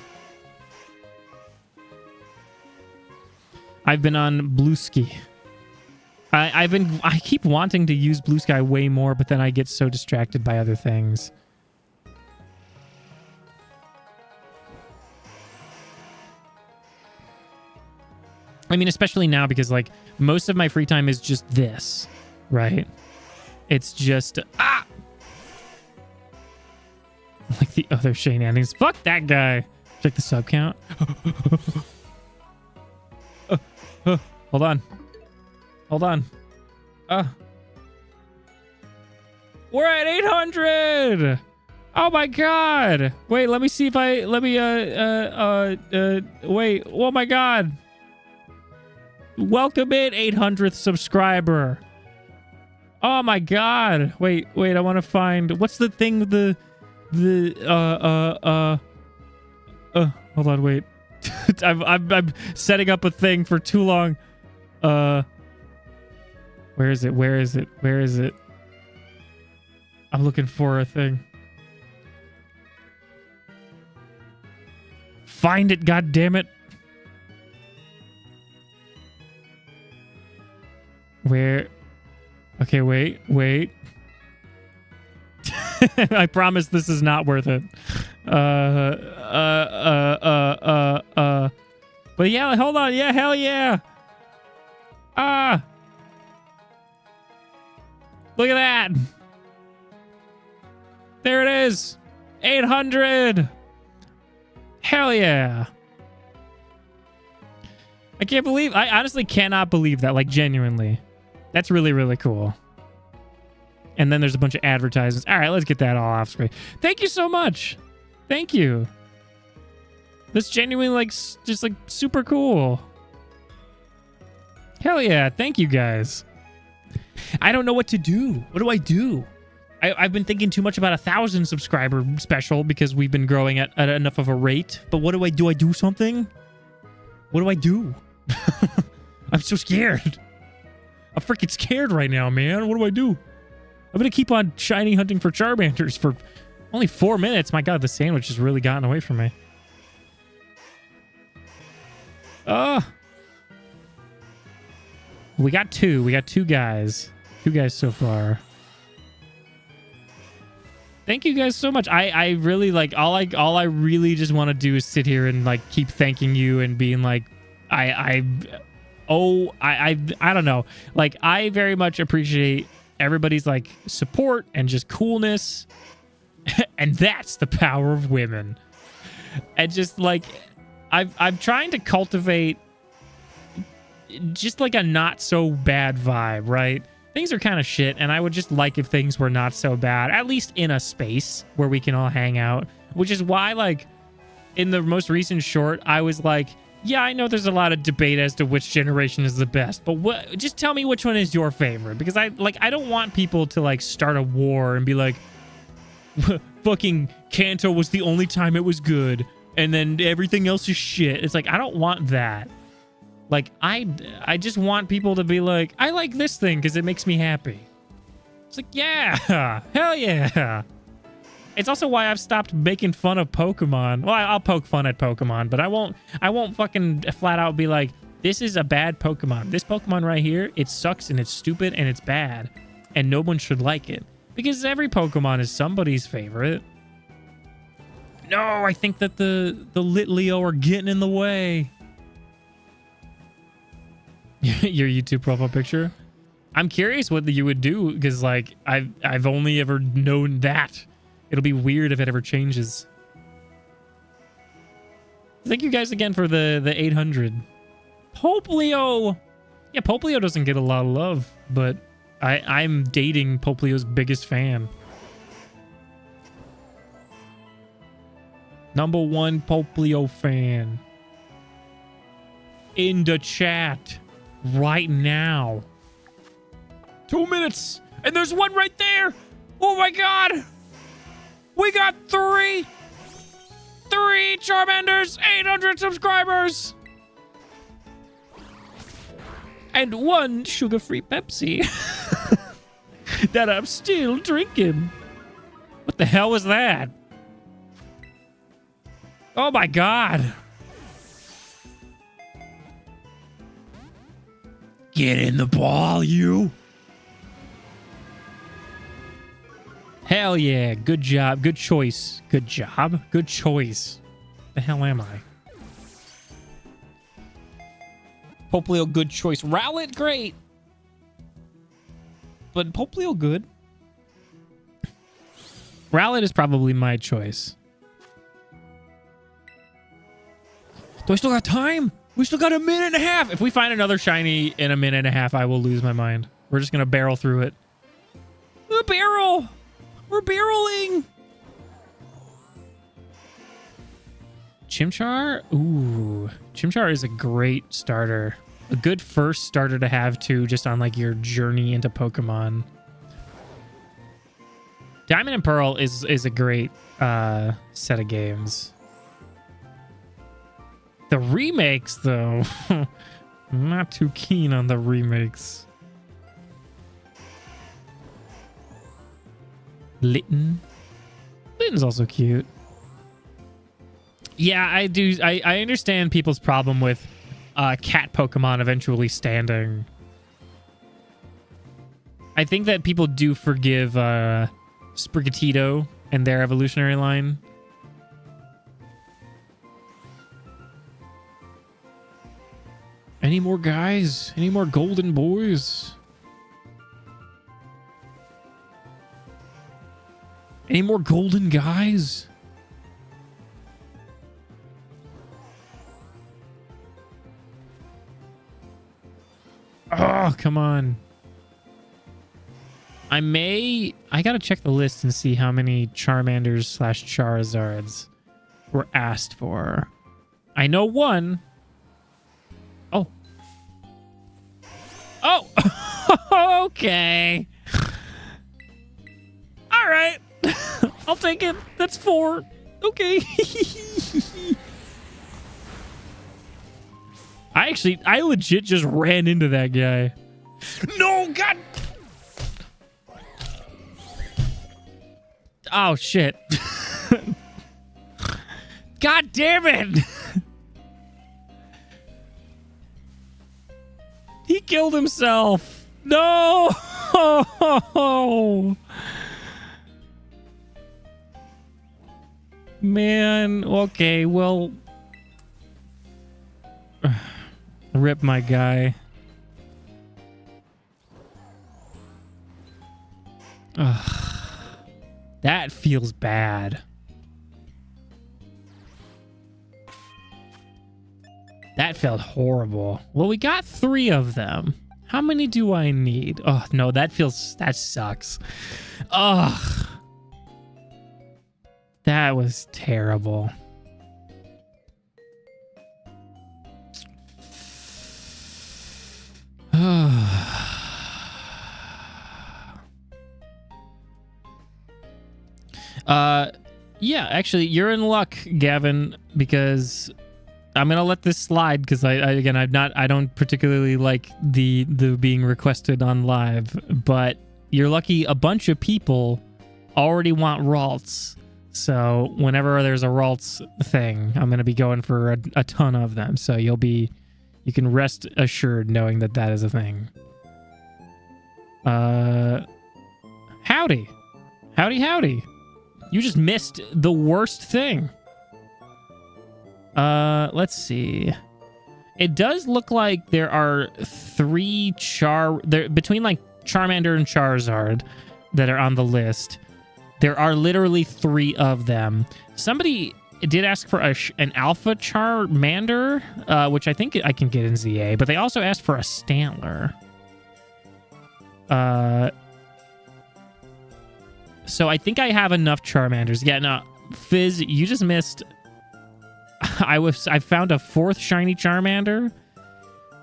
I've been on Blue Ski. I keep wanting to use Blue Sky way more, but then I get so distracted by other things. I mean, especially now because like most of my free time is just this, right? It's just like the other shenanigans. Fuck that guy. Check the sub count. Hold on. We're at 800. Oh my god. Wait, let me see if wait. Oh my god. Welcome in, 800th subscriber. Oh my god. Wait, I want to find what's the thing hold on, wait. I'm setting up a thing for too long. Where is it? I'm looking for a thing. Find it, god damn it. Where? Okay, wait. I promise this is not worth it. But yeah, hold on. Yeah, hell yeah. Look at that. There it is. 800. Hell yeah. I honestly cannot believe that, like, genuinely. That's really, really cool. And then there's a bunch of advertisements. All right, let's get that all off screen. Thank you so much. Thank you. That's genuinely, like, just, like, super cool. Hell yeah. Thank you, guys. I don't know what to do. What do I do? I've been thinking too much about 1,000 subscriber special because we've been growing at enough of a rate. But what do I do? I do something? What do I do? I'm so scared. I'm freaking scared right now, man. What do I do? I'm going to keep on shiny hunting for Charmanders for only 4 minutes. My God, the sandwich has really gotten away from me. We got two. We got two guys. Two guys so far. Thank you guys so much. I really like all I really just want to do is sit here and like keep thanking you and being like I don't know. Like I very much appreciate everybody's like support and just coolness. And that's the power of women. And just like I'm trying to cultivate just like a not so bad vibe, right? Things are kind of shit, and I would just like if things were not so bad, at least in a space where we can all hang out, which is why, like, in the most recent short, I was like, yeah, I know there's a lot of debate as to which generation is the best, but just tell me which one is your favorite, because I don't want people to, like, start a war and be like, fucking Kanto was the only time it was good, and then everything else is shit. It's like, I don't want that. Like, I just want people to be like, I like this thing because it makes me happy. It's like, yeah, hell yeah. It's also why I've stopped making fun of Pokemon. Well, I'll poke fun at Pokemon, but I won't fucking flat out be like, this is a bad Pokemon. This Pokemon right here, it sucks and it's stupid and it's bad. And no one should like it. Because every Pokemon is somebody's favorite. No, I think that the Litleo are getting in the way. Your YouTube profile picture. I'm curious what you would do because like I've only ever known that. It'll be weird if it ever changes. Thank you guys again for the 800. Poplio. Yeah, Poplio doesn't get a lot of love, but I'm dating Poplio's biggest fan. #1 Poplio fan. In the chat. Right now. 2 minutes. And there's one right there. Oh my God. We got three Charmanders, 800 subscribers. And one sugar-free Pepsi. That I'm still drinking. What the hell was that? Oh my God. Get in the ball, you. Hell yeah. Good job. Good choice. Good job. Good choice. The hell am I? Poplio, good choice. Rowlet, great. But Poplio, good. Rowlet is probably my choice. Do I still got time? We still got a minute and a half. If we find another shiny in a minute and a half, I will lose my mind. We're just going to barrel through it. A barrel. We're barreling. Chimchar? Ooh. Chimchar is a great starter. A good first starter to have, too, just on, like, your journey into Pokemon. Diamond and Pearl is a great set of games. The remakes, though, I'm not too keen on the remakes. Litten. Litten's also cute. Yeah, I do. I understand people's problem with cat Pokemon eventually standing. I think that people do forgive Sprigatito and their evolutionary line. Any more guys? Any more golden boys? Any more golden guys? Oh, come on. I gotta check the list and see how many Charmanders / Charizards were asked for. I know one. Oh. Oh! Okay. All right. I'll take it. That's 4. Okay. I legit just ran into that guy. No, God. Oh, shit. God damn it. He killed himself. No. Man, okay, well, rip my guy. Ugh. That feels bad. That felt horrible. Well, we got 3 of them. How many do I need? Oh, no, that sucks. Ugh. That was terrible. Yeah, actually, you're in luck, Gavin, because I'm gonna let this slide because I don't particularly like the being requested on live, but you're lucky. A bunch of people already want Ralts, so whenever there's a Ralts thing, I'm gonna be going for a ton of them. So you can rest assured knowing that is a thing. Howdy. You just missed the worst thing. Let's see. It does look like there are 3 between like Charmander and Charizard that are on the list. There are literally 3 of them. Somebody did ask for an Alpha Charmander, which I think I can get in ZA, but they also asked for a Stantler. So I think I have enough Charmanders. Yeah, no, Fizz, you just missed. I found a 4th shiny Charmander,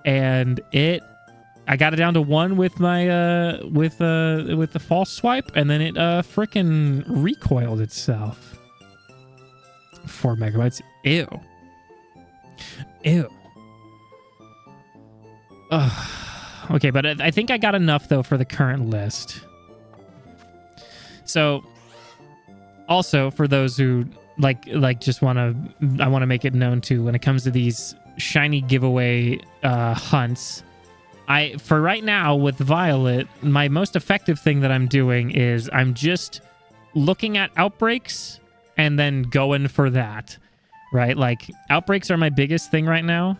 and I got it down to 1 with my with the false swipe, and then it frickin' recoiled itself. 4 megabytes. Ew. Ugh. Okay, but I think I got enough though for the current list. So, also for those who just I want to make it known too, when it comes to these shiny giveaway hunts, for right now with Violet, my most effective thing that I'm doing is I'm just looking at outbreaks and then going for that, right? Like, outbreaks are my biggest thing right now.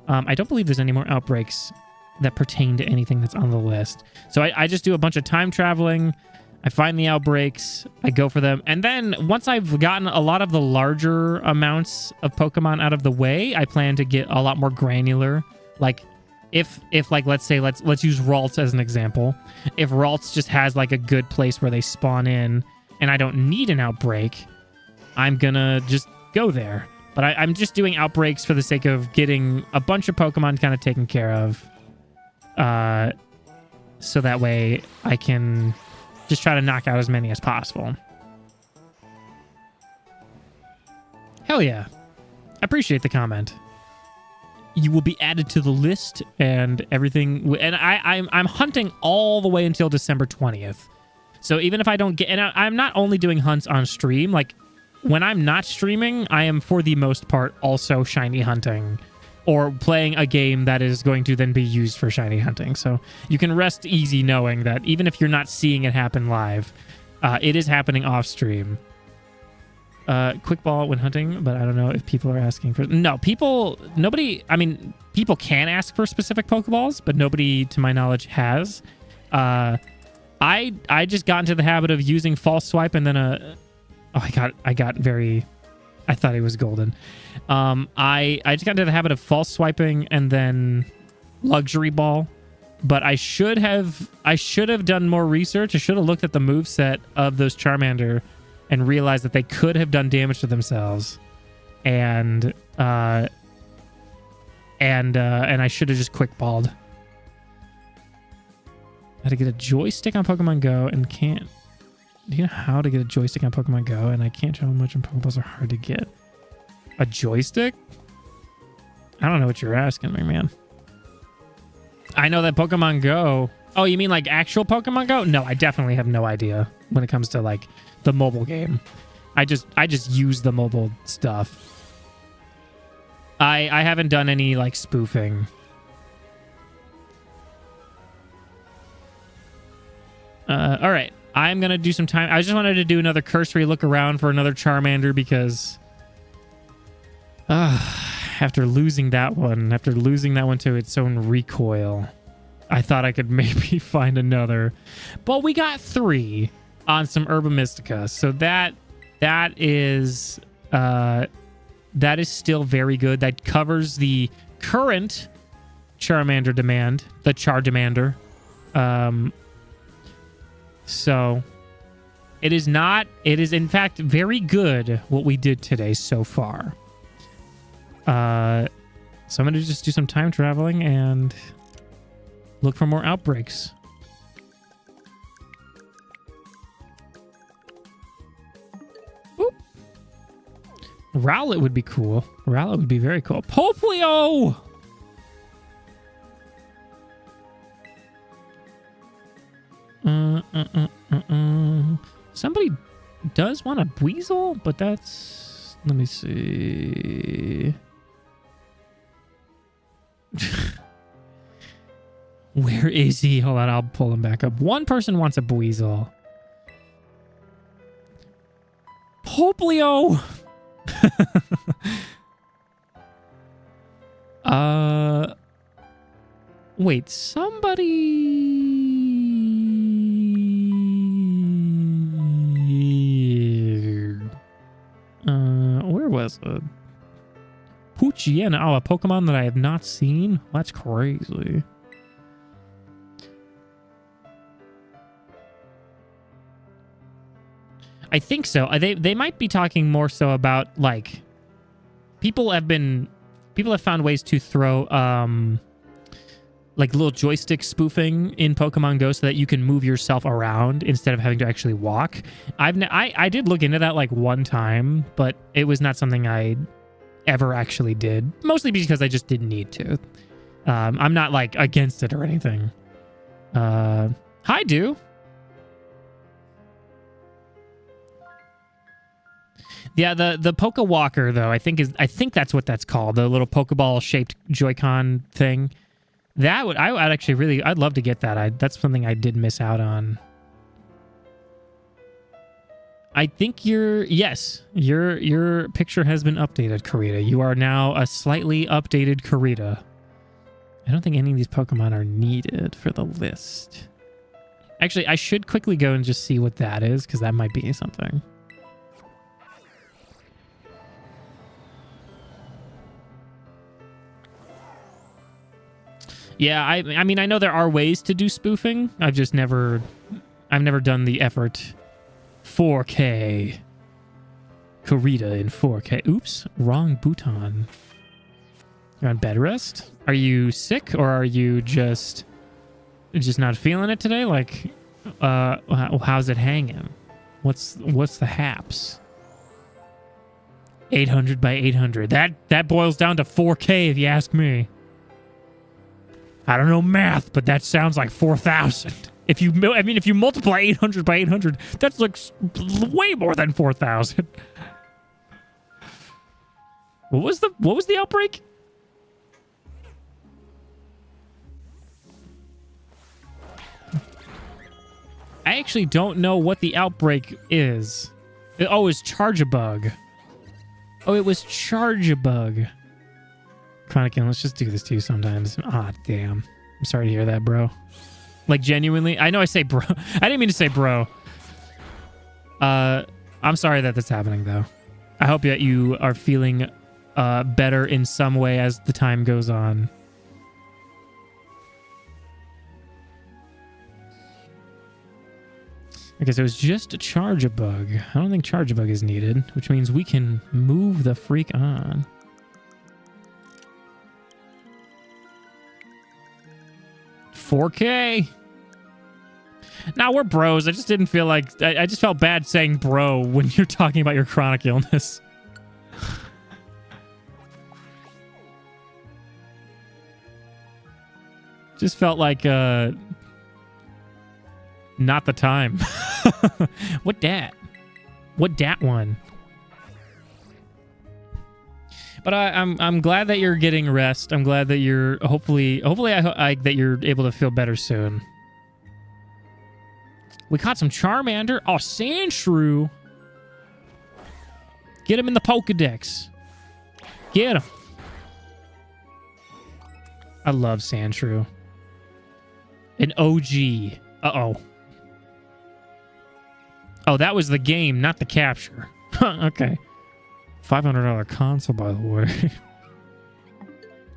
I don't believe there's any more outbreaks that pertain to anything that's on the list. So I just do a bunch of time traveling. I find the outbreaks, I go for them, and then once I've gotten a lot of the larger amounts of Pokemon out of the way, I plan to get a lot more granular. Like, if like, let's use Ralts as an example. If Ralts just has like a good place where they spawn in, and I don't need an outbreak, I'm gonna just go there. But I'm just doing outbreaks for the sake of getting a bunch of Pokemon kind of taken care of, so that way I can just try to knock out as many as possible. Hell yeah. I appreciate the comment. You will be added to the list and everything. And I'm hunting all the way until December 20th. So even if I don't get... And I'm not only doing hunts on stream. Like, when I'm not streaming, I am, for the most part, also shiny hunting. Or playing a game that is going to then be used for shiny hunting. So you can rest easy knowing that even if you're not seeing it happen live, it is happening off stream. Quick ball when hunting, but I don't know if people are asking for... No, nobody... I mean, people can ask for specific Pokeballs, but nobody, to my knowledge, has. I just got into the habit of using false swipe and then I got very... I thought it was golden. I just got into the habit of false swiping and then luxury ball. But I should have done more research. I should have looked at the moveset of those Charmander and realized that they could have done damage to themselves. And I should have just quick balled. How to get a joystick on Pokemon Go and can't... Do you know how to get a joystick on Pokemon Go? And I can't tell how much and Pokeballs are hard to get. A joystick? I don't know what you're asking me, man. I know that Pokemon Go... Oh, you mean like actual Pokemon Go? No, I definitely have no idea when it comes to like the mobile game. I just use the mobile stuff. I haven't done any like spoofing. All right. I'm going to do some time. I just wanted to do another cursory look around for another Charmander because after losing that one to its own recoil, I thought I could maybe find another. But we got 3 on some Herba Mystica. So that is still very good. That covers the current Charmander demand, the Char-Demander. So it is in fact very good what we did today so far. So I'm going to just do some time traveling and look for more outbreaks. Oop. Rowlet would be cool. Rowlet would be very cool. Poplio! Somebody does want a Buizel, but that's... Let me see. Where is he? Hold on, I'll pull him back up. One person wants a Buizel. Poplio! Wait, somebody... Where was it? Poochyena. Oh, a Pokemon that I have not seen? That's crazy. I think so. They might be talking more so about, like... People have found ways to throw, like little joystick spoofing in Pokemon Go so that you can move yourself around instead of having to actually walk. I did look into that like one time, but it was not something I ever actually did. Mostly because I just didn't need to. I'm not like against it or anything. Hi, Do. Yeah, the Poke Walker though, I think that's what that's called. The little Pokeball shaped Joy-Con thing. I'd love to get that. That's something I did miss out on. I think your picture has been updated, Karita. You are now a slightly updated Karita. I don't think any of these Pokemon are needed for the list. Actually, I should quickly go and just see what that is, because that might be something. Yeah, I mean, I know there are ways to do spoofing. I've never done the effort. 4K. Karita in 4K. Oops, wrong Bhutan. You're on bed rest? Are you sick or are you just not feeling it today? Like, How's it hanging? What's the haps? 800 by 800. That boils down to 4K if you ask me. I don't know math, but that sounds like 4,000. If you multiply 800 by 800, that looks way more than 4,000. What was the outbreak? I actually don't know what the outbreak is. Oh, it's Charge-a-Bug. Oh, it was Charge-a-Bug. Chronic, let's just do this to you sometimes. Ah, damn. I'm sorry to hear that, bro. Like, genuinely. I know I say bro. I didn't mean to say bro. I'm sorry that that's happening, though. I hope that you are feeling better in some way as the time goes on. Okay, so it's just a Charge-a-Bug. I don't think Charge-a-Bug is needed, which means we can move the freak on. $4K. Now we're bros. I just didn't feel like... I just felt bad saying bro when you're talking about your chronic illness. Just felt like... not the time. What dat? What dat one? But I'm glad that you're getting rest. I'm glad that you're hopefully that you're able to feel better soon. We caught some Charmander. Oh, Sandshrew. Get him in the Pokedex. Get him. I love Sandshrew. An OG. Uh-oh. Oh, that was the game, not the capture. Okay. $500 console, by the way.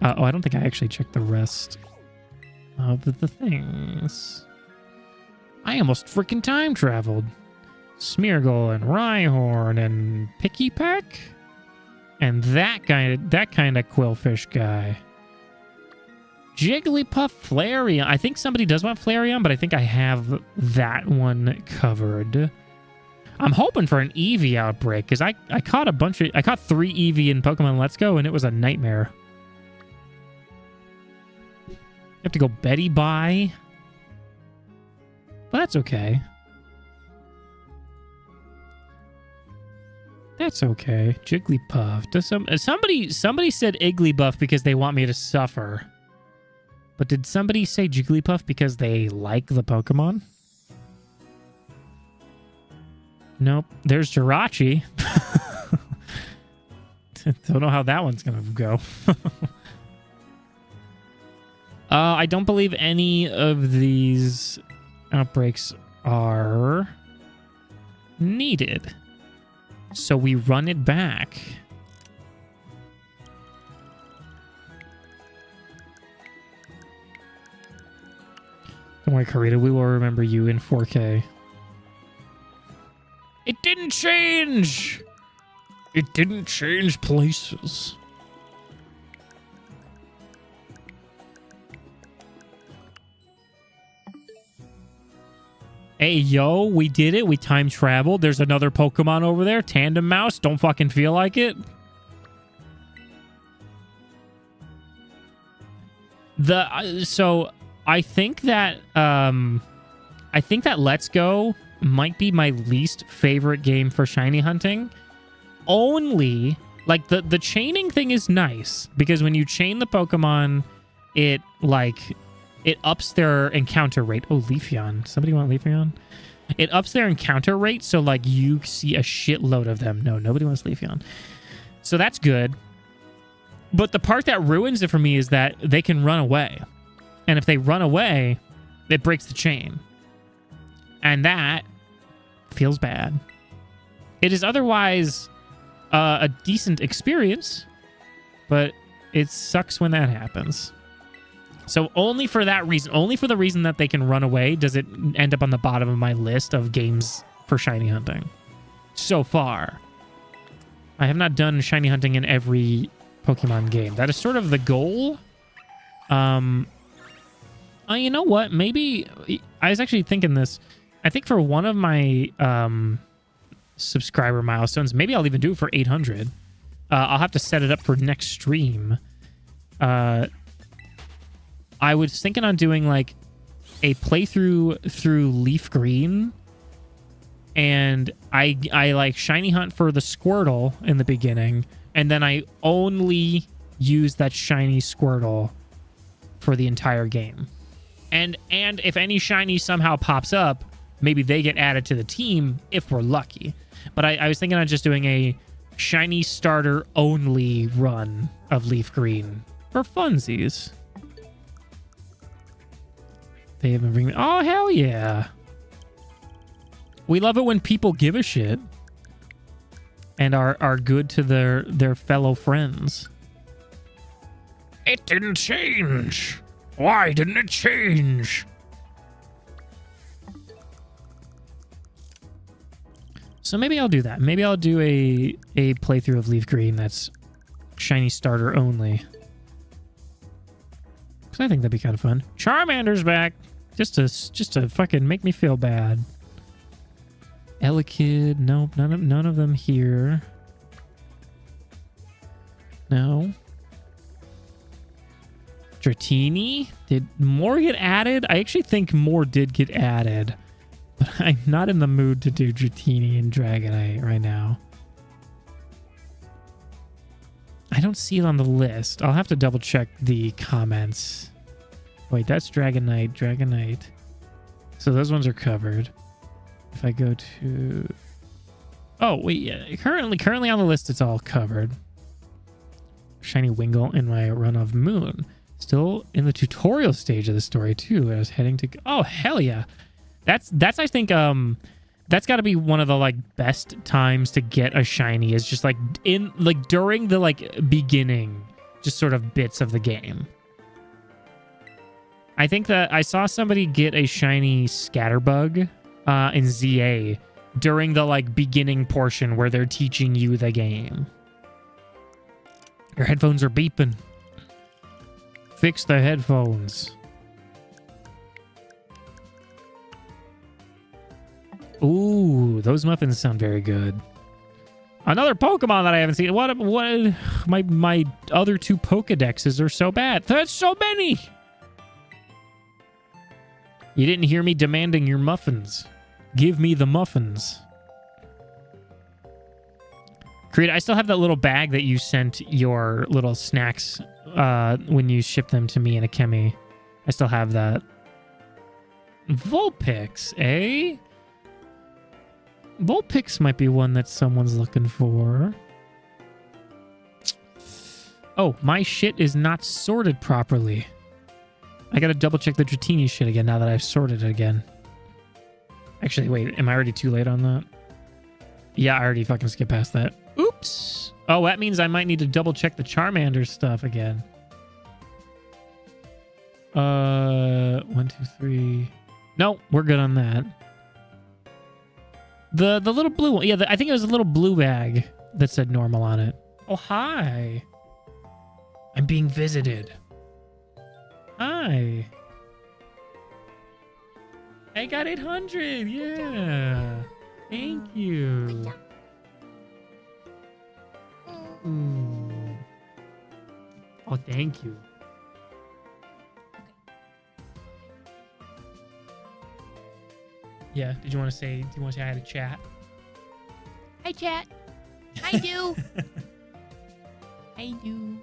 Oh, I don't think I actually checked the rest of the things. I almost freaking time traveled. Smeargle and Rhyhorn and Pikipek and that kind of Quillfish guy. Jigglypuff, Flareon. I think somebody does want Flareon, but I think I have that one covered. I'm hoping for an Eevee outbreak because I caught I caught 3 Eevee in Pokemon Let's Go and it was a nightmare. You have to go Betty Bye. But that's okay. That's okay. Jigglypuff. Does somebody said Igglybuff because they want me to suffer. But did somebody say Jigglypuff because they like the Pokemon? Nope. There's Jirachi. Don't know how that one's going to go. I don't believe any of these outbreaks are needed. So we run it back. Don't worry, Karita. We will remember you in 4K. It didn't change! It didn't change places. Hey, yo, we did it. We time traveled. There's another Pokemon over there. Tandem Mouse. Don't fucking feel like it. So I think that Let's Go might be my least favorite game for shiny hunting. Only like the chaining thing is nice because when you chain the Pokemon, it ups their encounter rate. Oh, Leafeon. Somebody want Leafeon? It ups their encounter rate, so like you see a shitload of them. No, nobody wants Leafeon. So that's good. But the part that ruins it for me is that they can run away. And if they run away, it breaks the chain. And that feels bad. It is otherwise a decent experience, but it sucks when that happens. So only for that reason, only for the reason that they can run away, does it end up on the bottom of my list of games for shiny hunting. So far. I have not done shiny hunting in every Pokemon game. That is sort of the goal. You know what? Maybe I was actually thinking this. I think for one of my subscriber milestones, maybe I'll even do it for 800. I'll have to set it up for next stream. I was thinking on doing like a playthrough through Leaf Green, and I like shiny hunt for the Squirtle in the beginning, and then I only use that shiny Squirtle for the entire game. And if any shiny somehow pops up, maybe they get added to the team if we're lucky. But I was thinking of just doing a shiny starter only run of Leaf Green for funsies. They have been bringing... Oh, hell yeah. We love it when people give a shit and are good to their fellow friends. It didn't change. Why didn't it change? So maybe I'll do that. Maybe I'll do a playthrough of Leaf Green that's shiny starter only. Because I think that'd be kind of fun. Charmander's back. Just to fucking make me feel bad. Elekid. Nope. None of them here. No. Dratini? Did more get added? I actually think more did get added. But I'm not in the mood to do Dratini and Dragonite right now. I don't see it on the list. I'll have to double check the comments. Wait, that's Dragonite. So those ones are covered. If I go to... Oh, wait, yeah. Currently on the list, it's all covered. Shiny Wingull in my run of Moon. Still in the tutorial stage of the story, too. I was heading to... Oh, hell yeah. That's I think, that's got to be one of the, like, best times to get a shiny is just, like, during the, like, beginning, just sort of bits of the game. I think that I saw somebody get a shiny Scatterbug in ZA during the, like, beginning portion where they're teaching you the game. Your headphones are beeping. Fix the headphones. Ooh, those muffins sound very good. Another Pokemon that I haven't seen. What my other two Pokedexes are so bad. That's so many. You didn't hear me demanding your muffins. Give me the muffins. Creed, I still have that little bag that you sent your little snacks when you shipped them to me in a Chemi. I still have that. Vulpix, eh? Vulpix might be one that someone's looking for. Oh, my shit is not sorted properly. I gotta double check the Dratini shit again now that I've sorted it again. Actually, wait, am I already too late on that? Yeah, I already fucking skipped past that. Oops. Oh, that means I might need to double check the Charmander stuff again. 1, 2, 3. No, we're good on that. The little blue one. Yeah, I think it was a little blue bag that said normal on it. Oh, hi. I'm being visited. Hi. I got 800. Yeah. Thank you. Ooh. Oh, thank you. Yeah, do you want to say I had a chat? Hi, chat. I do. I do.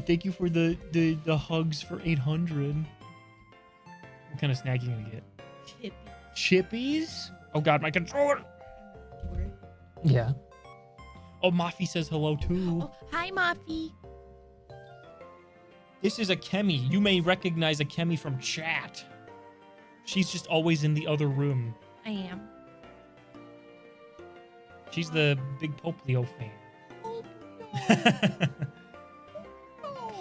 Thank you for the hugs for 800. What kind of snack you gonna get? Chippies? Oh god, my controller! Yeah. Oh, Mafi says hello too. Oh, hi, Mafi. This is a Chemi. You may recognize a Chemi from chat. She's just always in the other room. I am. She's the big Poplio fan.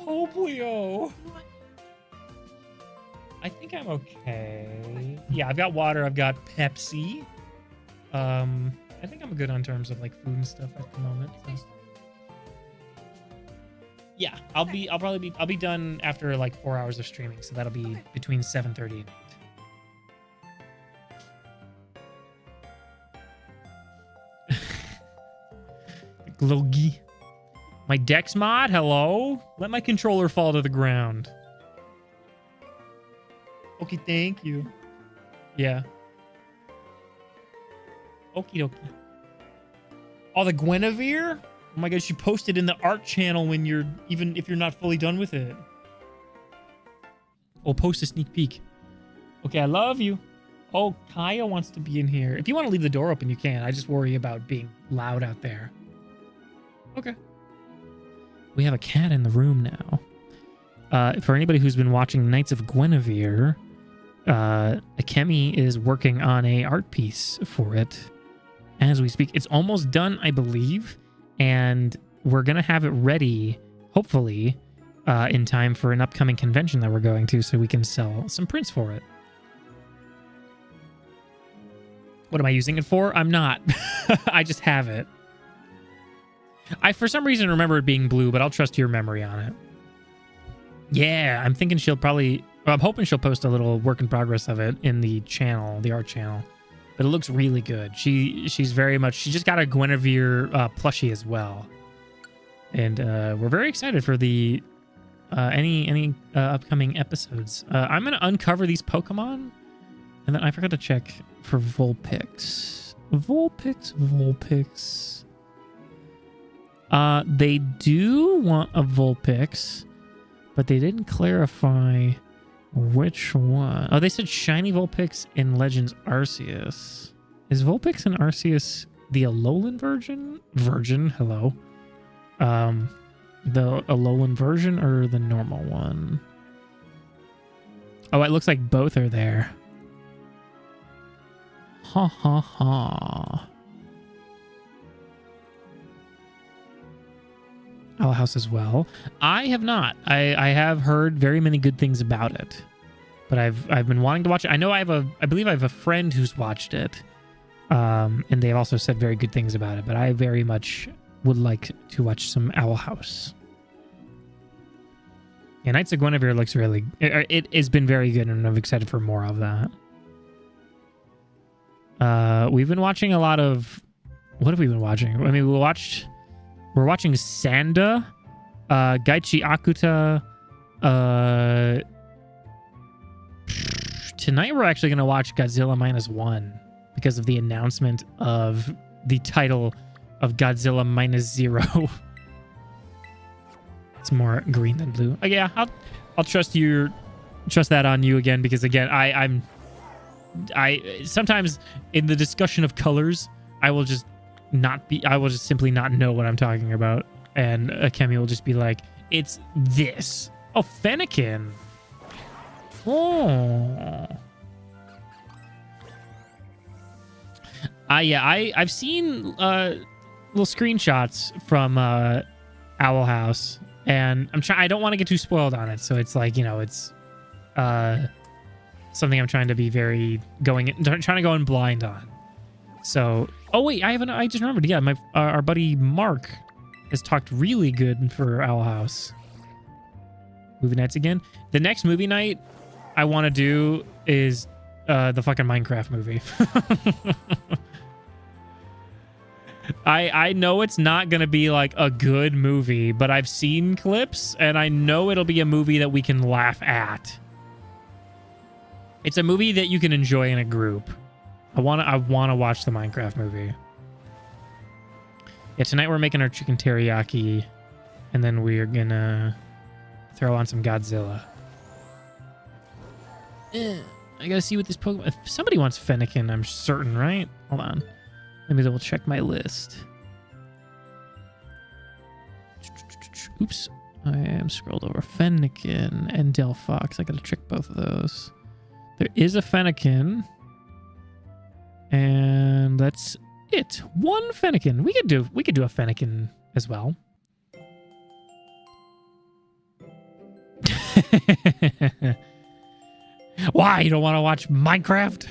Poplio. I think I'm okay. Yeah, I've got water. I've got Pepsi. I think I'm good on terms of like food and stuff at the moment. So. Yeah, I'll be done after like 4 hours of streaming, so that'll be between 7:30 and 8. Glogi. My Dex mod, hello? Let my controller fall to the ground. Okay, thank you. Yeah. Okie dokie. Oh, the Guinevere? Oh my god, she posted in the art channel when you're, even if you're not fully done with it. Oh, post a sneak peek. Okay, I love you. Oh, Kaya wants to be in here. If you want to leave the door open, you can. I just worry about being loud out there. Okay. We have a cat in the room now. For anybody who's been watching Knights of Guinevere, Akemi is working on a art piece for it as we speak. It's almost done, I believe, and we're going to have it ready, hopefully, in time for an upcoming convention that we're going to so we can sell some prints for it. What am I using it for? I'm not. I just have it. I, for some reason, remember it being blue, but I'll trust your memory on it. Yeah, I'm thinking she'll probably... Well, I'm hoping she'll post a little work in progress of it in the channel, the art channel. But it looks really good. She's very much... She just got a Guinevere plushie as well. And we're very excited for the any upcoming episodes. I'm going to uncover these Pokemon. And then I forgot to check for Vulpix. Vulpix. They do want a Vulpix, but they didn't clarify which one. Oh, they said Shiny Vulpix in Legends Arceus. Is Vulpix and Arceus the Alolan version? Hello. The Alolan version or the normal one? Oh, it looks like both are there. Ha ha ha. Owl House as well. I have not. I have heard very many good things about it, but I've been wanting to watch it. I know I believe I have a friend who's watched it, and they've also said very good things about it. But I very much would like to watch some Owl House. Yeah, Knights of Guinevere looks really. It has been very good, and I'm excited for more of that. We've been watching a lot of. What have we been watching? I mean, we're watching Sanda, Gaichi Akuta. Tonight we're actually going to watch Godzilla -1 because of the announcement of the title of Godzilla -0. It's more green than blue. Oh, yeah, I'll trust that on you again, because again, I sometimes in the discussion of colors, I will just simply not know what I'm talking about, and Akemi will just be like, it's this. Oh, Fennekin. Oh. Yeah, I've seen little screenshots from Owl House, and I don't want to get too spoiled on it, so it's like, it's something I'm trying to be trying to go in blind on. So, oh wait, I just remembered. Yeah, our buddy Mark has talked really good for Owl House. Movie nights again. The next movie night I want to do is the fucking Minecraft movie. I know it's not gonna be like a good movie, but I've seen clips and I know it'll be a movie that we can laugh at. It's a movie that you can enjoy in a group. I wanna watch the Minecraft movie. Yeah, tonight we're making our chicken teriyaki, and then we're gonna throw on some Godzilla. I gotta see what this Pokemon... If somebody wants Fennekin, I'm certain, right? Hold on. Let me double check my list. Oops. I am scrolled over. Fennekin and Delphox. I gotta check both of those. There is a Fennekin. And that's it. One Fennekin. We could do a Fennekin as well. Why? You don't want to watch Minecraft?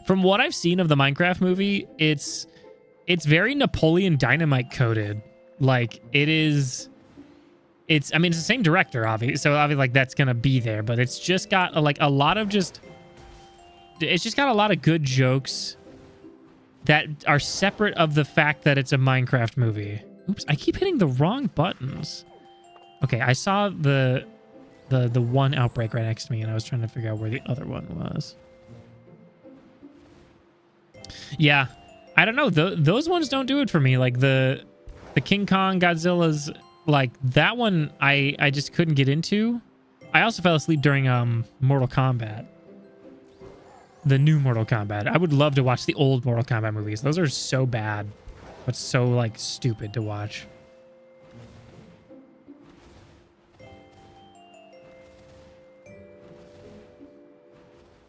From what I've seen of the Minecraft movie, it's very Napoleon Dynamite coded. Like it is. It's. I mean, it's the same director, obviously. So obviously, like that's gonna be there, but it's just got like a lot of just. It's just got a lot of good jokes that are separate of the fact that it's a Minecraft movie. Oops, I keep hitting the wrong buttons. Okay, I saw the one outbreak right next to me, and I was trying to figure out where the other one was. Yeah, I don't know. Those ones don't do it for me. Like the King Kong Godzilla's, like that one, I just couldn't get into. I also fell asleep during Mortal Kombat. The new Mortal Kombat. I would love to watch the old Mortal Kombat movies. Those are so bad, but so like stupid to watch.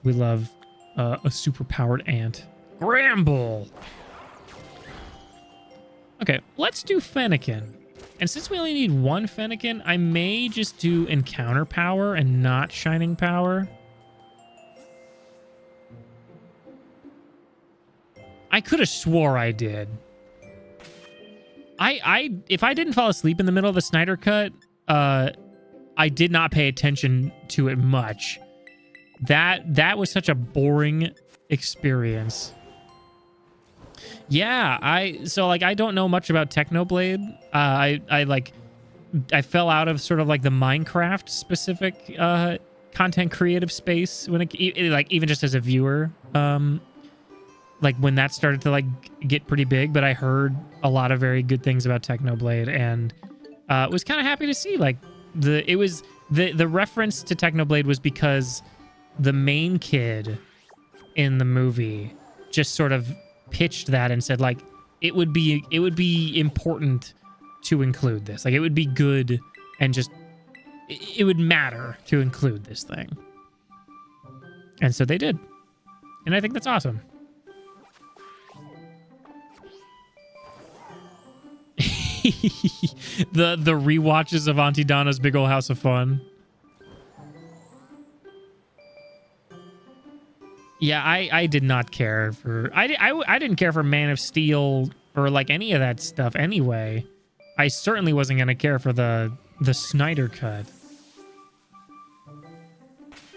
We love a super-powered ant. Gramble! Okay, let's do Fennekin. And since we only need one Fennekin, I may just do Encounter Power and not Shining Power. I could have swore I did. If I didn't fall asleep in the middle of the Snyder Cut, I did not pay attention to it much. That was such a boring experience. Yeah, I don't know much about Technoblade. I fell out of sort of like the Minecraft specific content creative space when it like even just as a viewer, like when that started to like get pretty big. But I heard a lot of very good things about Technoblade, and was kind of happy to see like the reference to Technoblade was because the main kid in the movie just sort of pitched that and said like it would be important to include this. Like it would be good and just it would matter to include this thing. And so they did. And I think that's awesome. the rewatches of Auntie Donna's Big Ol' House of Fun. Yeah, I did not care for... I didn't care for Man of Steel or like any of that stuff anyway. I certainly wasn't going to care for the Snyder Cut.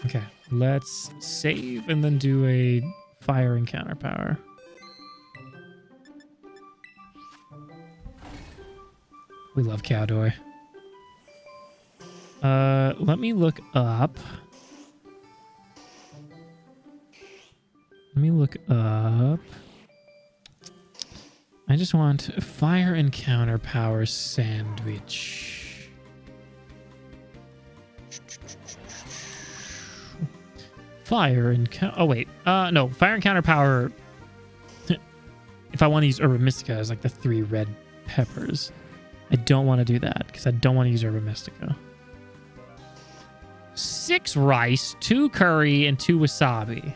Okay, let's save and then do a fire encounter power. We love Cowdoy. Let me look up... I just want fire encounter power sandwich. Fire encounter... Oh, wait. No. Fire encounter power... If I want to use Herba Mystica as like the 3 red peppers. I don't want to do that because I don't want to use Herba Mystica. 6 rice, 2 curry, and 2 wasabi.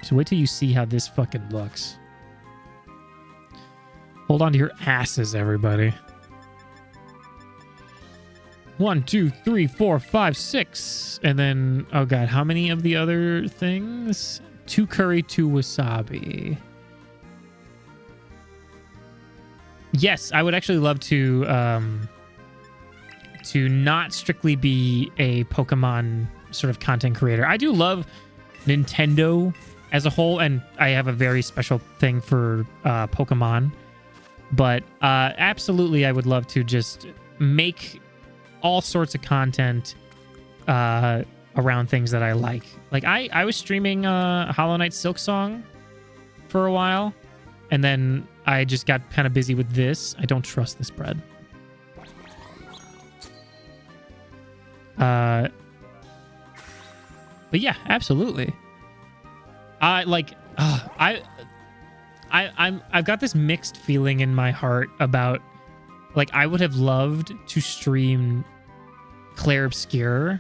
So wait till you see how this fucking looks. Hold on to your asses, everybody. 1, 2, 3, 4, 5, 6. And then, oh god, how many of the other things? 2 curry, 2 wasabi. Yes, I would actually love to not strictly be a Pokemon sort of content creator. I do love Nintendo as a whole, and I have a very special thing for Pokemon. But absolutely, I would love to just make all sorts of content around things that I like. Like, I was streaming Hollow Knight Silksong for a while, and then I just got kind of busy with this. I don't trust this bread. But yeah, absolutely. I've got this mixed feeling in my heart about, like, I would have loved to stream Clair Obscur,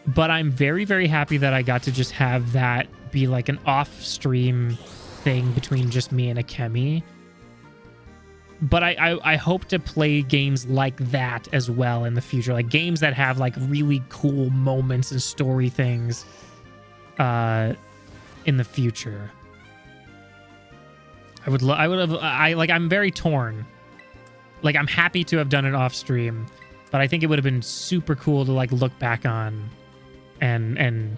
but I'm very, very happy that I got to just have that be like an off-stream thing between just me and Akemi. But I hope to play games like that as well in the future, like games that have like really cool moments and story things in the future. I'm very torn. Like, I'm happy to have done it off stream, but I think it would have been super cool to like look back on and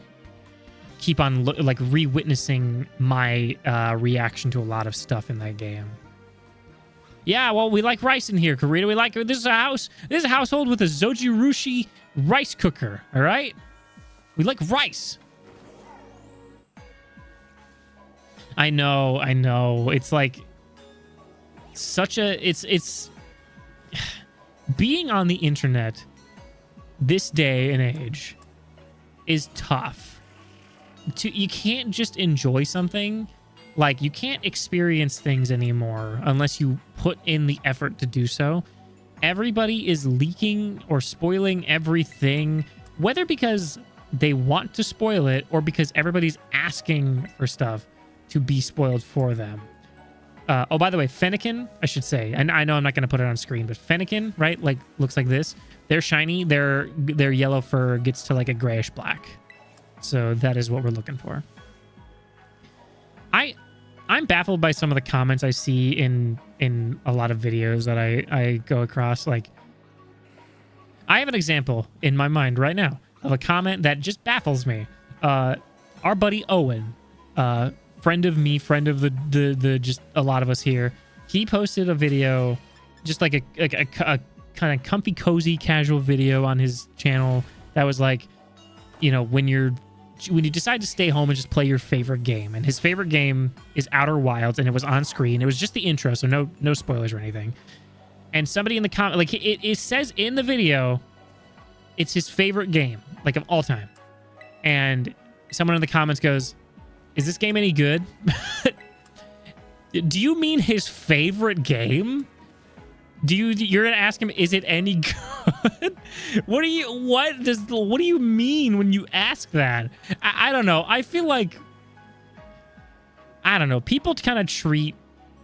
keep on re-witnessing my reaction to a lot of stuff in that game. Yeah, well, we like rice in here, Karita. We like this is a household with a Zojirushi rice cooker. All right, we like rice. I know. It's like such a it's being on the internet this day and age is tough. You can't just enjoy something. Like, you can't experience things anymore unless you put in the effort to do so. Everybody is leaking or spoiling everything, whether because they want to spoil it or because everybody's asking for stuff to be spoiled for them. Oh, by the way, Fennekin, I should say, and I know I'm not going to put it on screen, but Fennekin, right, like, looks like this. They're shiny. Their yellow fur gets to like a grayish black. So that is what we're looking for. I'm baffled by some of the comments I see in a lot of videos that I go across. Like, I have an example in my mind right now of a comment that just baffles me. Our buddy Owen, friend of me, friend of the just a lot of us here, he posted a video, just like a kind of comfy, cozy, casual video on his channel that was like, you know, when you decide to stay home and just play your favorite game. And his favorite game is Outer Wilds, and it was on screen. It was just the intro, so no spoilers or anything. And somebody in the comment, like, it says in the video, it's his favorite game, like, of all time. And someone in the comments goes, is this game any good? Do you mean his favorite game? You're gonna ask him, is it any good? What do you mean when you ask that? I don't know. I feel like, I don't know. People kind of treat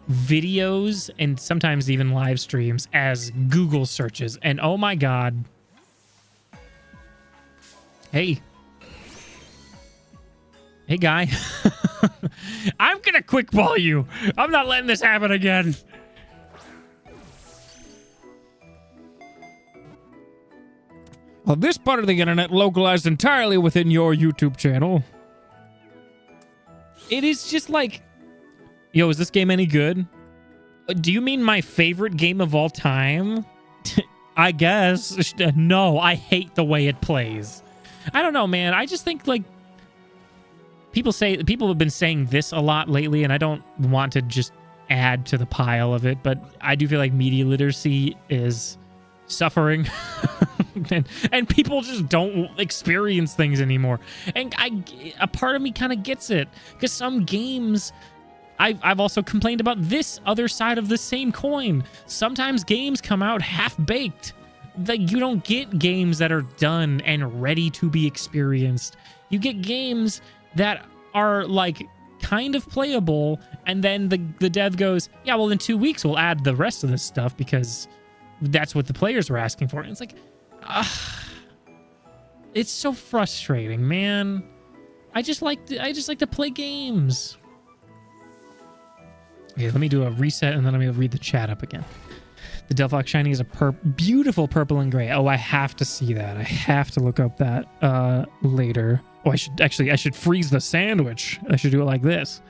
videos and sometimes even live streams as Google searches. And oh my God. Hey guy. I'm gonna quick ball you. I'm not letting this happen again. Well, this part of the internet localized entirely within your YouTube channel. It is just like, yo, is this game any good? Do you mean my favorite game of all time? I guess. No, I hate the way it plays. I don't know, man. I just think, like, people have been saying this a lot lately, and I don't want to just add to the pile of it, but I do feel like media literacy is suffering. and people just don't experience things anymore. And a part of me kind of gets it, because some games, I've also complained about this other side of the same coin. Sometimes games come out half-baked. Like, you don't get games that are done and ready to be experienced. You get games that are like kind of playable, and then the dev goes, yeah, well, in 2 weeks we'll add the rest of this stuff because that's what the players were asking for. And it's like, it's so frustrating, man. I just like to play games. Okay, let me do a reset, and then I'm gonna read the chat up again. The Delphox Shiny is a beautiful purple and gray. Oh, I have to see that. I have to look up that later. Oh, I should freeze the sandwich. I should do it like this.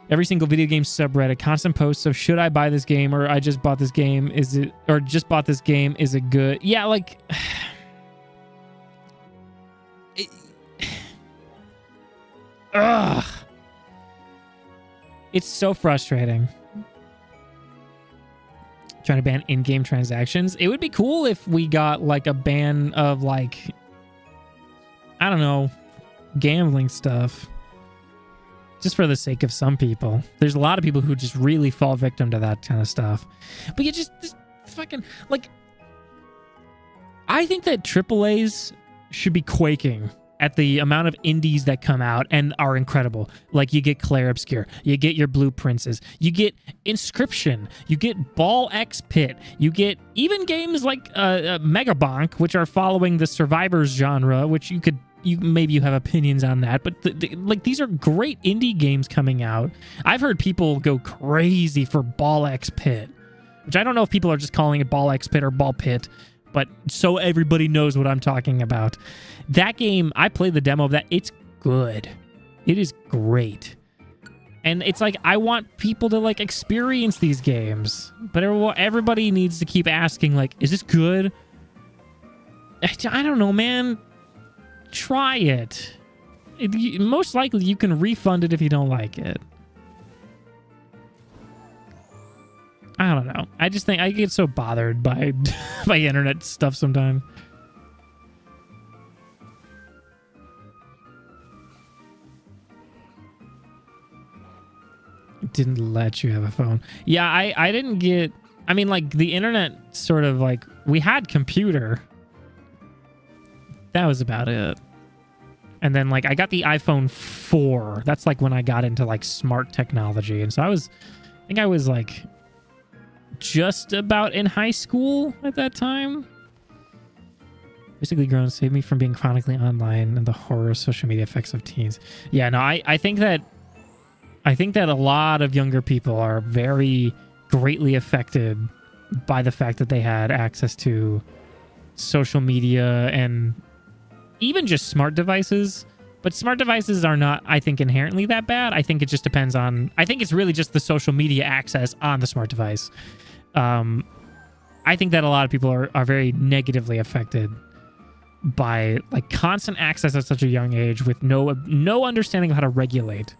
Every single video game subreddit, constant posts of should I buy this game, or I just bought this game, is it good? Yeah, like, ugh. It's so frustrating. Trying to ban in-game transactions. It would be cool if we got like a ban of, like, I don't know, gambling stuff. Just for the sake of some people. There's a lot of people who just really fall victim to that kind of stuff. But you just fucking, like, I think that AAAs should be quaking at the amount of indies that come out and are incredible. Like, you get Clair Obscur, you get your Blue Princes, you get Inscription, you get Ball X Pit, you get even games like Megabonk, which are following the Survivors genre, which you could you have opinions on that, but like these are great indie games coming out. I've heard people go crazy for Ball X Pit, which I don't know if people are just calling it Ball X Pit or Ball Pit, but so everybody knows what I'm talking about. That game, I played the demo of that. It's good. It is great. And it's like, I want people to like experience these games, but everybody needs to keep asking, like, is this good? I don't know, man. Try it. Most likely you can refund it if you don't like it. I don't know. I just think I get so bothered by by internet stuff sometimes. Didn't let you have a phone. Yeah, I didn't get... I mean, like, the internet sort of, like... We had computer. That was about it. And then, like, I got the iPhone 4. That's, like, when I got into, like, smart technology. And so I think I was, like, just about in high school at that time. Basically grown saved me from being chronically online and the horror social media effects of teens. Yeah, no, I think that a lot of younger people are very greatly affected by the fact that they had access to social media and even just smart devices. But smart devices are not, I think, inherently that bad. I think it just depends on... I think it's really just the social media access on the smart device. I think that a lot of people are very negatively affected by like constant access at such a young age with no understanding of how to regulate.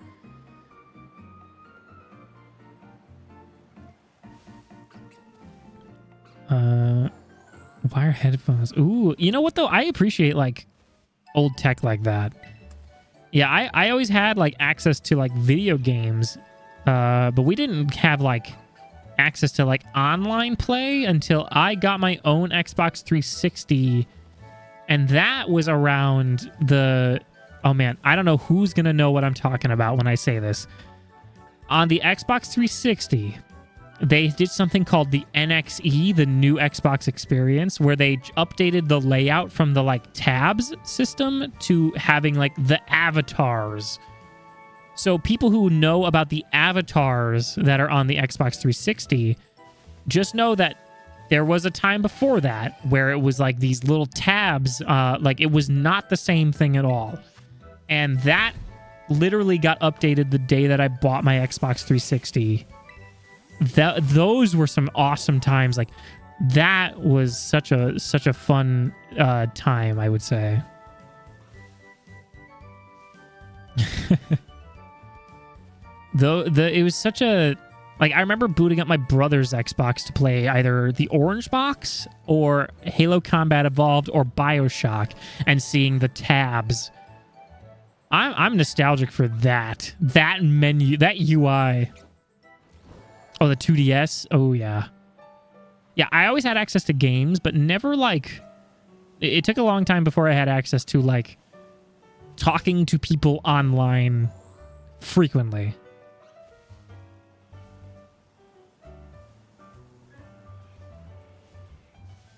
Wire headphones. Ooh, you know what though? I appreciate like old tech like that. Yeah, I always had like access to like video games, but we didn't have like access to like online play until I got my own Xbox 360, and that was around the... Oh man, I don't know who's gonna know what I'm talking about when I say this. On the Xbox 360, they did something called the NXE, the new Xbox experience, where they updated the layout from the like tabs system to having like the avatars. So people who know about the avatars that are on the Xbox 360, just know that there was a time before that where it was like these little tabs, like it was not the same thing at all. And that literally got updated the day that I bought my Xbox 360. Those were some awesome times. Like that was such a fun time, I would say. It was such a... Like, I remember booting up my brother's Xbox to play either the Orange Box or Halo Combat Evolved or BioShock and seeing the tabs. I'm nostalgic for that. That menu, that UI. Oh, the 2DS? Oh, yeah. Yeah, I always had access to games, but never, like... It took a long time before I had access to, like, talking to people online frequently.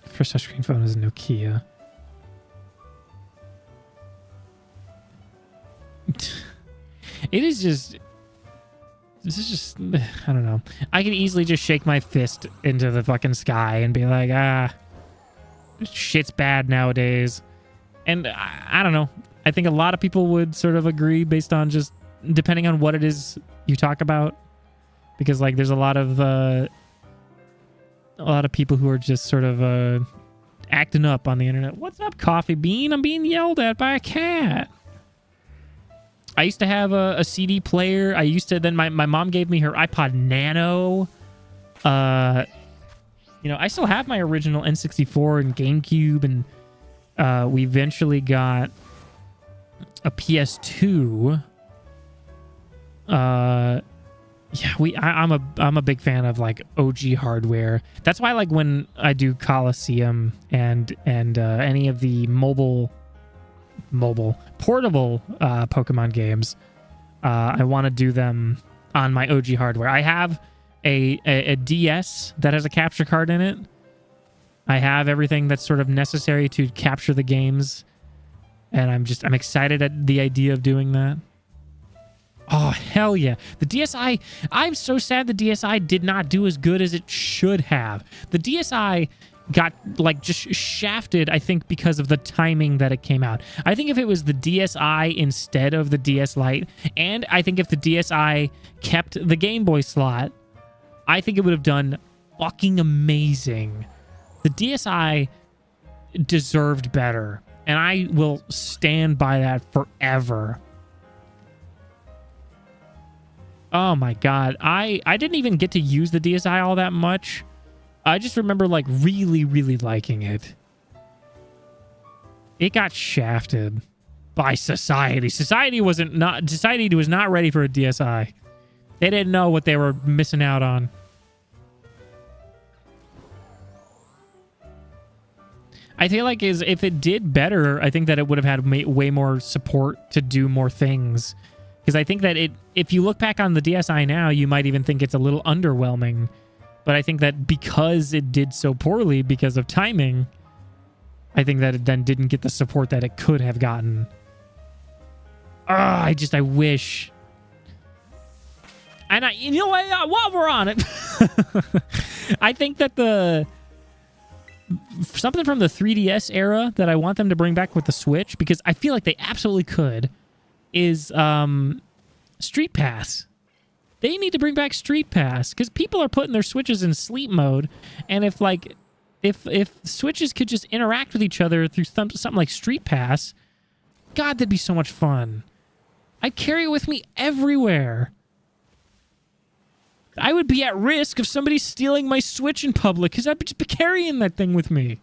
First touchscreen phone was a Nokia. It is just... This is just... I don't know. I could easily just shake my fist into the fucking sky and be like, shit's bad nowadays. And I don't know. I think a lot of people would sort of agree based on just... Depending on what it is you talk about. Because, like, there's a lot of people who are just sort of acting up on the internet. What's up, Coffee Bean? I'm being yelled at by a cat. I used to have a CD player. Then my mom gave me her iPod Nano. I still have my original N64 and GameCube, and we eventually got a PS2. I'm a big fan of like OG hardware. That's why like when I do Coliseum and any of the portable Pokemon games, I want to do them on my OG hardware. I have a DS that has a capture card in it. I have everything that's sort of necessary to capture the games. And I'm excited at the idea of doing that. Oh, hell yeah. The DSi, I'm so sad the DSi did not do as good as it should have. The DSi got, like, just shafted, I think, because of the timing that it came out. I think if it was the DSi instead of the DS Lite, and I think if the DSi kept the Game Boy slot, I think it would have done fucking amazing. The DSi deserved better, and I will stand by that forever. Oh my god. I didn't even get to use the DSi all that much. I just remember, like, really, really liking it. It got shafted by society. Society was not ready for a DSi. They didn't know what they were missing out on. I feel like if it did better, I think that it would have had way more support to do more things. Because I think that if you look back on the DSi now, you might even think it's a little underwhelming. But I think that because it did so poorly because of timing, I think that it then didn't get the support that it could have gotten. I wish. And you know what? While we're on it, I think that something from the 3DS era that I want them to bring back with the Switch, because I feel like they absolutely could, is Street Pass. They need to bring back Street Pass because people are putting their Switches in sleep mode, and if Switches could just interact with each other through something like Street Pass, God, that'd be so much fun. I'd carry it with me everywhere. I would be at risk of somebody stealing my Switch in public because I'd just be carrying that thing with me.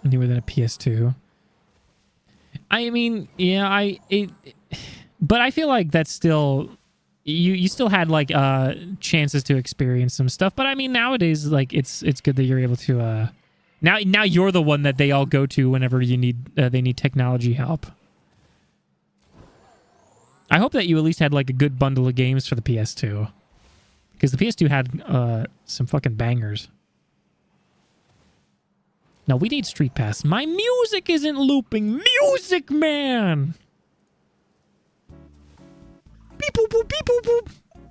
Newer than a PS2. I mean, yeah, but I feel like that's still, you still had, like, chances to experience some stuff. But I mean, nowadays, like, it's good that you're able to, now you're the one that they all go to whenever they need technology help. I hope that you at least had, like, a good bundle of games for the PS2, because the PS2 had some fucking bangers. No, we need Street Pass. My music isn't looping. Music, man! Beep, boop, boop, beep, boop, boop.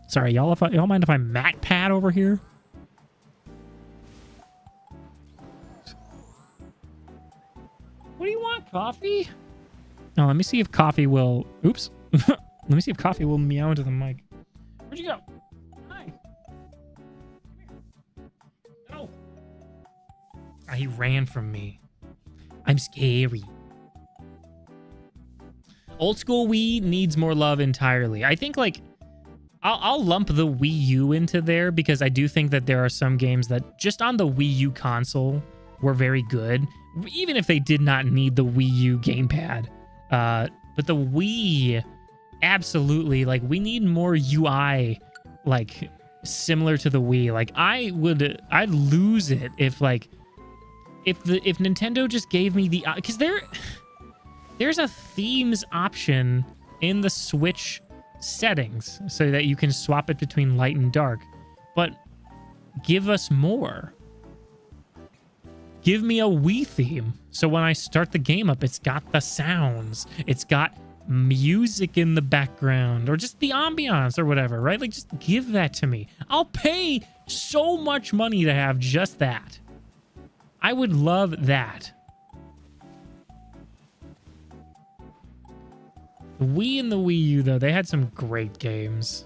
Sorry, y'all mind if I mat pad over here? What do you want, Coffee? Oh, let me see if Coffee will... Oops. Let me see if Coffee will meow into the mic. Where'd you go? Hi. No. He ran from me. I'm scary. Old school Wii needs more love entirely. I think, like, I'll lump the Wii U into there because I do think that there are some games that just on the Wii U console were very good, even if they did not need the Wii U gamepad. But the Wii, absolutely, like, we need more UI, like, similar to the Wii. Like, I'd lose it if, like, if Nintendo just gave me the, because there's a themes option in the Switch settings so that you can swap it between light and dark, but give us more. Give me a Wii theme, so when I start the game up, it's got the sounds, it's got music in the background, or just the ambiance or whatever, right? Like, just give that to me. I'll pay so much money to have just that. I would love that. The Wii and the Wii U, though, they had some great games.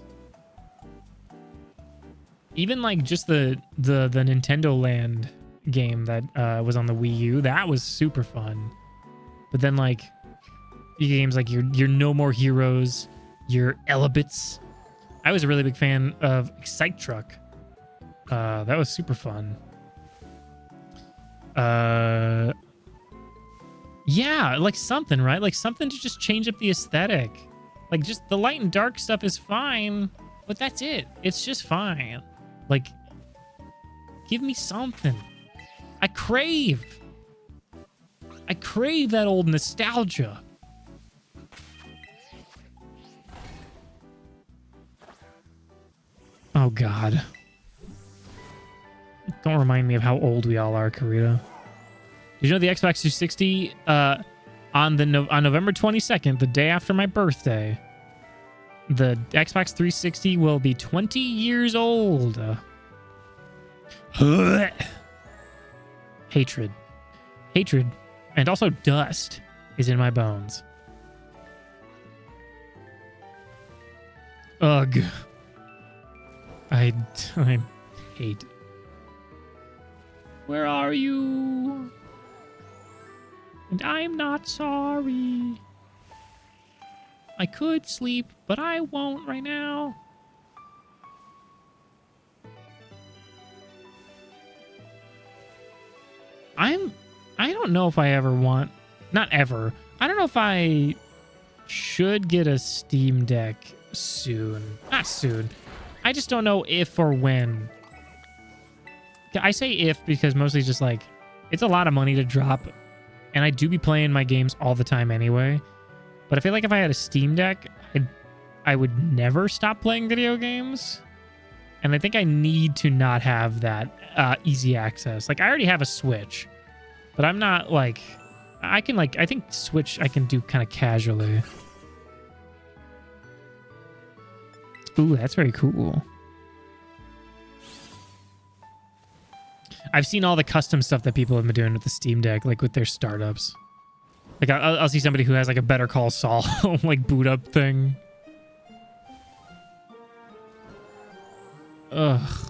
Even, like, just the Nintendo Land game that was on the Wii U, that was super fun. But then, like, games like your No More Heroes, your Elebits. I was a really big fan of Excite Truck. That was super fun. Yeah, like something, right? Like something to just change up the aesthetic. Like, just the light and dark stuff is fine, but that's it. It's just fine. Like, give me something. I crave that old nostalgia. Oh, God. Don't remind me of how old we all are, Karita. Did you know the Xbox 360 on November 22nd, the day after my birthday, the Xbox 360 will be 20 years old. Hatred. Hatred, and also dust, is in my bones. Ugh. I hate. Where are you? And I'm not sorry. I could sleep, but I won't right now. I don't know if I ever want... Not ever. I don't know if I should get a Steam Deck soon. Not soon. I just don't know if or when. I say if because mostly just like, it's a lot of money to drop. And I do be playing my games all the time anyway. But I feel like if I had a Steam Deck, I would never stop playing video games. And I think I need to not have that easy access. Like, I already have a Switch. But I'm not like... I think Switch I can do kind of casually. Ooh, that's very cool. I've seen all the custom stuff that people have been doing with the Steam Deck, like with their startups. Like I'll see somebody who has like a Better Call Saul like boot up thing. Ugh.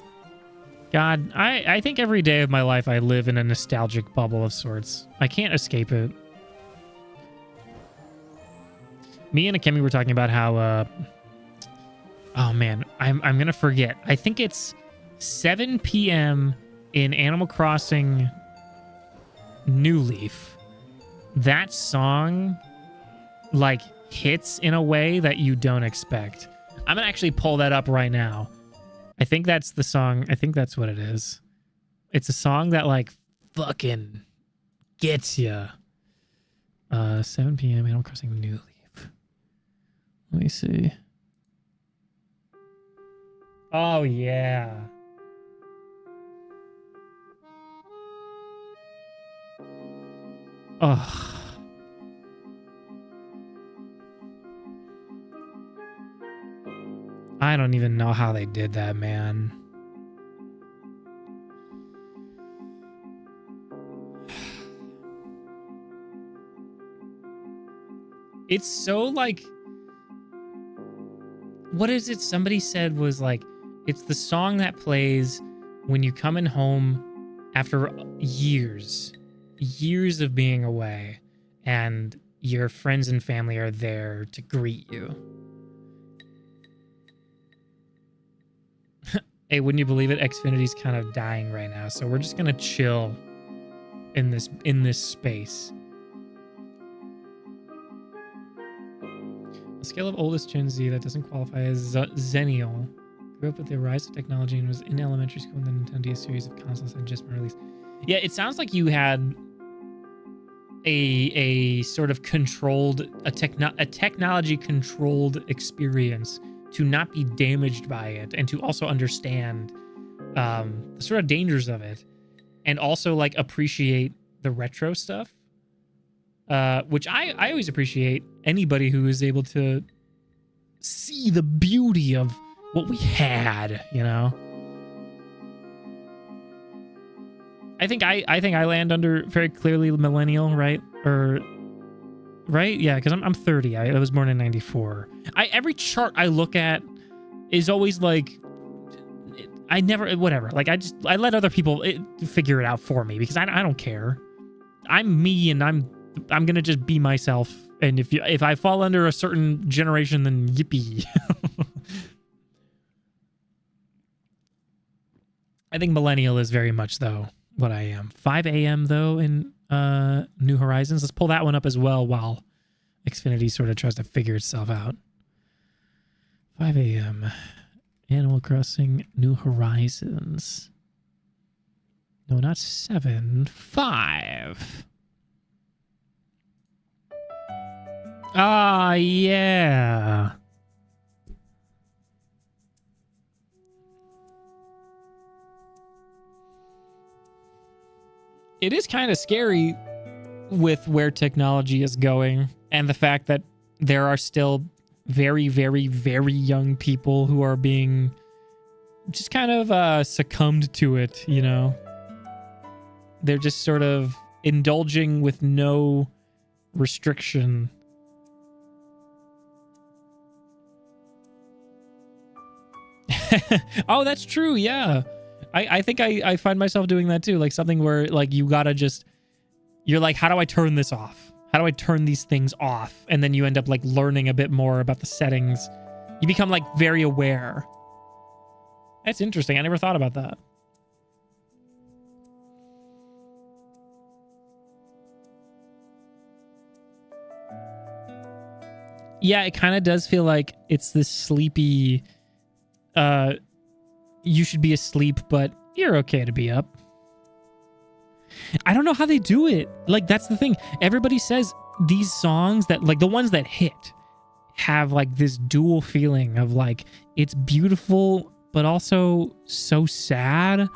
God, I think every day of my life I live in a nostalgic bubble of sorts. I can't escape it. Me and Akemi were talking about how oh man, I'm gonna forget. I think it's 7 p.m. in Animal Crossing New Leaf. That song like hits in a way that you don't expect. I'm gonna actually pull that up right now. I think that's the song. I think that's what it is. It's a song that like fucking gets you. 7 p.m. Animal Crossing New Leaf. Let me see. Oh yeah. Ugh. I don't even know how they did that, man. It's so like... What is it somebody said was like, it's the song that plays when you're coming home after years of being away and your friends and family are there to greet you. Hey, wouldn't you believe it? Xfinity's kind of dying right now, so we're just gonna chill in this space. A scale of oldest Gen Z that doesn't qualify as Zennial. Grew up with the rise of technology and was in elementary school when the Nintendo DS series of consoles had just been released. Yeah, it sounds like you had a sort of controlled, a technology controlled experience to not be damaged by it and to also understand the sort of dangers of it and also like appreciate the retro stuff, which I always appreciate anybody who is able to see the beauty of what we had, you know. I think I land under very clearly millennial, right? Or right? Yeah, because I'm 30. I was born in 94. Every chart I look at is always like, I never, whatever. Like I let other people figure it out for me because I don't care. I'm me and I'm gonna just be myself. And if I fall under a certain generation, then yippee. I think millennial is very much though what I am. 5 a.m. though in New Horizons. Let's pull that one up as well while Xfinity sort of tries to figure itself out. 5 a.m. Animal Crossing New Horizons. No, not 7. 5. Ah, yeah. it is kind of scary with where technology is going and the fact that there are still very, very, very young people who are being just kind of succumbed to it, you know? They're just sort of indulging with no restriction. Oh, that's true. Yeah. I think I find myself doing that too. Like something where like you gotta just, you're like, how do I turn this off? How do I turn these things off? And then you end up like learning a bit more about the settings. You become like very aware. That's interesting. I never thought about that. Yeah, it kind of does feel like it's this sleepy, you should be asleep, but you're okay to be up. I don't know how they do it. Like, that's the thing. Everybody says these songs that, like, the ones that hit have, like, this dual feeling of, like, it's beautiful, but also so sad.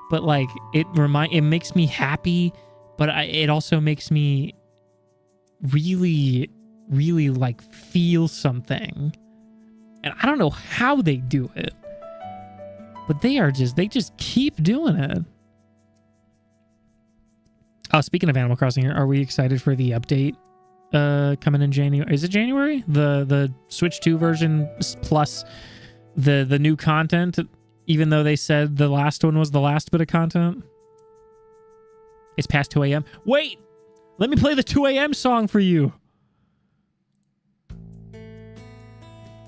But, like, it makes me happy, but it also makes me really, really, like, feel something. And I don't know how they do it. But they just keep doing it. Oh, speaking of Animal Crossing, are we excited for the update coming in January? Is it January? The Switch 2 version plus the new content, even though they said the last one was the last bit of content? It's past 2 a.m. Wait! Let me play the 2 a.m. song for you.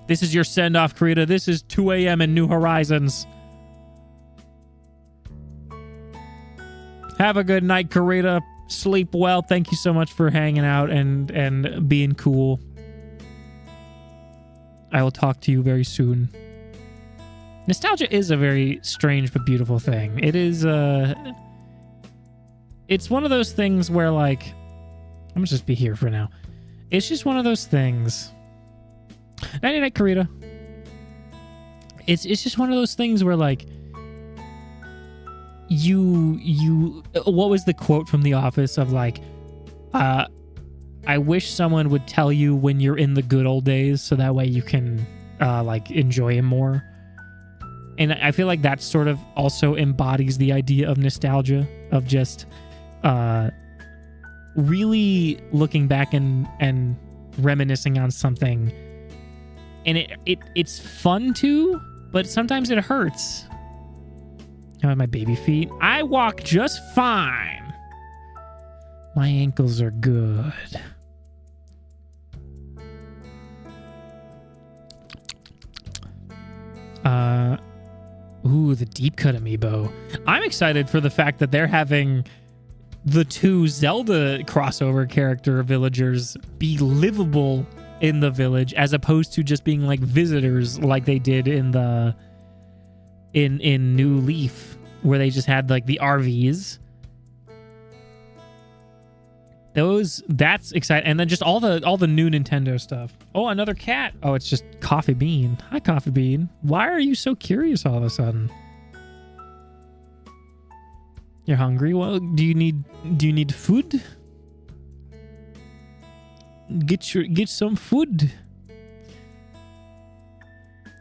This is your send-off, Karita. This is 2 a.m. in New Horizons. Have a good night, Karita. Sleep well. Thank you so much for hanging out and being cool. I will talk to you very soon. Nostalgia is a very strange but beautiful thing. It is, it's one of those things where, like, I'm gonna just be here for now. It's just one of those things. Nighty night, Karita. It's just one of those things where, like, you what was the quote from The Office of, like, I wish someone would tell you when you're in the good old days so that way you can like enjoy him more. And I feel like that sort of also embodies the idea of nostalgia, of just really looking back and reminiscing on something. And it's fun too, but sometimes it hurts. How are my baby feet? I walk just fine. My ankles are good. Ooh, the deep cut amiibo. I'm excited for the fact that they're having the two Zelda crossover character villagers be livable in the village, as opposed to just being like visitors like they did in the in New Leaf, where they just had like the RVs. That's exciting. And then just all the new Nintendo stuff. Oh, another cat. Oh, it's just Coffee Bean. Hi, Coffee Bean. Why are you so curious all of a sudden? You're hungry? Well, do you need food? Get some food.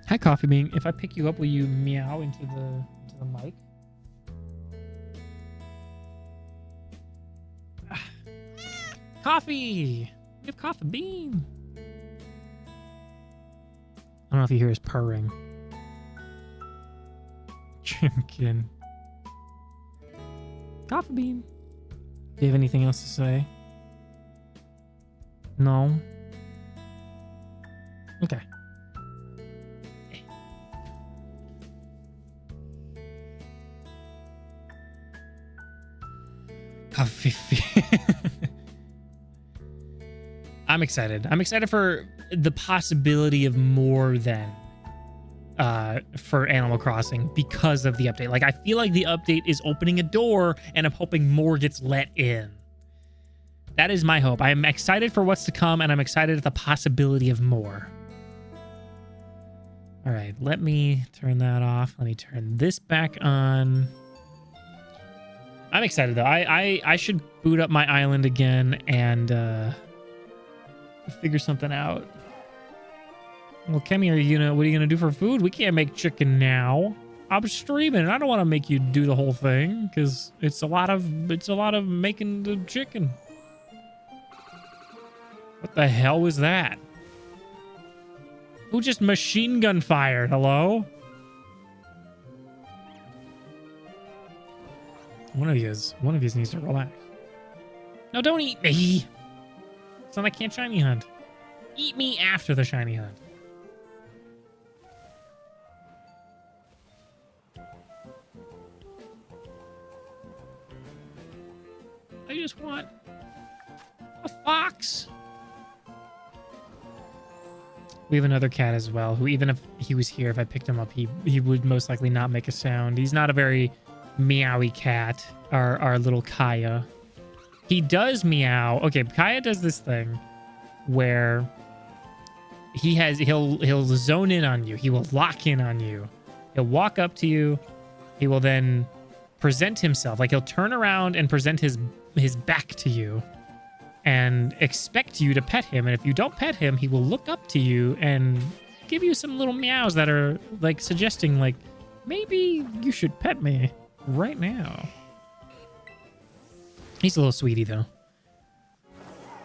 Hi, Coffee Bean. If I pick you up, will you meow into the mic? Coffee! We have Coffee Bean. I don't know if you hear his purring. Chimkin. Coffee Bean. Do you have anything else to say? No? Okay. Coffee. I'm excited. I'm excited for the possibility of more than for Animal Crossing because of the update. Like, I feel like the update is opening a door, and I'm hoping more gets let in. That is my hope. I'm excited for what's to come, and I'm excited at the possibility of more. All right, let me turn that off. Let me turn this back on. I'm excited though. I should boot up my island again and figure something out. Well, Kemi, what are you gonna do for food? We can't make chicken now. I'm streaming and I don't want to make you do the whole thing because it's a lot of making the chicken. What the hell was that? Who just machine gun fired? Hello? One of you needs to relax. No, don't eat me. It's not like I can't shiny hunt. Eat me after the shiny hunt. I just want a fox. We have another cat as well, who even if he was here, if I picked him up, he would most likely not make a sound. He's not a very meowy cat, our little Kaya. He does meow. Okay, Kaya does this thing where he'll zone in on you. He will lock in on you. He'll walk up to you. He will then present himself. Like he'll turn around and present his back to you and expect you to pet him. And if you don't pet him, he will look up to you and give you some little meows that are like suggesting like, maybe you should pet me right now. He's a little sweetie though.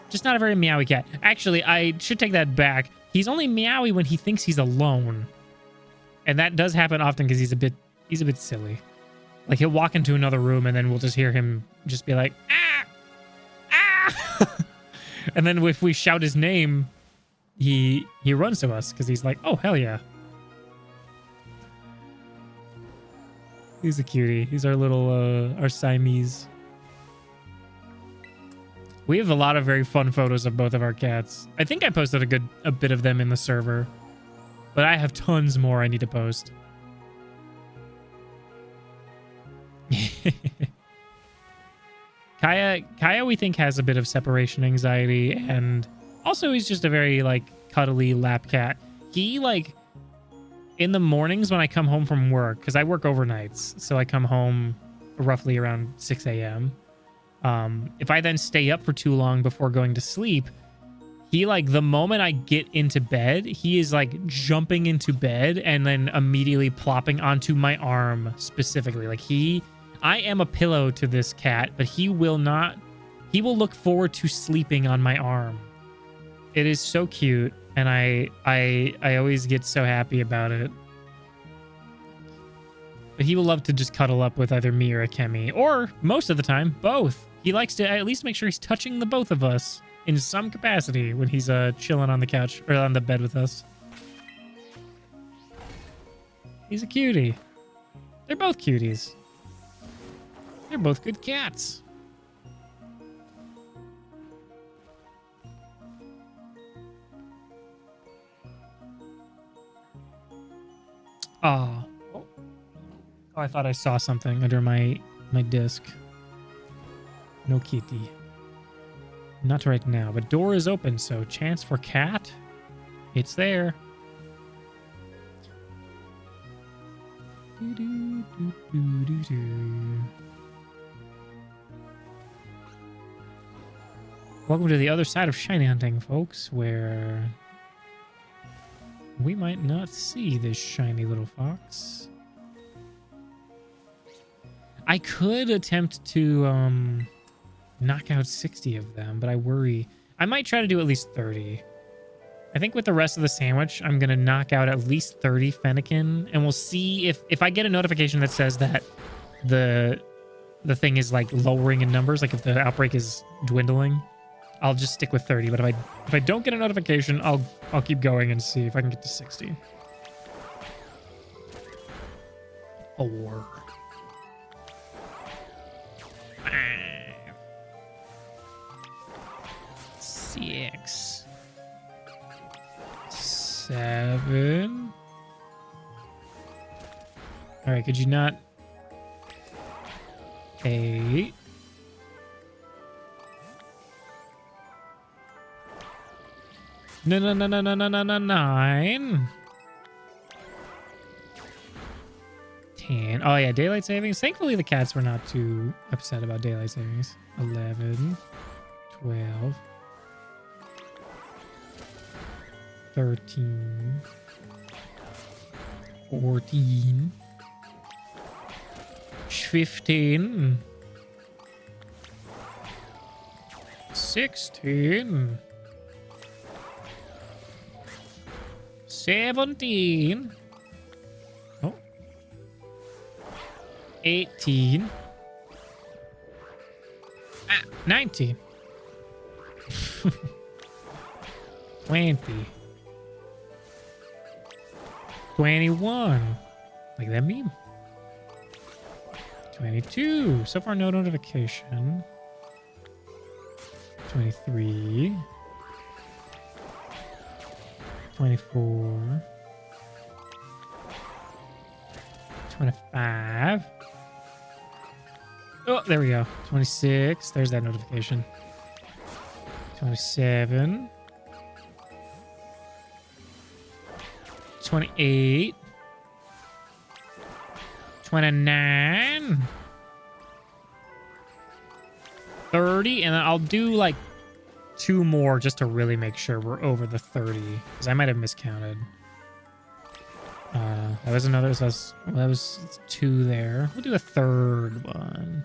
Just not a very meowy cat. Actually, I should take that back. He's only meowy when he thinks he's alone. And that does happen often because he's a bit silly. Like he'll walk into another room and then we'll just hear him just be like, ah, ah. And then if we shout his name, he runs to us because he's like, oh, hell yeah. He's a cutie. He's our little, our Siamese. We have a lot of very fun photos of both of our cats. I think I posted a bit of them in the server, but I have tons more I need to post. Kaya we think has a bit of separation anxiety, and also he's just a very like cuddly lap cat. He like in the mornings when I come home from work, because I work overnights, so I come home roughly around 6 a.m. If I then stay up for too long before going to sleep, he like the moment I get into bed, he is like jumping into bed and then immediately plopping onto my arm specifically. Like I am a pillow to this cat, but he will look forward to sleeping on my arm. It is so cute, and I always get so happy about it. But he will love to just cuddle up with either me or Akemi, or most of the time, both. He likes to at least make sure he's touching the both of us in some capacity when he's chilling on the couch or on the bed with us. He's a cutie. They're both cuties. They're both good cats. Oh, I thought I saw something under my disc. No kitty. Not right now, but door is open, so chance for cat. It's there. Welcome to the other side of shiny hunting, folks, where we might not see this shiny little fox. I could attempt to knock out 60 of them, but I worry. I might try to do at least 30. I think with the rest of the sandwich, I'm going to knock out at least 30 Fennekin, and we'll see if I get a notification that says that the thing is like lowering in numbers, like if the outbreak is dwindling, I'll just stick with 30. But if I don't get a notification, I'll keep going and see if I can get to 60. 4. 5. 6. 7. All right, could you not? 8. No, 9. 10. Oh, yeah, daylight savings. Thankfully, the cats were not too upset about daylight savings. 11, 12, 13, 14, 15, 16, 17, oh, 18, 19, 20, 21. Like that meme. 22. So far, no notification. 23. 24. 25. Oh, there we go. 26. There's that notification. 27. 28. 29. 30. And then I'll do like 2 more just to really make sure we're over the 30. Because I might have miscounted. That was another. So that was 2 there. We'll do a 3rd one.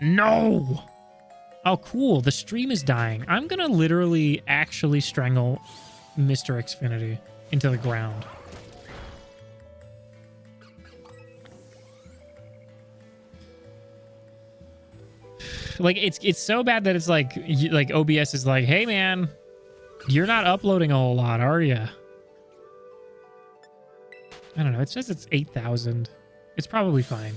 No! Oh, cool. The stream is dying. I'm going to literally actually strangle Mr. Xfinity into the ground. Like, it's so bad that it's like OBS is like, hey, man, you're not uploading a whole lot, are you? I don't know. It says it's 8,000. It's probably fine.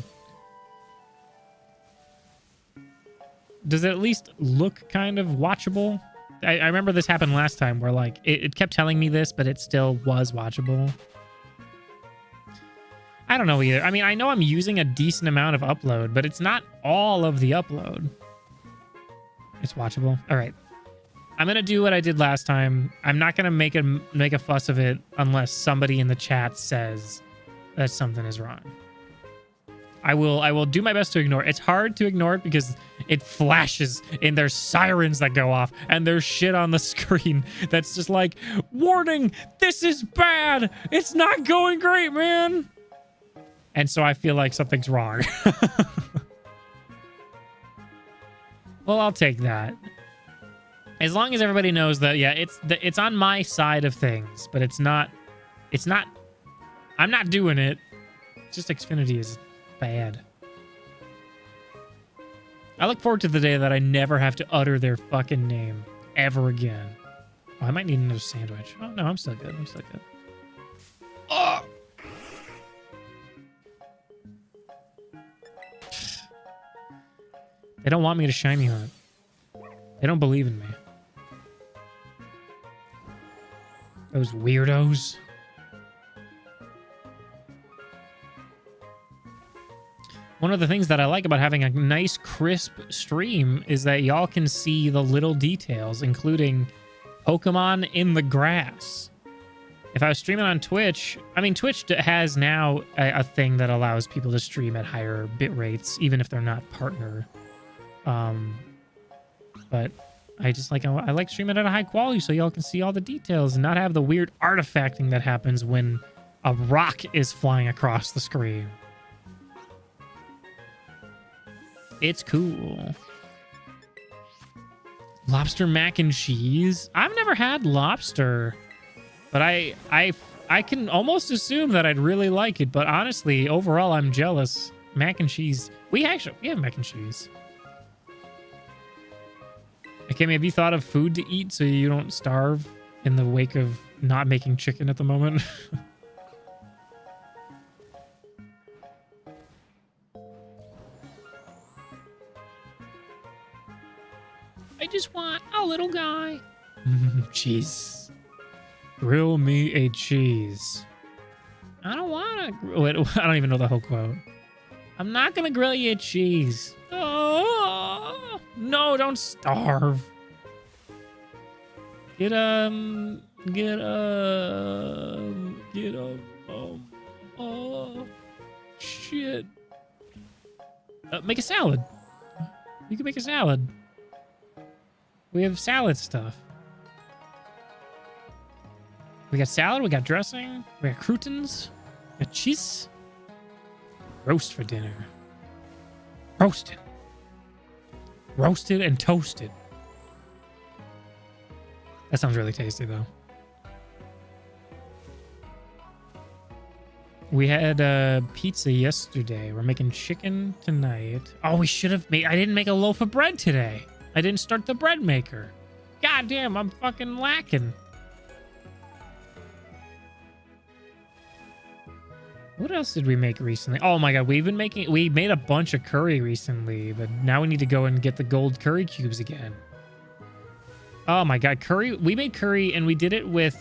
Does it at least look kind of watchable? I remember this happened last time where like it kept telling me this, but it still was watchable. I don't know either. I mean, I know I'm using a decent amount of upload, but it's not all of the upload. It's watchable. All right. I'm going to do what I did last time. I'm not going to make a fuss of it unless somebody in the chat says that something is wrong. I will do my best to ignore it. It's hard to ignore it because it flashes and there's sirens that go off and there's shit on the screen that's just like, warning, this is bad. It's not going great, man. And so I feel like something's wrong. Well, I'll take that. As long as everybody knows that, yeah, it's on my side of things, but it's not, I'm not doing it. Just Xfinity is bad. I look forward to the day that I never have to utter their fucking name ever again. Oh, I might need another sandwich. Oh, no, I'm still good. I'm still good. Oh! They don't want me to shiny hunt. They don't believe in me. Those weirdos. One of the things that I like about having a nice, crisp stream is that y'all can see the little details, including Pokemon in the grass. If I was streaming on Twitch, I mean, Twitch has now a thing that allows people to stream at higher bit rates, even if they're not partner. But I just like, I like streaming at a high quality so y'all can see all the details and not have the weird artifacting that happens when a rock is flying across the screen. It's cool. Lobster mac and cheese. I've never had lobster, but I can almost assume that I'd really like it. But honestly, overall, I'm jealous. Mac and cheese. We have mac and cheese. Okay, have you thought of food to eat so you don't starve in the wake of not making chicken at the moment? I just want a little guy. Cheese. Grill me a cheese. I don't want to. Wait, I don't even know the whole quote. I'm not going to grill you a cheese. Oh, no, don't starve. Get Oh, shit. Make a salad. You can make a salad. We have salad stuff. We got salad, we got dressing, we got croutons, we got cheese. Roast for dinner. Roasted. Roasted and toasted. That sounds really tasty, though. We had pizza yesterday. We're making chicken tonight. Oh, we should have made... I didn't make a loaf of bread today. I didn't start the bread maker. God damn, I'm fucking lacking. What else did we make recently? Oh my god, we made a bunch of curry recently, but now we need to go and get the gold curry cubes again. Oh my god, curry. We made curry and we did it with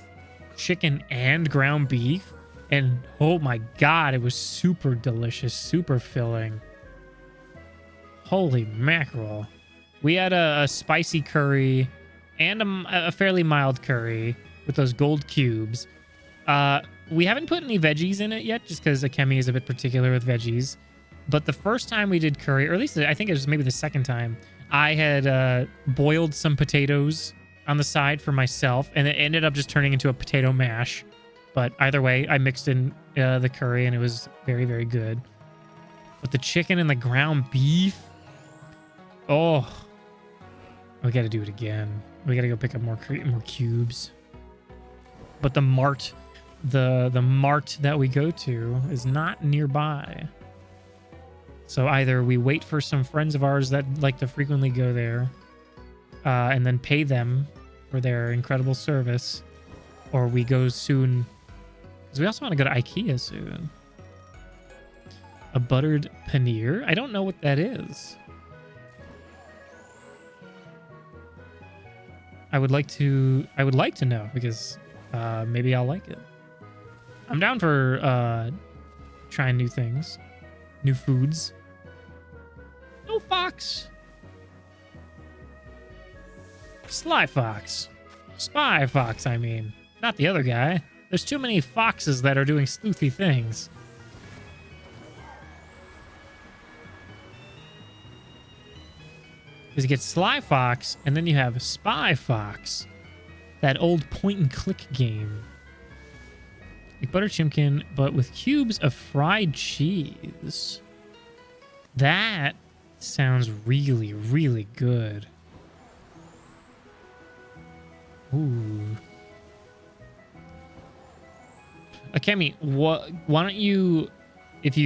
chicken and ground beef. And oh my god, it was super delicious, super filling. Holy mackerel. We had a spicy curry and a fairly mild curry with those gold cubes. We haven't put any veggies in it yet, just because Akemi is a bit particular with veggies. But the first time we did curry, or at least I think it was maybe the second time, I had boiled some potatoes on the side for myself, and it ended up just turning into a potato mash. But either way, I mixed in the curry, and it was very, very good. But the chicken and the ground beef, oh, we got to do it again. We got to go pick up more cubes. But the mart that we go to is not nearby. So either we wait for some friends of ours that like to frequently go there, and then pay them for their incredible service, or we go soon. Because we also want to go to IKEA soon. A buttered paneer? I don't know what that is. I would like to know, because maybe I'll like it. I'm down for trying new things, new foods. No fox. Sly fox. Spy fox, I mean. Not the other guy. There's too many foxes that are doing sleuthy things. Because you get Sly Fox, and then you have Spy Fox. That old point-and-click game. Like butter chimkin, but with cubes of fried cheese. That sounds really, really good. Ooh. Akemi, why don't you, if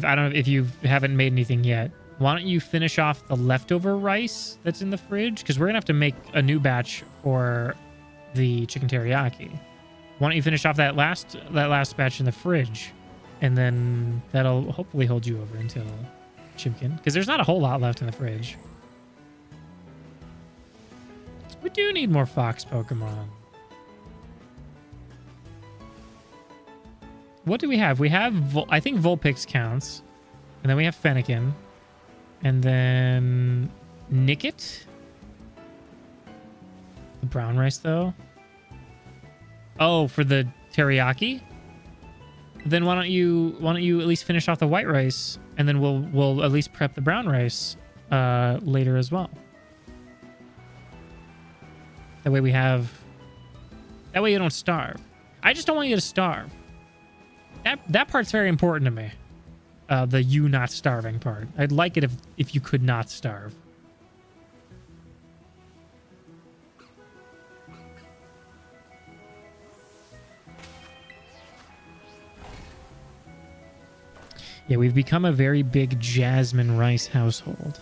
I don't know if you haven't made anything yet, why don't you finish off the leftover rice that's in the fridge? Because we're gonna have to make a new batch for the chicken teriyaki. Why don't you finish off that last batch in the fridge, and then that'll hopefully hold you over until chimkin. Because there's not a whole lot left in the fridge. We do need more fox Pokemon. What do we have? We have, I think Vulpix counts. And then we have Fennekin. And then Nickit. The brown rice, though. Oh, for the teriyaki? Then why don't you at least finish off the white rice, and then we'll at least prep the brown rice later as well. That way that way you don't starve. I just don't want you to starve. That part's very important to me. The you not starving part. I'd like it if you could not starve. Yeah, we've become a very big jasmine rice household.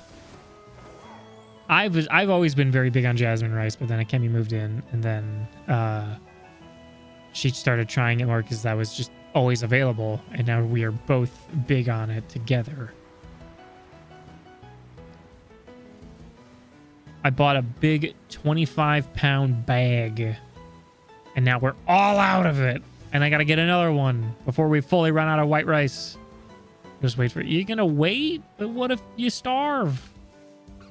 I've always been very big on jasmine rice, but then Akemi moved in, and then she started trying it more because that was just always available, and now we are both big on it together. I bought a big 25-pound bag, and now we're all out of it, and I gotta get another one before we fully run out of white rice. Just wait for it. You gonna wait? But what if you starve?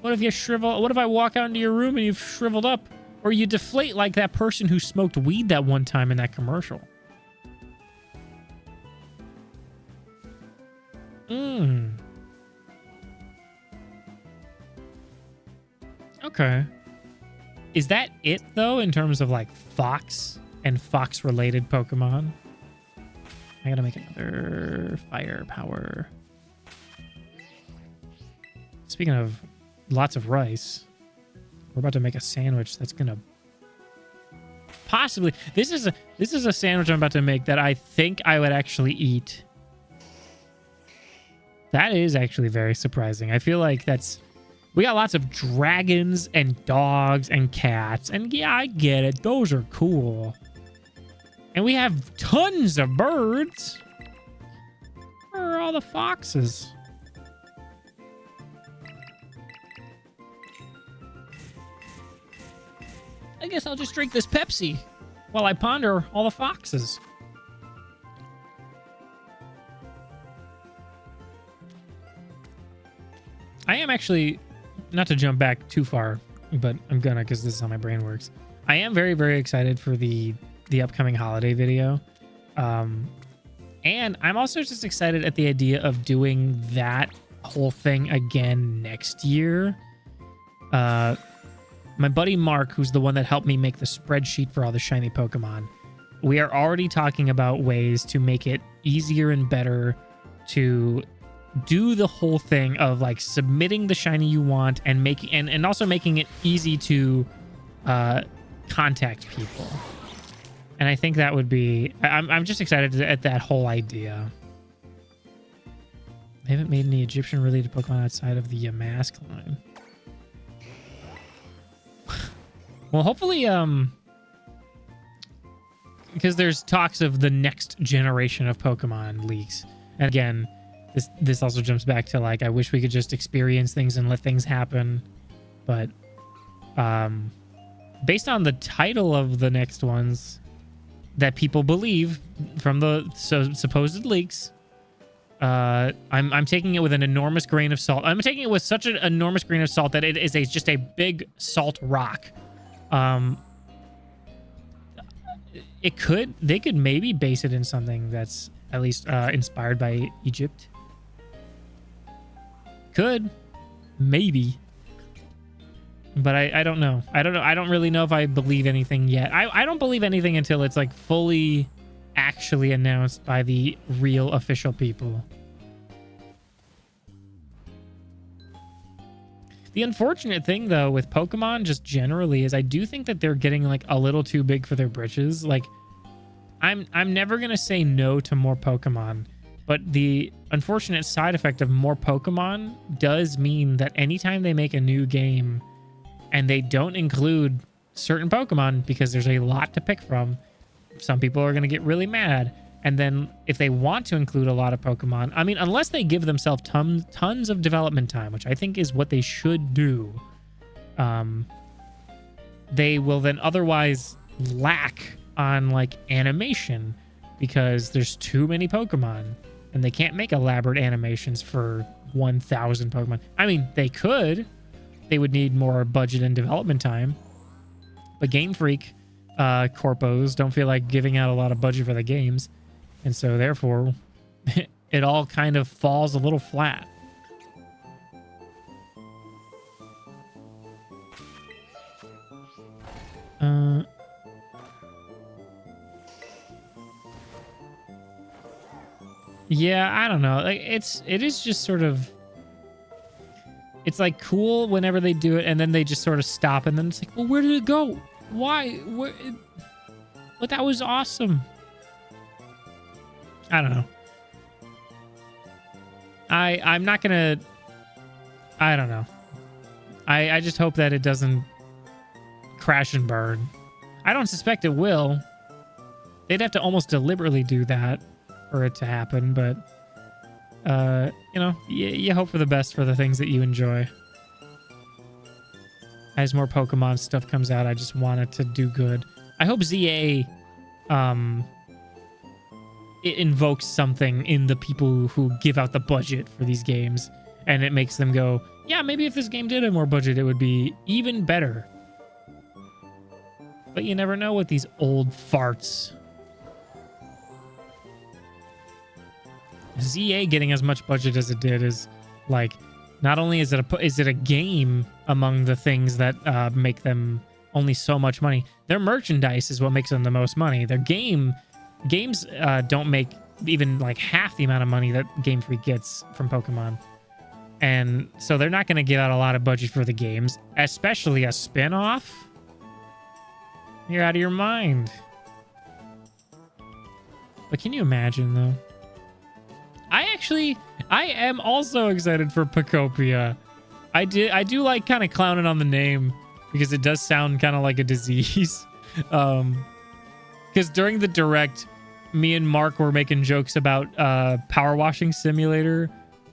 What if you shrivel? What if I walk out into your room and you've shriveled up? Or you deflate like that person who smoked weed that one time in that commercial? Mm. Okay. Is that it, though, in terms of, like, Fox and Fox-related Pokemon? I gotta make another firepower. Speaking of lots of rice, we're about to make a sandwich that's gonna possibly... This is a sandwich I'm about to make that I think I would actually eat. That is actually very surprising. I feel like that's... We got lots of dragons and dogs and cats. And yeah, I get it. Those are cool. And we have tons of birds. Where are all the foxes? I guess I'll just drink this Pepsi while I ponder all the foxes. I am actually... Not to jump back too far, but I'm gonna because this is how my brain works. I am very, very excited for the upcoming holiday video. And I'm also just excited at the idea of doing that whole thing again next year. My buddy Mark, who's the one that helped me make the spreadsheet for all the shiny Pokemon, we are already talking about ways to make it easier and better to do the whole thing of like submitting the shiny you want and making and also making it easy to contact people. And I think that would be... I'm just excited at that whole idea. They haven't made any Egyptian-related Pokemon outside of the mask line. Well, hopefully, because there's talks of the next generation of Pokemon leaks. And again, this also jumps back to, like, I wish we could just experience things and let things happen. But based on the title of the next ones that people believe from the supposed leaks, I'm taking it with an enormous grain of salt. I'm taking it with such an enormous grain of salt that it is just a big salt rock. They could maybe base it in something that's at least inspired by Egypt. Could, maybe, but I don't know. I don't really know if I believe anything yet. I don't believe anything until it's like fully actually announced by the real official people. The unfortunate thing, though, with Pokemon just generally is I do think that they're getting like a little too big for their britches. Like, I'm never gonna say no to more Pokemon, but the unfortunate side effect of more Pokemon does mean that anytime they make a new game and they don't include certain Pokemon because there's a lot to pick from, some people are gonna get really mad. And then if they want to include a lot of Pokemon, I mean, unless they give themselves tons of development time, which I think is what they should do, they will then otherwise lack on like animation because there's too many Pokemon and they can't make elaborate animations for 1,000 Pokemon. I mean, they could. They would need more budget and development time. But Game Freak corpos don't feel like giving out a lot of budget for the games. And so, therefore, it all kind of falls a little flat. Yeah, I don't know. Like, it is just sort of... It's, like, cool whenever they do it, and then they just sort of stop, and then it's like, well, where did it go? Why? But that was awesome. I don't know. I'm not gonna... I don't know. I just hope that it doesn't crash and burn. I don't suspect it will. They'd have to almost deliberately do that for it to happen, but you know, you hope for the best for the things that you enjoy. As more Pokemon stuff comes out, I just want it to do good. I hope ZA it invokes something in the people who give out the budget for these games, and it makes them go, yeah, maybe if this game did have more budget, it would be even better. But you never know with these old farts. ZA getting as much budget as it did is like, not only is it a game among the things that make them only so much money. Their merchandise is what makes them the most money. Their games don't make even like half the amount of money that Game Freak gets from Pokemon. And so they're not going to give out a lot of budget for the games, especially a spin-off. You're out of your mind. But can you imagine, though? I am also excited for Pacopia. I do like kind of clowning on the name because it does sound kind of like a disease. Because during the Direct, me and Mark were making jokes about Power Washing Simulator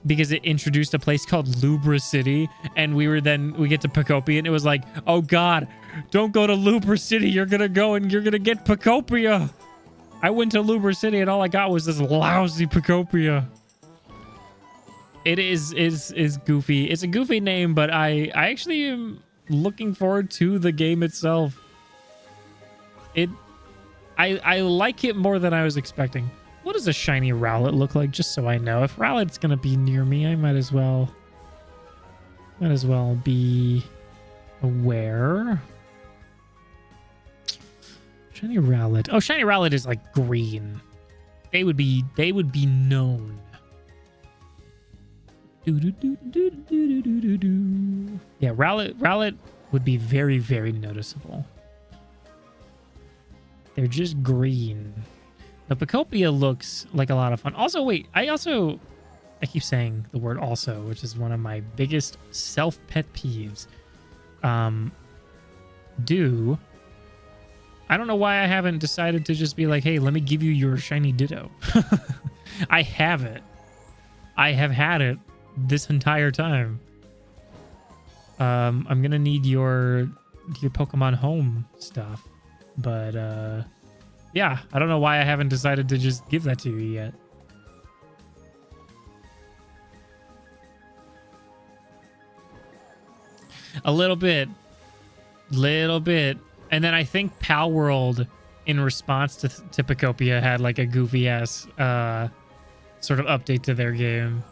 because it introduced a place called Lubra City, and we get to Pacopia, and it was like, oh God, don't go to Lubra City. You're gonna go and you're gonna get Pacopia. I went to Lubra City, and all I got was this lousy Pacopia. It is goofy. It's a goofy name, but I actually am looking forward to the game itself. I like it more than I was expecting. What does a shiny Rowlet look like? Just so I know. If Rowlet's gonna be near me, I might as well be aware. Shiny Rowlet. Oh, shiny Rowlet is like green. They would be known. Yeah, Rowlet would be very, very noticeable. They're just green. The Pacopia looks like a lot of fun. Also, wait, I keep saying the word also, which is one of my biggest self-pet peeves. I don't know why I haven't decided to just be like, hey, let me give you your shiny Ditto. I have it. I have had it this entire time. I'm gonna need your Pokemon Home stuff, but yeah, I don't know why I haven't decided to just give that to you yet. A little bit. And then I think Pal World, in response to Pacopia, had like a goofy ass sort of update to their game.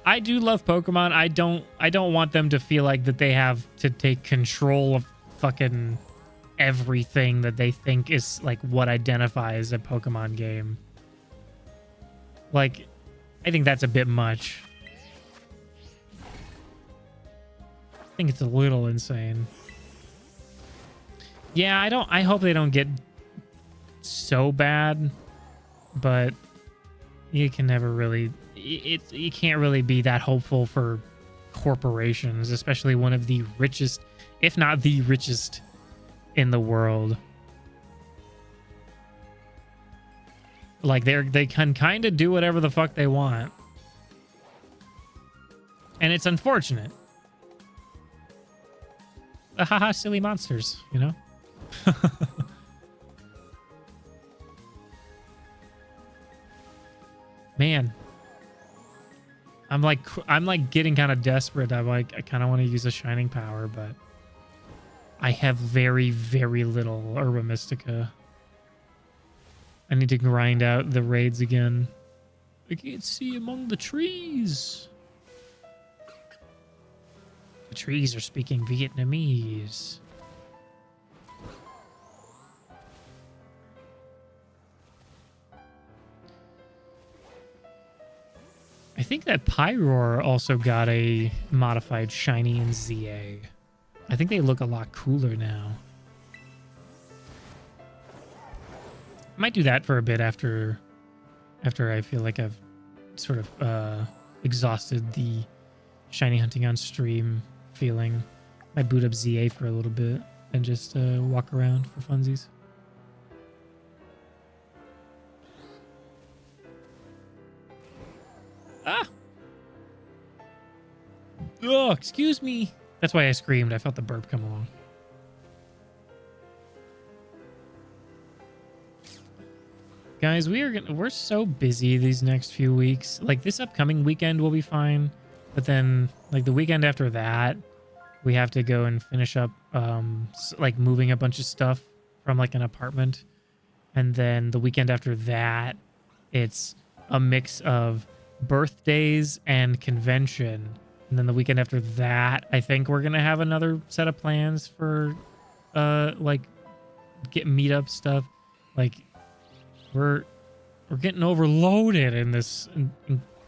I do love Pokemon. I don't want them to feel like that they have to take control of fucking everything that they think is like what identifies a Pokemon game. Like, I think that's a bit much. I think it's a little insane. Yeah, I hope they don't get so bad, but you can never really, you can't really be that hopeful for corporations, especially one of the richest, if not the richest in the world. Like they can kind of do whatever the fuck they want. And it's unfortunate. Haha, silly monsters, you know? Man, I'm like getting kind of desperate. I kind of want to use a shining power, but I have very, very little Herba Mystica. I need to grind out the raids again. I can't see among the trees. The trees are speaking Vietnamese. I think that Pyroar also got a modified shiny in ZA. I think they look a lot cooler now. I might do that for a bit after I feel like I've sort of exhausted the shiny hunting on stream feeling. I boot up ZA for a little bit and just walk around for funsies. Ah! Oh, excuse me. That's why I screamed. I felt the burp come along. Guys, we're so busy these next few weeks. Like this upcoming weekend will be fine, but then like the weekend after that, we have to go and finish up like moving a bunch of stuff from like an apartment, and then the weekend after that it's a mix of birthdays and convention. And then the weekend after that, I think we're going to have another set of plans for like get meetup stuff. Like we're getting overloaded in this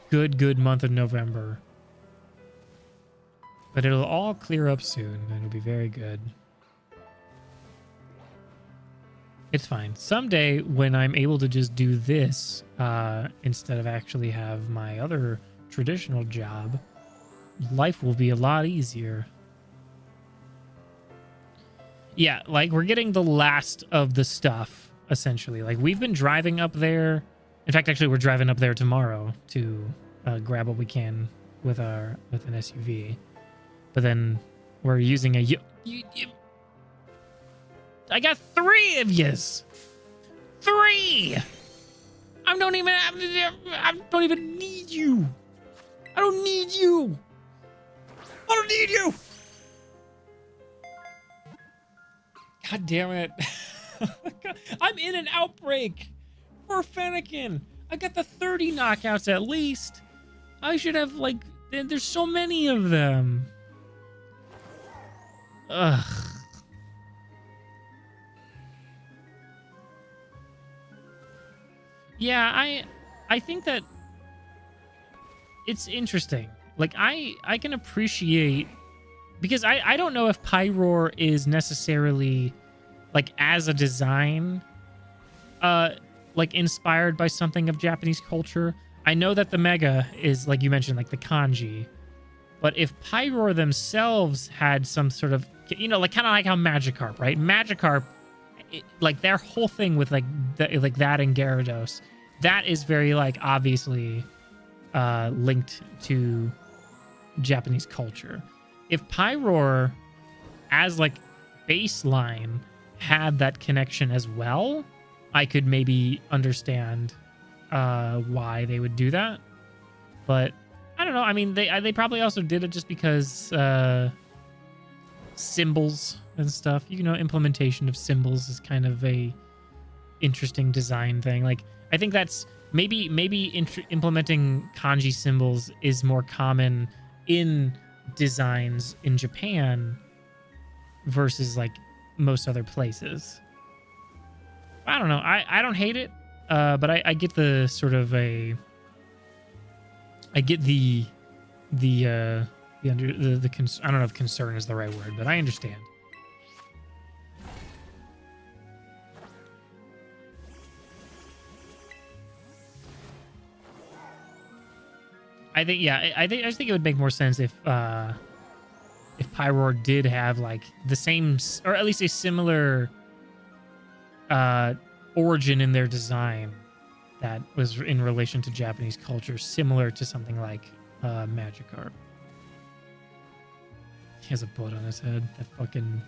good month of November. But it'll all clear up soon and it'll be very good. It's fine. Someday when I'm able to just do this instead of actually have my other traditional job, life will be a lot easier. Yeah, like we're getting the last of the stuff, essentially. Like we've been driving up there. In fact, actually, we're driving up there tomorrow to grab what we can with an SUV. But then we're using I got 3 of yous. 3. I don't even need you. I don't need you. I don't need you. God damn it. I'm in an outbreak for Fennekin. I got the 30 knockouts at least. I should have, like, there's so many of them. Ugh. Yeah, I think that it's interesting. Like, I can appreciate... Because I don't know if Pyroar is necessarily, like, as a design, like, inspired by something of Japanese culture. I know that the Mega is, like you mentioned, like, the kanji. But if Pyroar themselves had some sort of... You know, like, kind of like how Magikarp, right? Magikarp, like, their whole thing with, like that and Gyarados, that is very, like, obviously linked to Japanese culture. If Pyroar, as, like, baseline, had that connection as well, I could maybe understand why they would do that. But I don't know. I mean, they probably also did it just because symbols and stuff. You know, implementation of symbols is kind of a interesting design thing. Like, I think that's maybe implementing kanji symbols is more common in designs in Japan versus, like, most other places. I don't know. I don't hate it, but I get the sort of I get the I don't know if concern is the right word, but I understand. I just think it would make more sense if Pyroar did have, like, the same, or at least a similar origin in their design that was in relation to Japanese culture, similar to something like Magikarp. He has a butt on his head. That fucking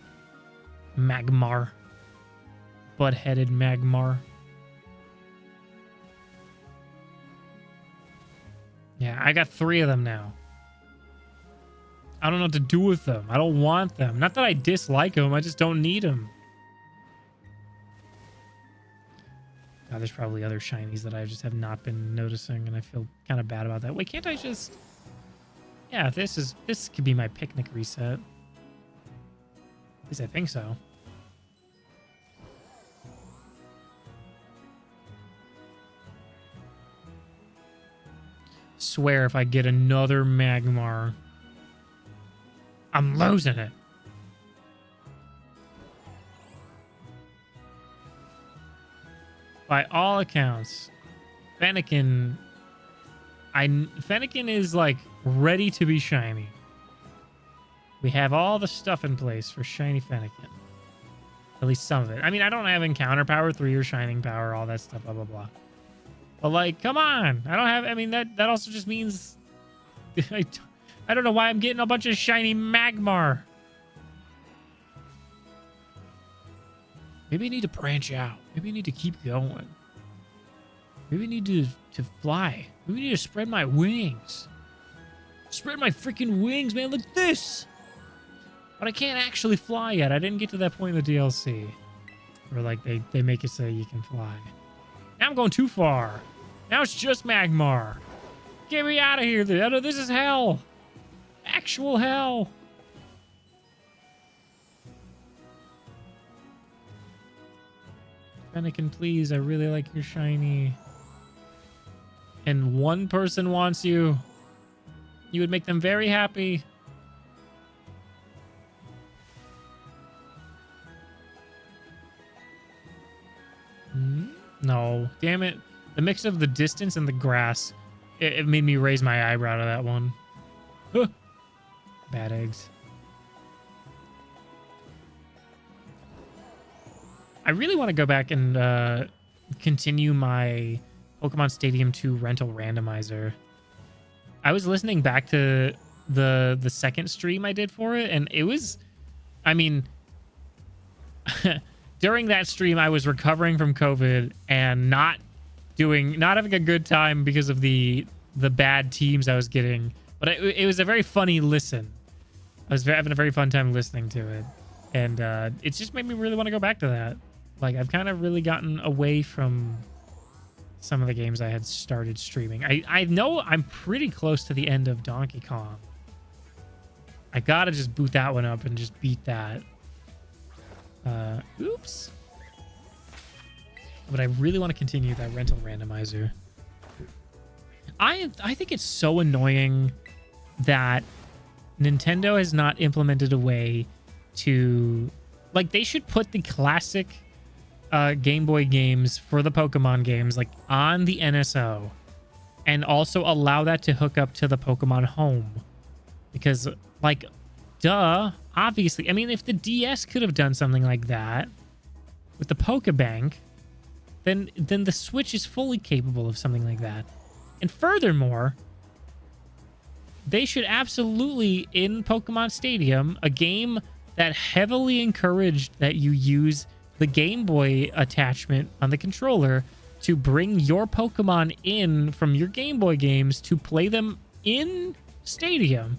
Magmar. Butt-headed Magmar. Yeah, I got 3 of them now. I don't know what to do with them. I don't want them. Not that I dislike them. I just don't need them. God, there's probably other shinies that I just have not been noticing, and I feel kind of bad about that. Wait, can't I just... Yeah, this could be my picnic reset. At least I think so. Swear if I get another Magmar, I'm losing it. By all accounts, Fennekin is, like, ready to be shiny. We have all the stuff in place for shiny Fennekin. At least some of it. I mean, I don't have encounter power 3 or shining power, all that stuff, blah, blah, blah. But, like, come on. I don't have... I mean, that also just means... I don't know why I'm getting a bunch of shiny Magmar. Maybe I need to branch out. Maybe I need to keep going. Maybe I need to fly. Maybe I need to spread my wings. Spread my freaking wings, man. Look at this. But I can't actually fly yet. I didn't get to that point in the DLC. Where, like, they make it so you can fly. Now I'm going too far. Now it's just Magmar. Get me out of here. This is hell. Actual hell. Fennekin, please. I really like your shiny. And one person wants you. You would make them very happy. No. Damn it. The mix of the distance and the grass, it made me raise my eyebrow to that one. Huh. Bad eggs. I really want to go back and continue my Pokemon Stadium 2 rental randomizer. I was listening back to the second stream I did for it, and it was, I mean, during that stream I was recovering from COVID and not having a good time because of the bad teams I was getting. But it was a very funny listen. I was having a very fun time listening to it, and it just made me really want to go back to that. Like, I've kind of really gotten away from some of the games I had started streaming. I know I'm pretty close to the end of Donkey Kong. I gotta just boot that one up and just beat that. Oops. But I really want to continue that rental randomizer. I think it's so annoying that Nintendo has not implemented a way to... Like, they should put the classic Game Boy games for the Pokemon games, like, on the NSO. And also allow that to hook up to the Pokemon Home. Because, like, duh, obviously. I mean, if the DS could have done something like that with the Pokebank, then the Switch is fully capable of something like that. And furthermore, they should absolutely, in Pokemon Stadium, a game that heavily encouraged that you use the Game Boy attachment on the controller to bring your Pokemon in from your Game Boy games to play them in Stadium.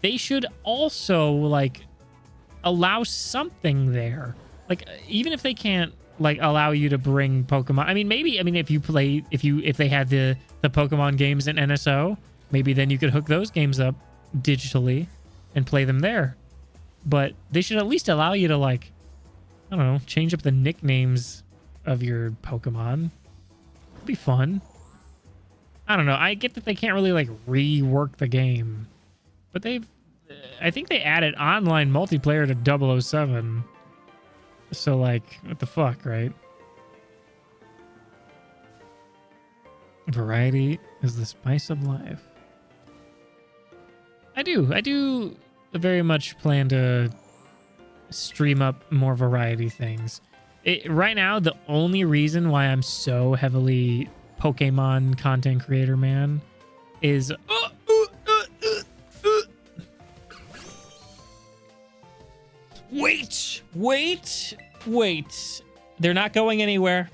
They should also, like, allow something there. Like, even if they can't, like, allow you to bring Pokemon. I mean, maybe, if they had the Pokemon games in NSO, maybe then you could hook those games up digitally and play them there. But they should at least allow you to, like, I don't know, change up the nicknames of your Pokemon. It'd be fun. I don't know. I get that they can't really, like, rework the game. But I think they added online multiplayer to 007. So, like, what the fuck, right? Variety is the spice of life. I do very much plan to stream up more variety things. Right now, the only reason why I'm so heavily Pokemon content creator, man, is... Wait. They're not going anywhere.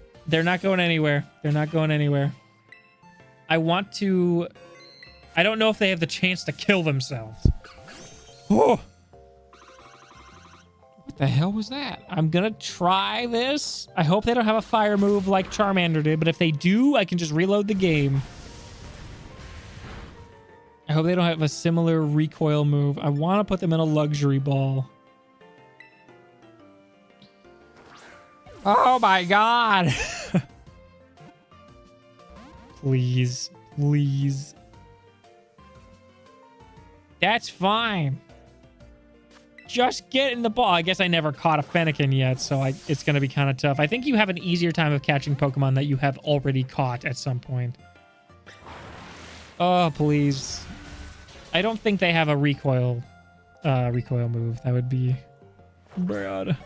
I want to... I don't know if they have the chance to kill themselves. Oh! What the hell was that? I'm gonna try this. I hope they don't have a fire move like Charmander did, but if they do, I can just reload the game. I hope they don't have a similar recoil move. I want to put them in a luxury ball. Oh my god! Please. That's fine. Just get in the ball. I guess I never caught a Fennekin yet, so it's going to be kind of tough. I think you have an easier time of catching Pokemon that you have already caught at some point. Oh, please. I don't think they have a recoil move. That would be bad.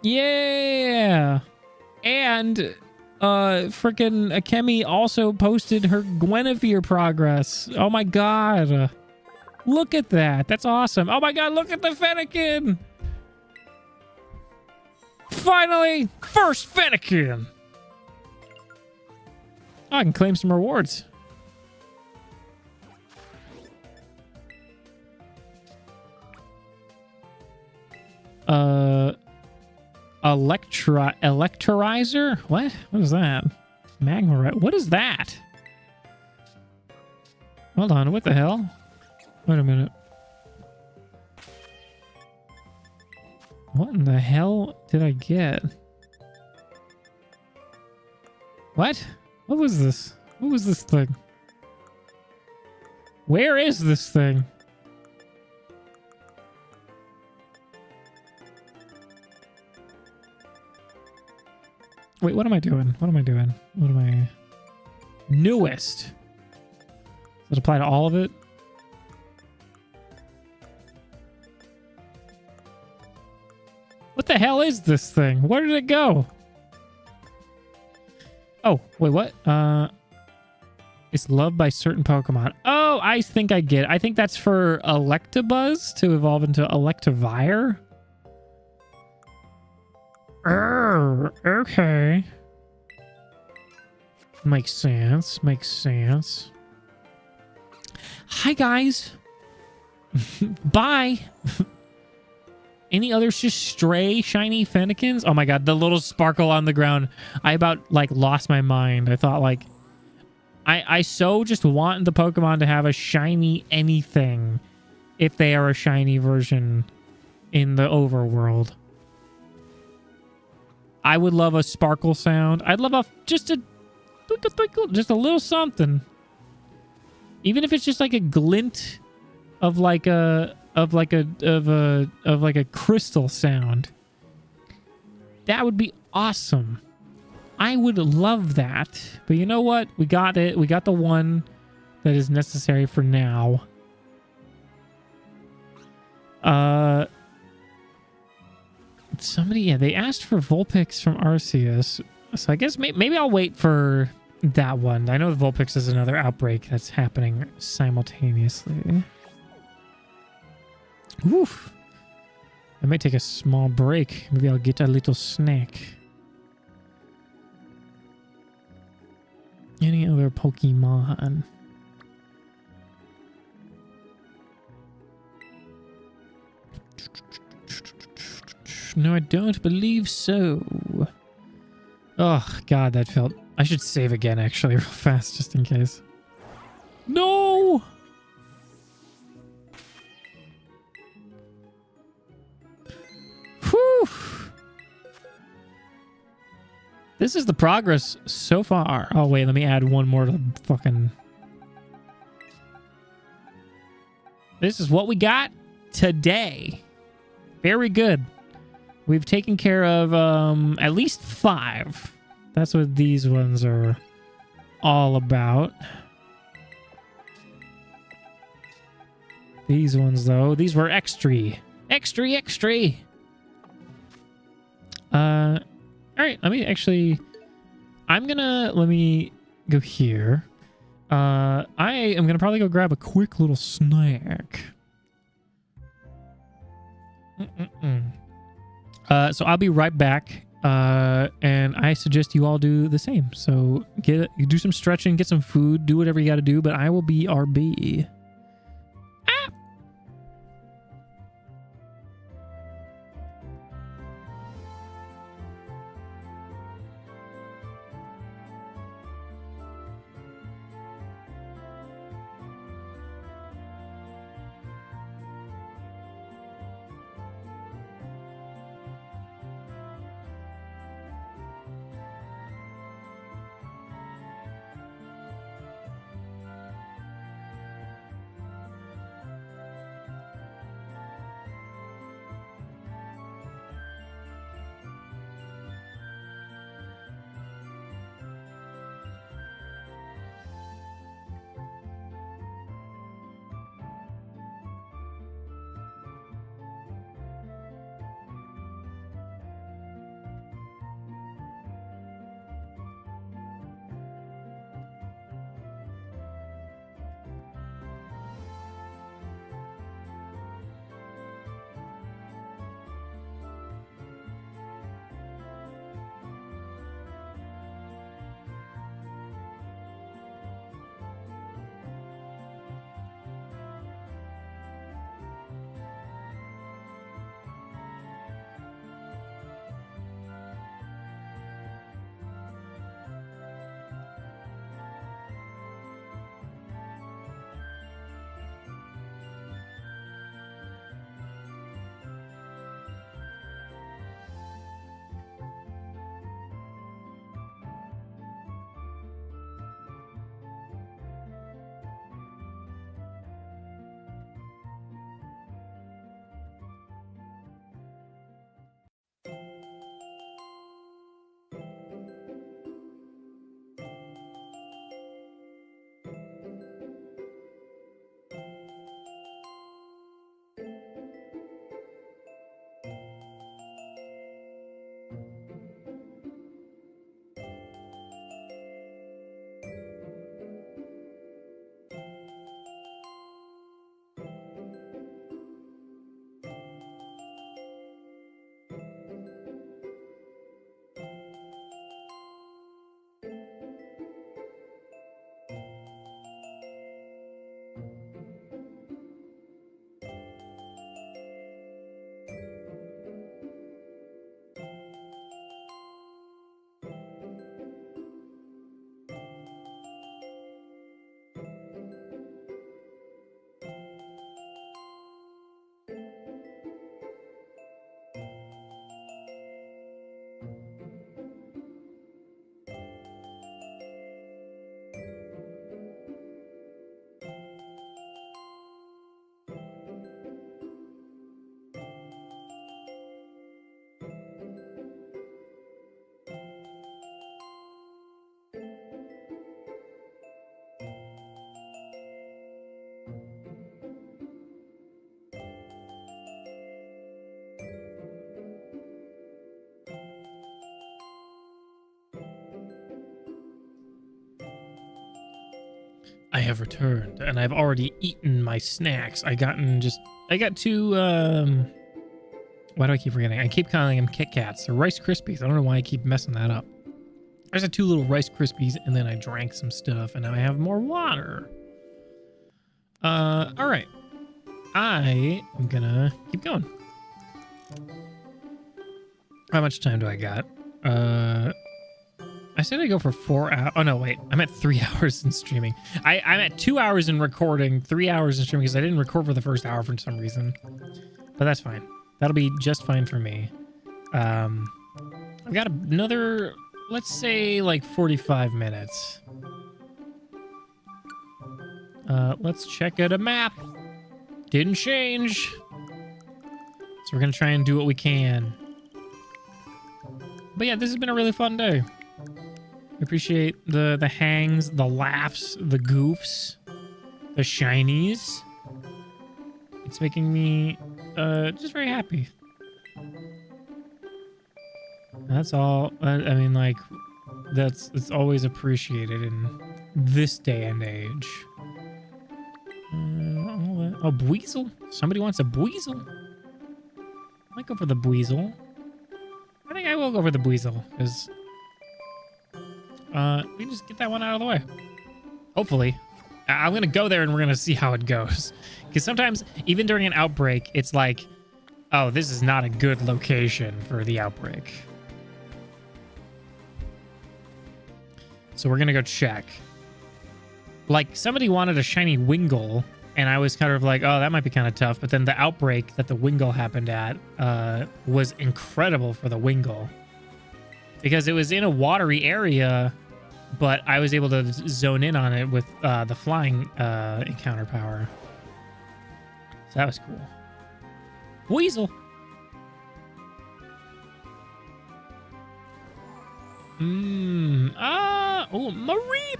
Yeah. And freaking Akemi also posted her Guinevere progress. Oh my god. Look at that. That's awesome. Oh my god, look at the Fennekin. Finally, first Fennekin. Oh, I can claim some rewards. Electorizer? What? What is that? Magma. What is that? Hold on. What the hell? Wait a minute. What in the hell did I get? What? What was this? What was this thing? Where is this thing? Wait, what am I doing? What am I doing? What am I... Newest. Does it apply to all of it? What the hell is this thing? Where did it go? Oh, wait, what? It's loved by certain Pokemon. Oh, I think I get it. I think that's for Electabuzz to evolve into Electivire. Okay. Makes sense. Makes sense. Hi, guys. Bye. Any others just stray shiny Fennekins? Oh my god, the little sparkle on the ground. I about like lost my mind. I thought like I so just want the Pokemon to have a shiny anything if they are a shiny version in the overworld. I would love a sparkle sound. I'd love just a twinkle twinkle, just a little something. Even if it's just like a glint of like a crystal sound. That would be awesome. I would love that. But you know what? We got it. We got the one that is necessary for now. Somebody, yeah, they asked for Vulpix from Arceus. So I guess maybe I'll wait for that one. I know Vulpix is another outbreak that's happening simultaneously. Oof. I might take a small break. Maybe I'll get a little snack. Any other Pokemon? No, I don't believe so. Oh, God, that felt... I should save again, actually, real fast, just in case. No! Whew! This is the progress so far. Oh, wait, let me add one more to the fucking... This is what we got today. Very good. We've taken care of at least 5. That's what these ones are all about. These ones, though, these were extra. Extra, extra. All right, let me go here. I am gonna probably go grab a quick little snack. So I'll be right back. And I suggest you all do the same. So you do some stretching, get some food, do whatever you got to do, but I will be RB. I have returned, and I've already eaten my snacks. I got two, why do I keep forgetting? I keep calling them Kit Kats. They're Rice Krispies. I don't know why I keep messing that up. I just had 2 little Rice Krispies, and then I drank some stuff, and now I have more water. All right. I am gonna keep going. How much time do I got? I said I go for 4 hours. Oh, no, wait. I'm at 3 hours in streaming. I'm at 2 hours in recording, 3 hours in streaming because I didn't record for the first hour for some reason. But that's fine. That'll be just fine for me. I've got another, let's say, like 45 minutes. Let's check out a map. Didn't change. So we're going to try and do what we can. But yeah, this has been a really fun day. I appreciate the hangs, the laughs, the goofs, the shinies. It's making me just very happy. That's all. I mean, like, it's always appreciated in this day and age. Oh, Buizel? Somebody wants a Buizel? I might go for the Buizel. I think I will go for the Buizel, because we can just get that one out of the way. Hopefully. I'm going to go there and we're going to see how it goes. Because sometimes, even during an outbreak, it's like, oh, this is not a good location for the outbreak. So we're going to go check. Like, somebody wanted a shiny Wingull, and I was kind of like, oh, that might be kind of tough. But then the outbreak that the Wingull happened at was incredible for the Wingull. Because it was in a watery area, but I was able to zone in on it with the flying encounter power. So that was cool. Weasel. Oh, Mareep.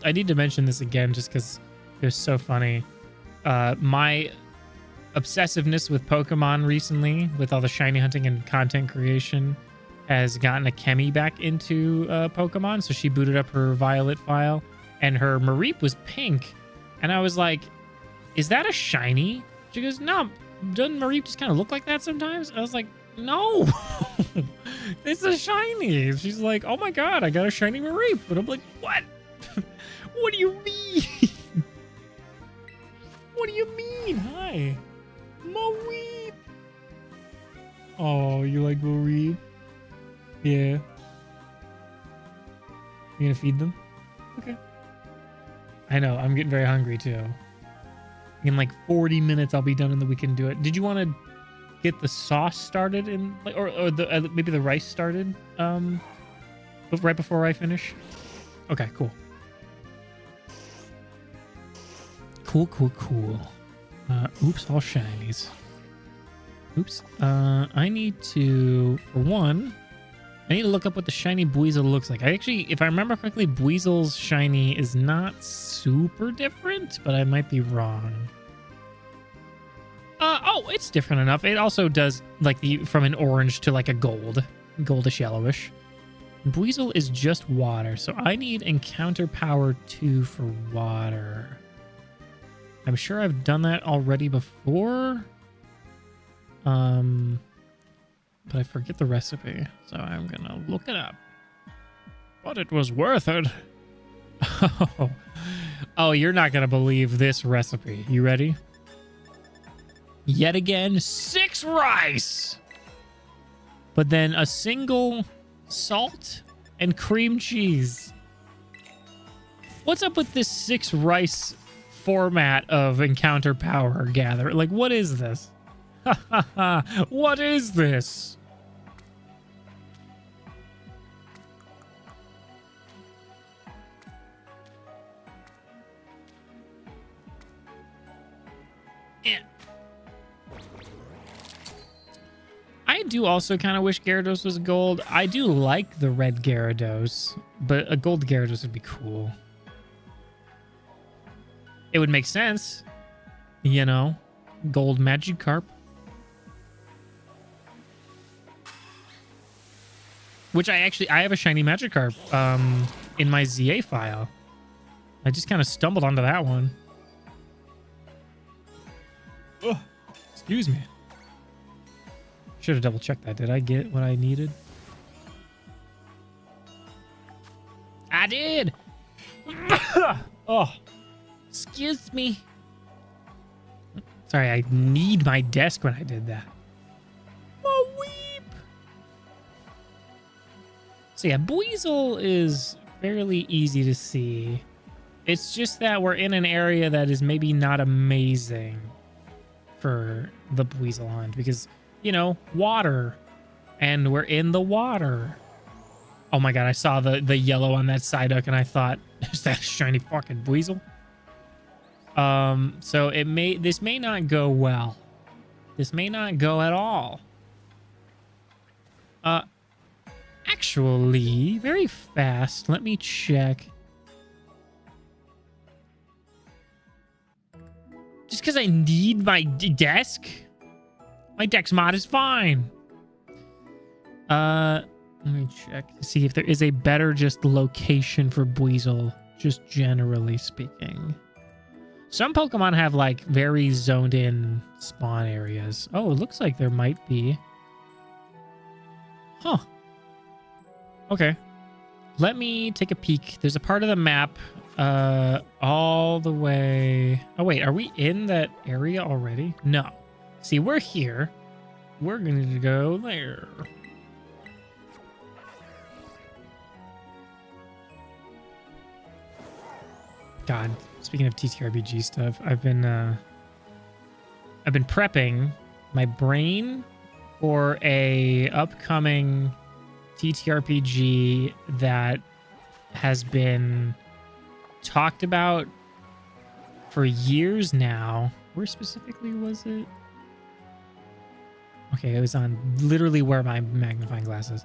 I need to mention this again just because it was so funny. My obsessiveness with Pokemon recently, with all the shiny hunting and content creation, has gotten a Kemi back into Pokemon. So she booted up her Violet file, and her Mareep was pink. And I was like, is that a shiny? She goes, no, doesn't Mareep just kind of look like that sometimes? I was like, no, it's a shiny. She's like, oh my god, I got a shiny Mareep. And I'm like, what? What do you mean? What do you mean? Hi. Mareep. Oh, you like Mareep? Yeah. You gonna feed them? Okay. I know, I'm getting very hungry too. In like 40 minutes, I'll be done and then we can do it. Did you want to get the sauce started in, like, or the maybe the rice started, but right before I finish? Okay, cool. Cool. Oops, all shinies. Oops. I need to, for one, I need to look up what the shiny Buizel looks like. I actually, if I remember correctly, Buizel's shiny is not super different, but I might be wrong. Oh, it's different enough. It also does, like, from an orange to, like, a goldish yellowish. Buizel is just water, so I need encounter power 2 for water. I'm sure I've done that already before. But I forget the recipe, so I'm gonna look it up. But it was worth it. Oh, you're not gonna believe this recipe. You ready? Yet again, 6 rice! But then a single salt and cream cheese. What's up with this 6 rice format of encounter power gather? Like, what is this? What is this? I do also kind of wish Gyarados was gold. I do like the red Gyarados, but a gold Gyarados would be cool. It would make sense, you know, gold Magikarp. Which I have a shiny Magikarp in my ZA file. I just kind of stumbled onto that one. Oh, excuse me. Should have double checked that. Did I get what I needed? I did. Oh, excuse me. Sorry, I need my desk when I did that. Oh, weep. So yeah, Buizel is fairly easy to see. It's just that we're in an area that is maybe not amazing for the Buizel hunt because, you know, water. And we're in the water. Oh my god, I saw the yellow on that Psyduck and I thought, is that a shiny fucking Buizel? So this may not go well. This may not go at all. Actually, very fast, let me check. Just because I need my desk? My desk mod is fine. Let me check to see if there is a better just location for Buizel, just generally speaking. Some Pokemon have like very zoned in spawn areas. Oh, it looks like there might be. Huh. Okay. Let me take a peek. There's a part of the map all the way. Oh, wait. Are we in that area already? No. See, we're here. We're going to go there. God, speaking of TTRPG stuff, I've been prepping my brain for a upcoming TTRPG that has been talked about for years now. Where specifically was it? Okay, it was on literally where my magnifying glass is.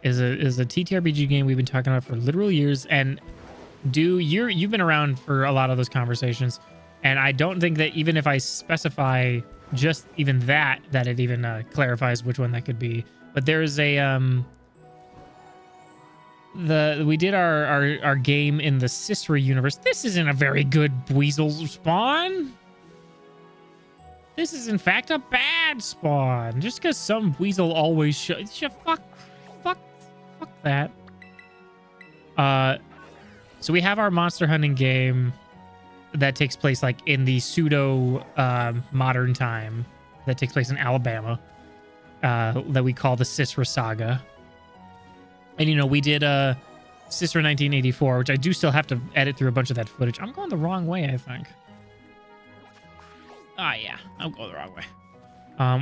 Is a TTRPG game we've been talking about for literal years, and you've been around for a lot of those conversations, and I don't think that even if I specify just even that it even clarifies which one that could be. But there's a we did our game in the Sisra universe. This isn't a very good Buizel spawn. This is in fact a bad spawn. Just because some Buizel always fuck that. So we have our monster hunting game that takes place like in the pseudo modern time that takes place in Alabama that we call the Sisra Saga. And, you know, we did Sisra 1984, which I do still have to edit through a bunch of that footage. I'm going the wrong way, I think. Ah, yeah, I'm going the wrong way.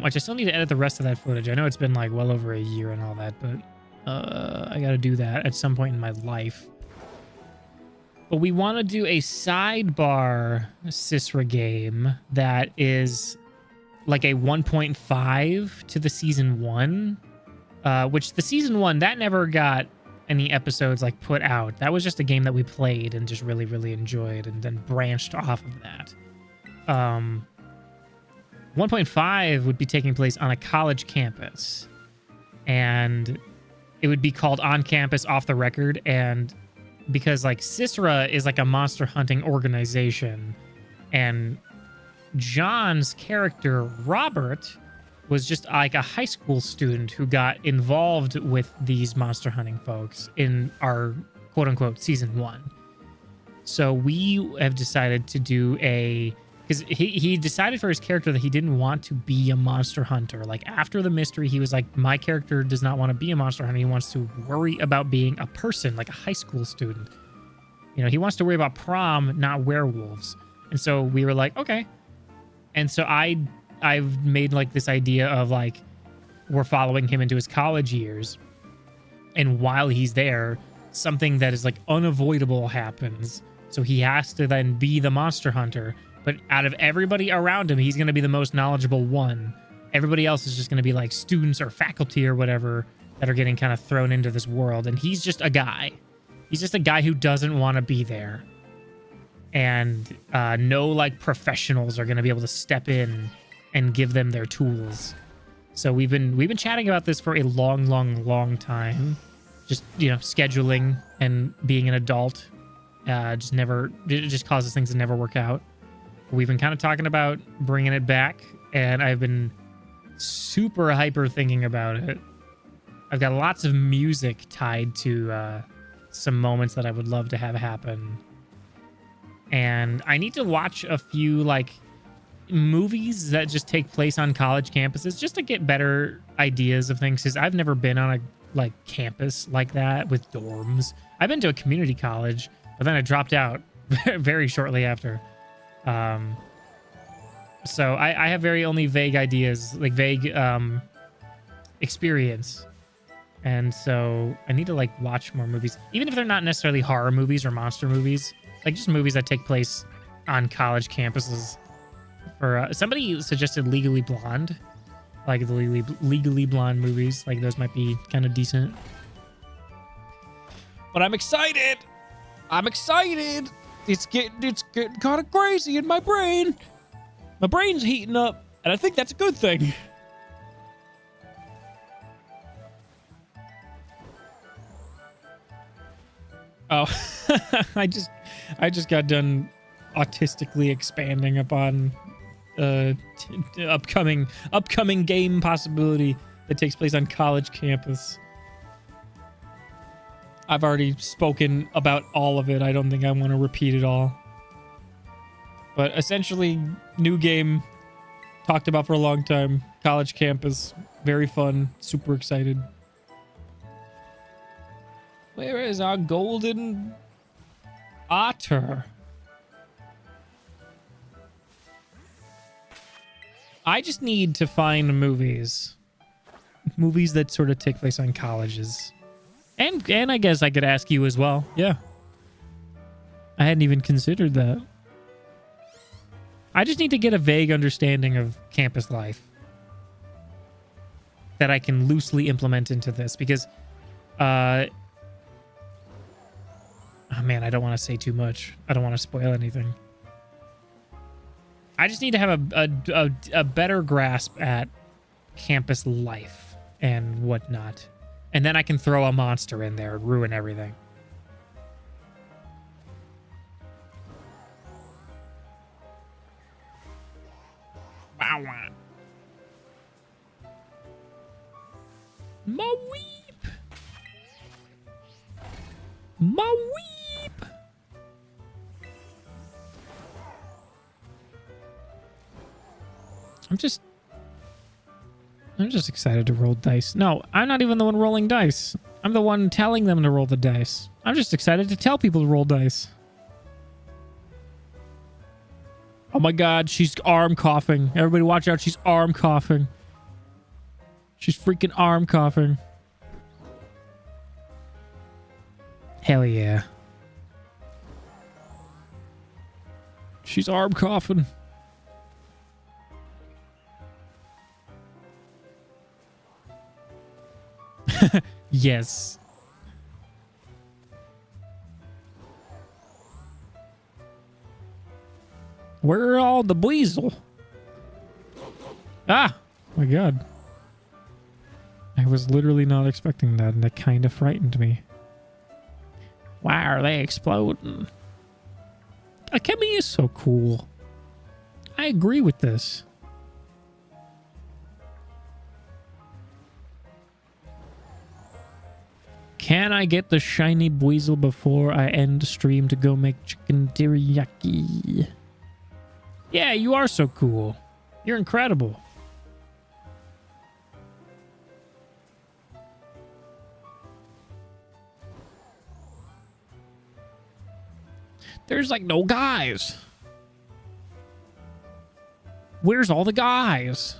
Which I still need to edit the rest of that footage. I know it's been like well over a year and all that, but I got to do that at some point in my life. But we want to do a sidebar Sisra game that is like a 1.5 to the season 1, which the season 1, that never got any episodes like put out. That was just a game that we played and just really, really enjoyed and then branched off of that. 1.5 would be taking place on a college campus, and it would be called On Campus Off the Record. And because like Sisra is like a monster hunting organization, and John's character Robert was just like a high school student who got involved with these monster hunting folks in our quote unquote season 1. So we have decided to do because he decided for his character that he didn't want to be a monster hunter. Like after the mystery, he was like, my character does not want to be a monster hunter. He wants to worry about being a person, like a high school student. You know, he wants to worry about prom, not werewolves. And so we were like, okay. And so I've made like this idea of like, we're following him into his college years. And while he's there, something that is like unavoidable happens. So he has to then be the monster hunter. But out of everybody around him, he's going to be the most knowledgeable one. Everybody else is just going to be like students or faculty or whatever that are getting kind of thrown into this world. And he's just a guy. He's just a guy who doesn't want to be there. And no like professionals are going to be able to step in and give them their tools. So we've been chatting about this for a long time. Just, you know, scheduling and being an adult it just causes things to never work out. We've been kind of talking about bringing it back, and I've been super hyper thinking about it. I've got lots of music tied to some moments that I would love to have happen. And I need to watch a few, like, movies that just take place on college campuses just to get better ideas of things, because I've never been on a, like, campus like that with dorms. I've been to a community college, but then I dropped out very shortly after. So I have very only vague ideas, like vague experience. And so I need to, like, watch more movies, even if they're not necessarily horror movies or monster movies, like just movies that take place on college campuses. For somebody suggested Legally Blonde, like the Legally Blonde movies, like those might be kind of decent. But I'm excited. It's getting kind of crazy in my brain. My brain's heating up, and I think that's a good thing. Oh, I just got done autistically expanding upon upcoming game possibility that takes place on college campus. I've already spoken about all of it. I don't think I want to repeat it all. But essentially, new game, talked about for a long time. College campus, very fun, super excited. Where is our golden otter? I just need to find movies that sort of take place on colleges. And I guess I could ask you as well. Yeah. I hadn't even considered that. I just need to get a vague understanding of campus life that I can loosely implement into this, because oh man, I don't want to say too much. I don't want to spoil anything. I just need to have a better grasp at campus life and whatnot. And then I can throw a monster in there and ruin everything. Bow wow. Ma weep. Ma weep. I'm just excited to roll dice. No, I'm not even the one rolling dice. I'm the one telling them to roll the dice. I'm just excited to tell people to roll dice. Oh my god, she's arm coughing. Everybody watch out, she's arm coughing. She's freaking arm coughing. Hell yeah. She's arm coughing. Yes. Where are all the weasel? Ah, my god. I was literally not expecting that, and that kind of frightened me. Why are they exploding? Akemi is so cool. I agree with this. Can I get the shiny weasel before I end the stream to go make chicken teriyaki? Yeah, you are so cool. You're incredible. There's like no guys. Where's all the guys?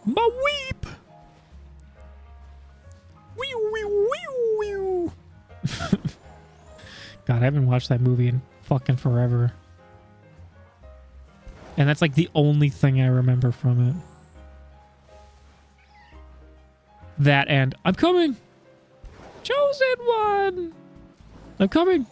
Ma weep. Wee wee wee wee. God, I haven't watched that movie in fucking forever. And that's like the only thing I remember from it. That and I'm coming. Chosen one. I'm coming.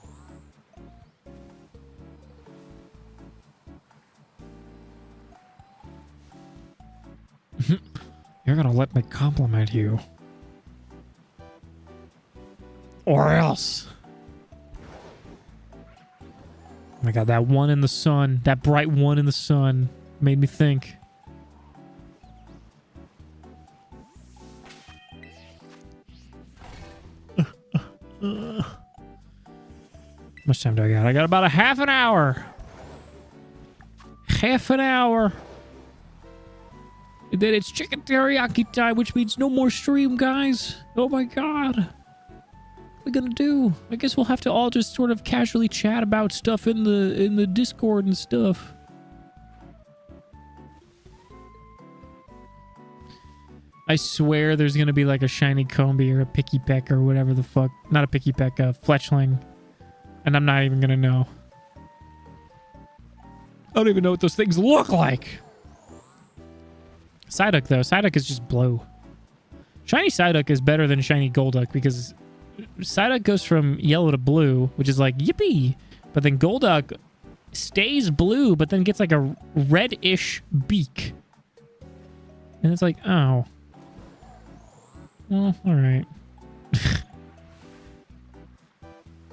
You're gonna let me compliment you. Or else. Oh my god, that one in the sun, that bright one in the sun made me think. How much time do I got? I got about a half an hour. Half an hour. And then it's chicken teriyaki time, which means no more stream, guys. Oh my god. What are we gonna do? I guess we'll have to all just sort of casually chat about stuff in the Discord and stuff. I swear there's gonna be like a shiny Combi or a Picky Peck or whatever the fuck. Not a Picky Peck, a Fletchling. And I'm not even gonna know. I don't even know what those things look like. Psyduck, though. Psyduck is just blue. Shiny Psyduck is better than shiny Golduck because Psyduck goes from yellow to blue, which is like, yippee! But then Golduck stays blue, but then gets like a reddish beak. And it's like, oh. Well, alright.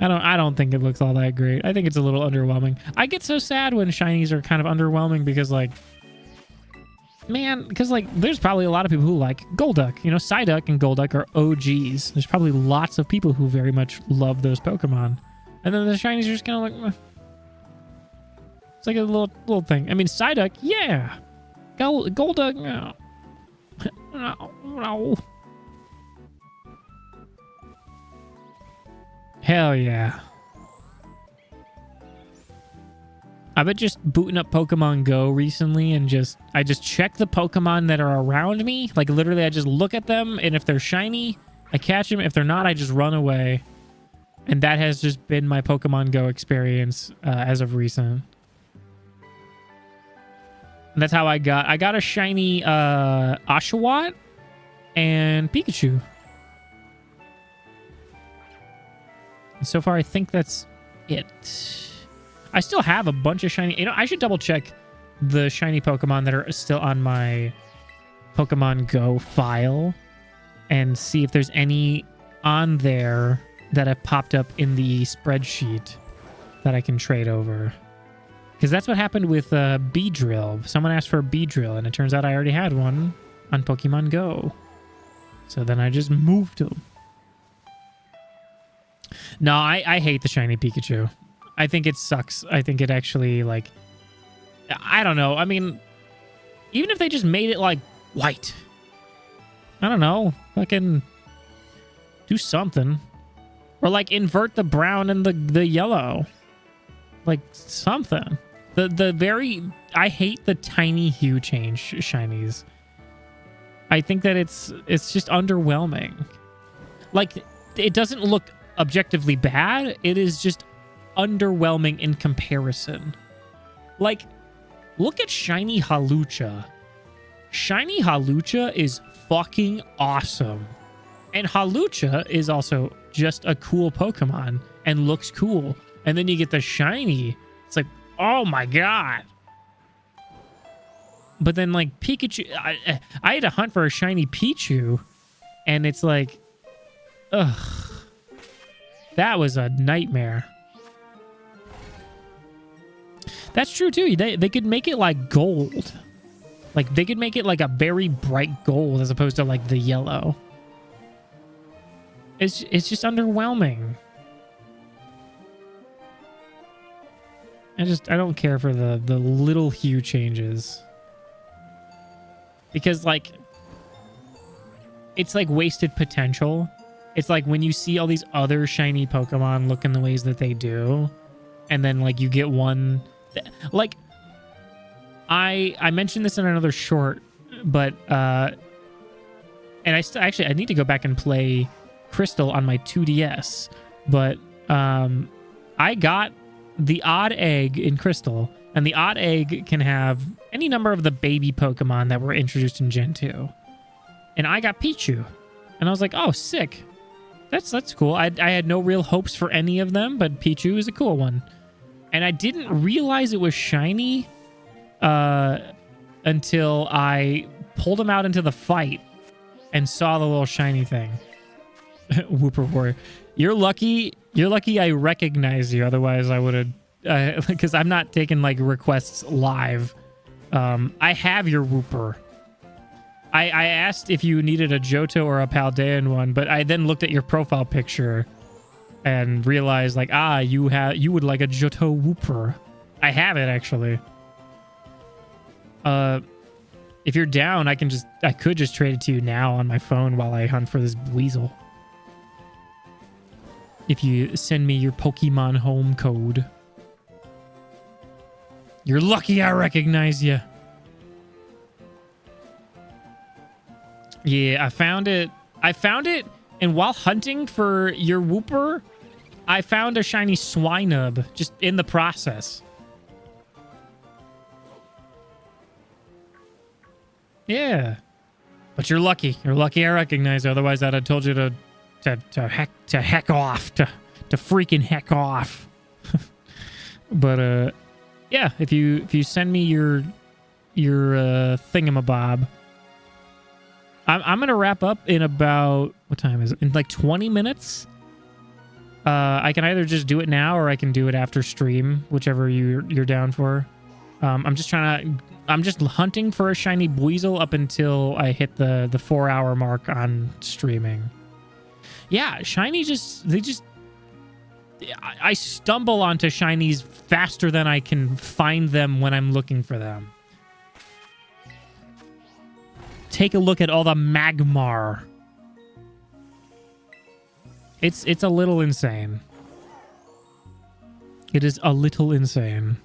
I don't think it looks all that great. I think it's a little underwhelming. I get so sad when shinies are kind of underwhelming because, like, man, because, like, there's probably a lot of people who like Golduck. You know, Psyduck and Golduck are OGs. There's probably lots of people who very much love those Pokemon. And then the shinies are just kind of like, it's like a little thing. I mean, Psyduck, yeah. Golduck, no. No. Hell yeah. I've been just booting up Pokemon Go recently and I just check the Pokemon that are around me. Like literally I just look at them and if they're shiny, I catch them. If they're not, I just run away. And that has just been my Pokemon Go experience as of recent. And that's how I got a shiny Oshawott and Pikachu. And so far, I think that's it. I still have a bunch of shiny... You know, I should double check the shiny Pokemon that are still on my Pokemon Go file and see if there's any on there that have popped up in the spreadsheet that I can trade over. Because that's what happened with Beedrill. Someone asked for a Beedrill, and it turns out I already had one on Pokemon Go. So then I just moved them. No, I hate the shiny Pikachu. I think it sucks. I think it actually, like... I don't know. I mean, even if they just made it, like, white. I don't know. Fucking do something. Or, like, invert the brown and the yellow. Like, something. The very... I hate the tiny hue change shinies. I think that it's just underwhelming. Like, it doesn't look objectively bad. It is just underwhelming in comparison. Like, look at shiny Hawlucha. Shiny Hawlucha is fucking awesome. And Hawlucha is also just a cool Pokemon and looks cool. And then you get the shiny. It's like, oh my god. But then, like, Pikachu... I had to hunt for a shiny Pichu. And it's like... Ugh. That was a nightmare. That's true, too. They could make it, like, gold. Like, they could make it, like, a very bright gold as opposed to, like, the yellow. It's just underwhelming. I don't care for the little hue changes. Because, like, it's like wasted potential. It's like when you see all these other shiny Pokemon look in the ways that they do, and then, like, you get one... Like, I mentioned this in another short, but... and I need to go back and play Crystal on my 2DS. But I got the odd egg in Crystal, and the odd egg can have any number of the baby Pokemon that were introduced in Gen 2. And I got Pichu. And I was like, oh, sick. That's cool. I had no real hopes for any of them, but Pichu is a cool one. And I didn't realize it was shiny until I pulled him out into the fight and saw the little shiny thing. Whooper Warrior. You're lucky I recognize you. Otherwise, I would have... because I'm not taking, like, requests live. I have your Whooper. I asked if you needed a Johto or a Paldean one, but I then looked at your profile picture and realized, like, you would like a Johto Whooper. I have it, actually. If you're down, I could just trade it to you now on my phone while I hunt for this Weasel. If you send me your Pokemon home code. You're lucky I recognize you. Yeah, I found it, and while hunting for your Whooper, I found a shiny Swinub just in the process. Yeah. But you're lucky. You're lucky I recognize you. Otherwise, I'd have told you to heck off. To freaking heck off. But, yeah, if you send me your thingamabob, I'm going to wrap up in about... What time is it? In like 20 minutes? I can either just do it now or I can do it after stream, whichever you're down for. I'm just hunting for a shiny Buizel up until I hit the 4-hour mark on streaming. Yeah, shiny I stumble onto shinies faster than I can find them when I'm looking for them. Take a look at all the Magmar. It's a little insane. It is a little insane.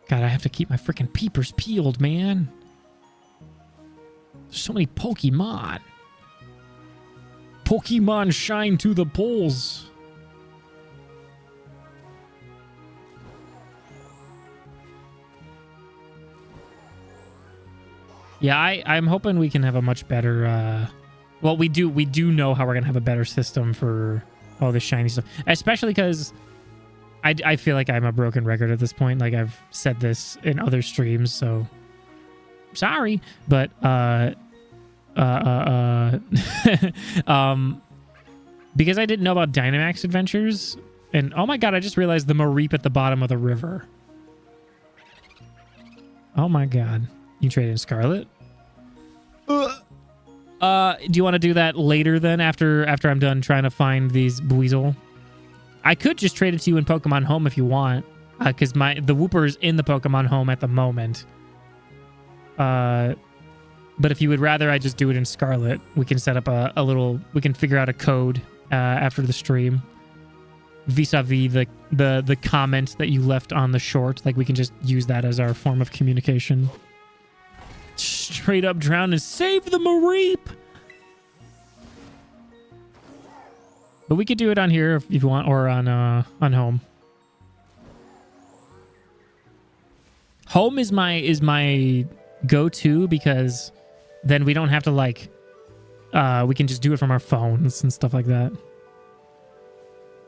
God, I have to keep my freaking peepers peeled, man. There's so many Pokemon. Pokemon shine to the polls. Yeah, I'm hoping we can have a much better... well, we do know how we're going to have a better system for all this shiny stuff. Especially because I feel like I'm a broken record at this point. Like, I've said this in other streams, so... Sorry. But, because I didn't know about Dynamax Adventures, and oh my god, I just realized the Mareep at the bottom of the river. Oh my god. You trade in Scarlet? Do you want to do that later then, after I'm done trying to find these Buizel? I could just trade it to you in Pokemon Home if you want, because the Whooper is in the Pokemon Home at the moment. But if you would rather I just do it in Scarlet, we can set up a little... We can figure out a code after the stream. Vis-a-vis the comment that you left on the short. Like, we can just use that as our form of communication. Straight up drown and save the Mareep! But we could do it on here if you want, or on Home. Home is my go-to because then we don't have to, like, we can just do it from our phones and stuff like that.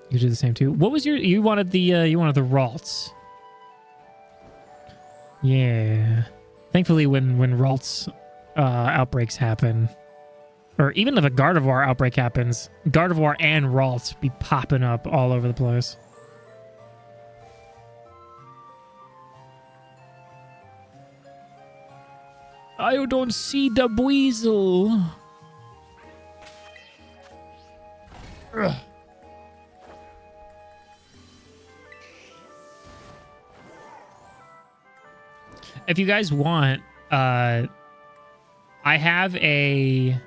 You do the same too. What was you wanted the Ralts? Yeah. Thankfully, when Ralts outbreaks happen, or even if a Gardevoir outbreak happens, Gardevoir and Ralts be popping up all over the place. I don't see the Buizel. Ugh. If you guys want, I have a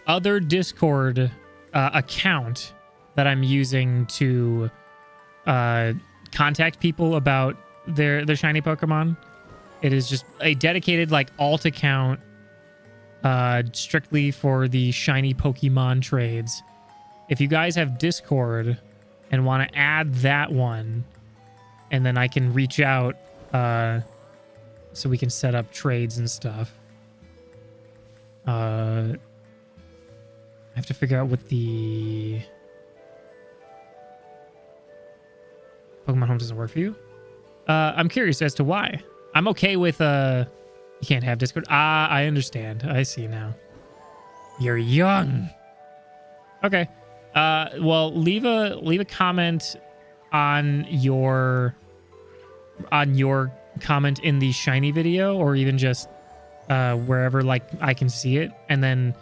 other Discord account that I'm using to contact people about their shiny Pokemon. It is just a dedicated, like, alt account strictly for the shiny Pokemon trades. If you guys have Discord and want to add that one, and then I can reach out so we can set up trades and stuff. I have to figure out what the Pokemon Home doesn't work for you. I'm curious as to why. I'm okay with you can't have Discord. Ah, I understand. I see now. You're young. Okay. Well, leave a comment on your comment in the shiny video, or even just wherever like I can see it, and then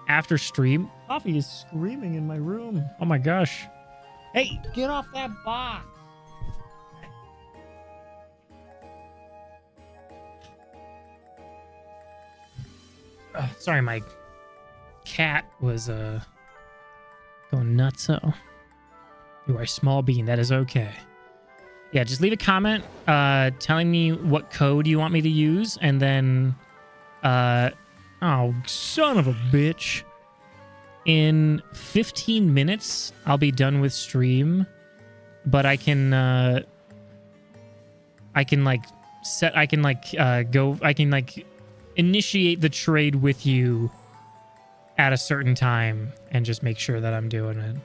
after stream, Coffee is screaming in my room. Oh my gosh. Hey, get off that box. Sorry, my cat was going nuts. So you are a small bean. That is okay. Yeah, just leave a comment telling me what code you want me to use, and then oh, son of a bitch. In 15 minutes, I'll be done with stream, but I can initiate the trade with you at a certain time and just make sure that I'm doing it.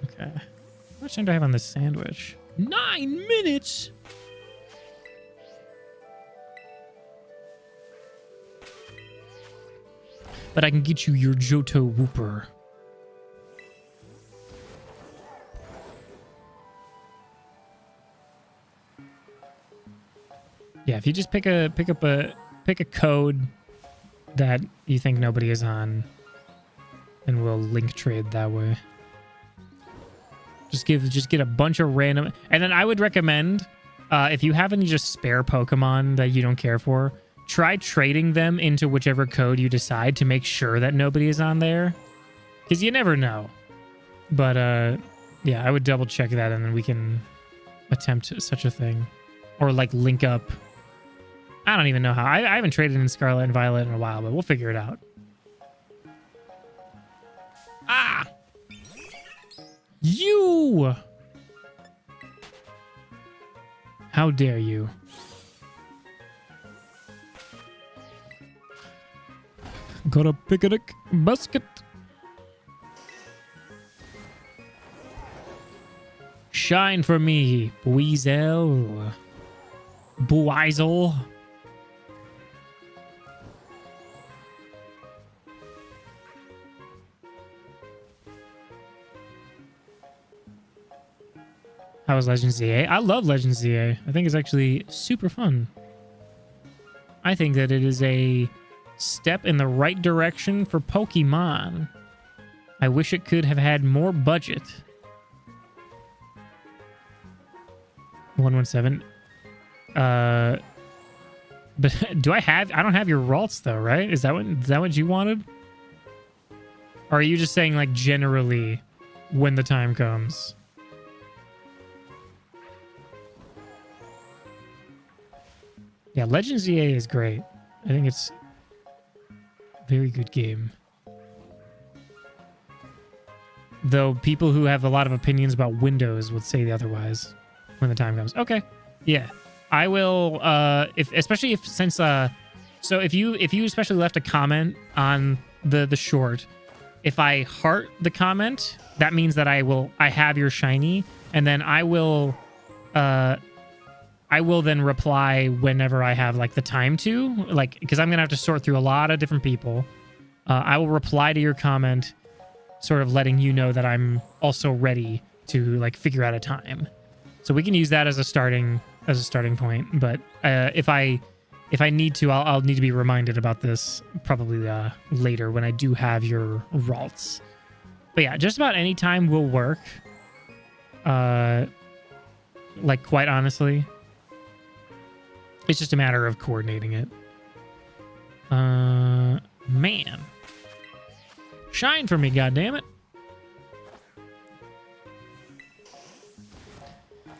Okay. How much time do I have on this sandwich? 9 minutes? But I can get you your Johto Wooper. Yeah, if you just pick a code that you think nobody is on, and we'll link trade that way. Just get a bunch of random, and then I would recommend if you have any just spare Pokemon that you don't care for, try trading them into whichever code you decide to make sure that nobody is on there, because you never know. But yeah, I would double check that, and then we can attempt such a thing, or like link up. I don't even know how. I haven't traded in Scarlet and Violet in a while, but we'll figure it out. Ah! You! How dare you? Got a picnic basket. Shine for me, Weasel. Buizel. How was Legends ZA? I love Legends ZA. I think it's actually super fun. I think that it is a step in the right direction for Pokemon. I wish it could have had more budget. 117. But do I don't have your Ralts though, right? Is that what you wanted? Or are you just saying like generally when the time comes? Yeah, Legends ZA is great. I think it's a very good game. Though people who have a lot of opinions about Windows would say otherwise when the time comes. Okay. Yeah. I will especially if you especially left a comment on the short, if I heart the comment, that means that I have your shiny, and then I will then reply whenever I have like the time to, like, because I'm gonna have to sort through a lot of different people. I will reply to your comment, sort of letting you know that I'm also ready to like figure out a time. So we can use that as a starting point. But if I need to, I'll need to be reminded about this probably later when I do have your Ralts. But yeah, just about any time will work. Like, quite honestly. It's just a matter of coordinating it. Man. Shine for me, goddammit.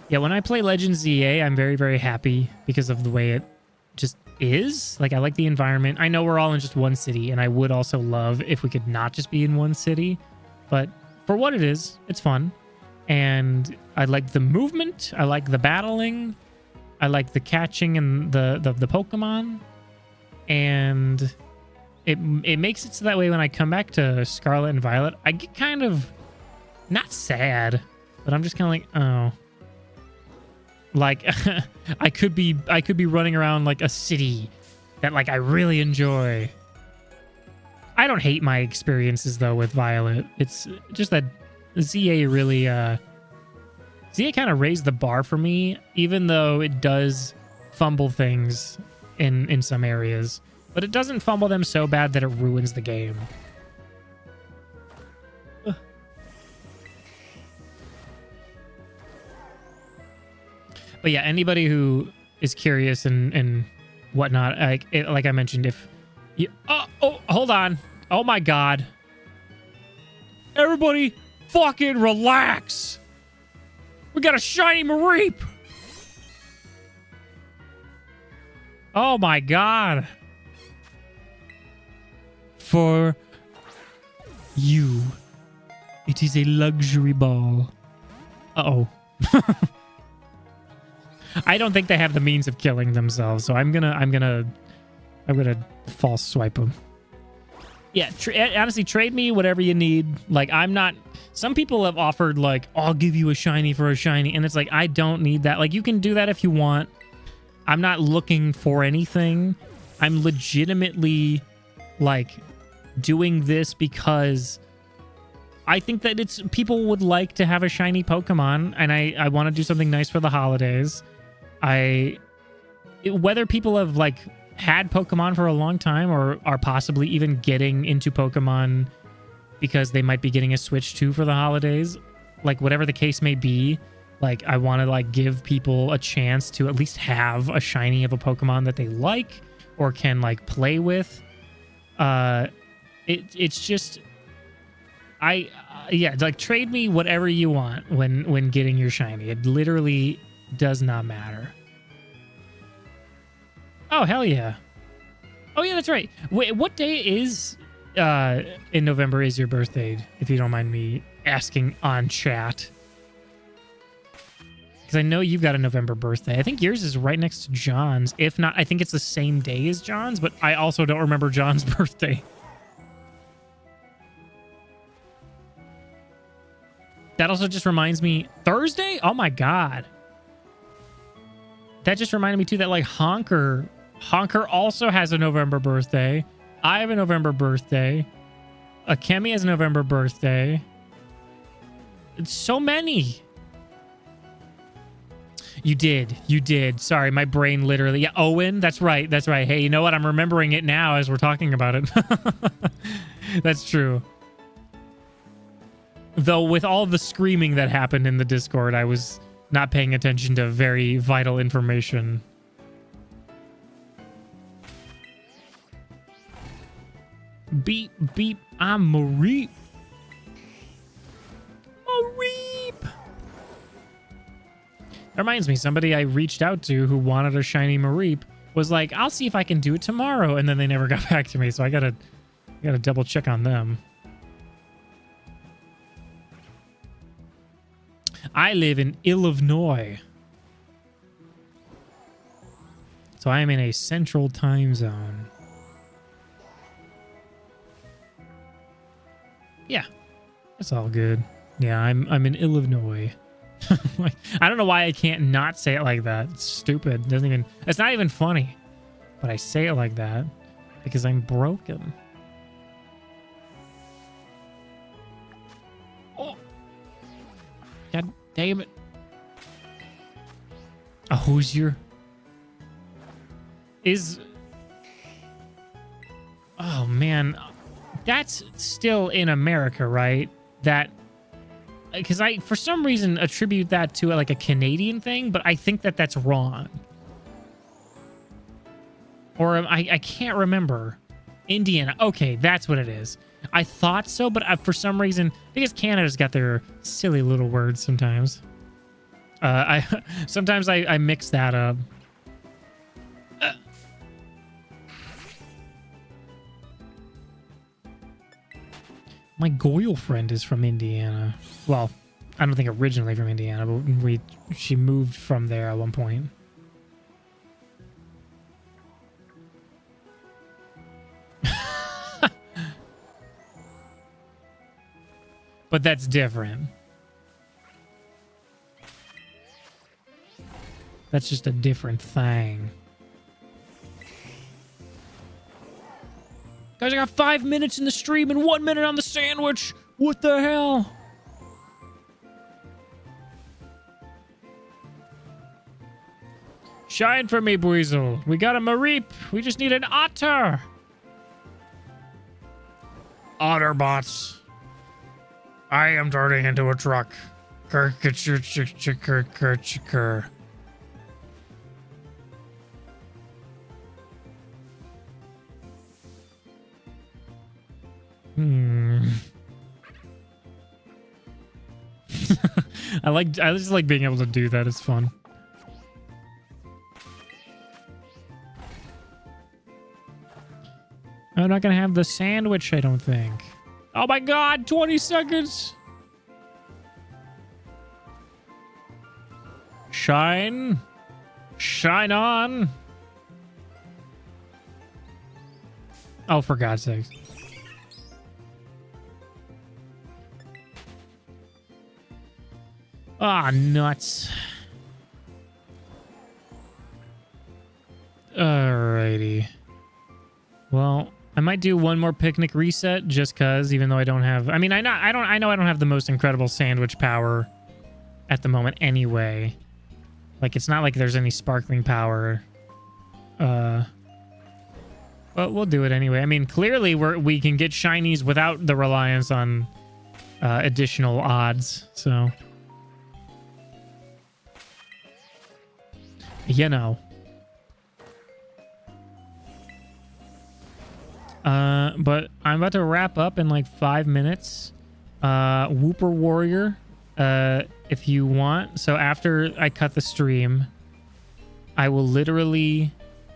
Yeah, when I play Legends ZA, I'm very, very happy because of the way it just is. Like, I like the environment. I know we're all in just one city, and I would also love if we could not just be in one city. But for what it is, it's fun. And I like the movement. I like the battling. I like the catching and the Pokemon, and it makes it so that way when I come back to Scarlet and Violet, I get kind of not sad, but I'm just kind of like, oh, like I could be running around like a city that like I really enjoy. I don't hate my experiences though with Violet. It's just that ZA really ZA kind of raised the bar for me, even though it does fumble things in some areas, but it doesn't fumble them so bad that it ruins the game. But yeah, anybody who is curious and whatnot, like I mentioned, if you, oh, hold on. Oh my God. Everybody fucking relax. We got a shiny Mareep. Oh my God. For you, it is a luxury ball. Uh-oh. I don't think they have the means of killing themselves, so I'm gonna false swipe them. Yeah, honestly, trade me whatever you need. Like, I'm not... Some people have offered, like, I'll give you a shiny for a shiny, and it's like, I don't need that. Like, you can do that if you want. I'm not looking for anything. I'm legitimately, like, doing this because I think that it's... People would like to have a shiny Pokemon, and I want to do something nice for the holidays. Whether people have, like, had Pokemon for a long time or are possibly even getting into Pokemon because they might be getting a Switch 2 for the holidays, like, whatever the case may be, like, I want to, like, give people a chance to at least have a shiny of a Pokemon that they like or can, like, play with. It's just... yeah, like, trade me whatever you want when getting your shiny. It literally does not matter. Oh, hell yeah. Oh, yeah, that's right. Wait, what day is in November is your birthday, if you don't mind me asking on chat? Because I know you've got a November birthday. I think yours is right next to John's. If not, I think it's the same day as John's, but I also don't remember John's birthday. That also just reminds me, Thursday? Oh my God. That just reminded me too that, like, Honker also has a November birthday. I have a November birthday. Akemi has a November birthday. It's so many. You did. Sorry, my brain literally. Yeah, Owen, that's right. Hey, you know what? I'm remembering it now as we're talking about it. That's true. Though with all the screaming that happened in the Discord, I was not paying attention to very vital information. Beep, beep, I'm Mareep. Mareep! That reminds me, somebody I reached out to who wanted a shiny Mareep was like, I'll see if I can do it tomorrow, and then they never got back to me, so I gotta double check on them. I live in Illinois. So I am in a central time zone. Yeah, it's all good. Yeah, I'm in Illinois. I don't know why I can't not say it like that. It's stupid. It's not even funny. But I say it like that because I'm broken. Oh. God damn it. A Hoosier is... Oh, man. That's still in America, right? That... Because I, for some reason, attribute that to, like, a Canadian thing, but I think that that's wrong. Or I can't remember. Indiana. Okay, that's what it is. I thought so, but for some reason, because Canada's got their silly little words sometimes. Sometimes I mix that up. My Goyle friend is from Indiana. Well, I don't think originally from Indiana, but she moved from there at one point. but that's different. That's just a different thing. Guys, I got 5 minutes in the stream and 1 minute on the sandwich. What the hell? Shine for me, Buizel. We got a Mareep. We just need an otter. Otterbots. I am turning into a truck. I just like being able to do that. It's fun. I'm not gonna have the sandwich, I don't think. Oh my god, 20 seconds. Shine. Shine on. Oh, for God's sakes. Ah, nuts. Alrighty. Well, I might do one more picnic reset just cuz, even though I don't have, I mean, I know I don't have the most incredible sandwich power at the moment anyway. Like, it's not like there's any sparkling power. But we'll do it anyway. I mean, clearly we can get shinies without the reliance on additional odds. So, you know. But I'm about to wrap up in like 5 minutes. Whooper Warrior, if you want. So after I cut the stream, I will literally,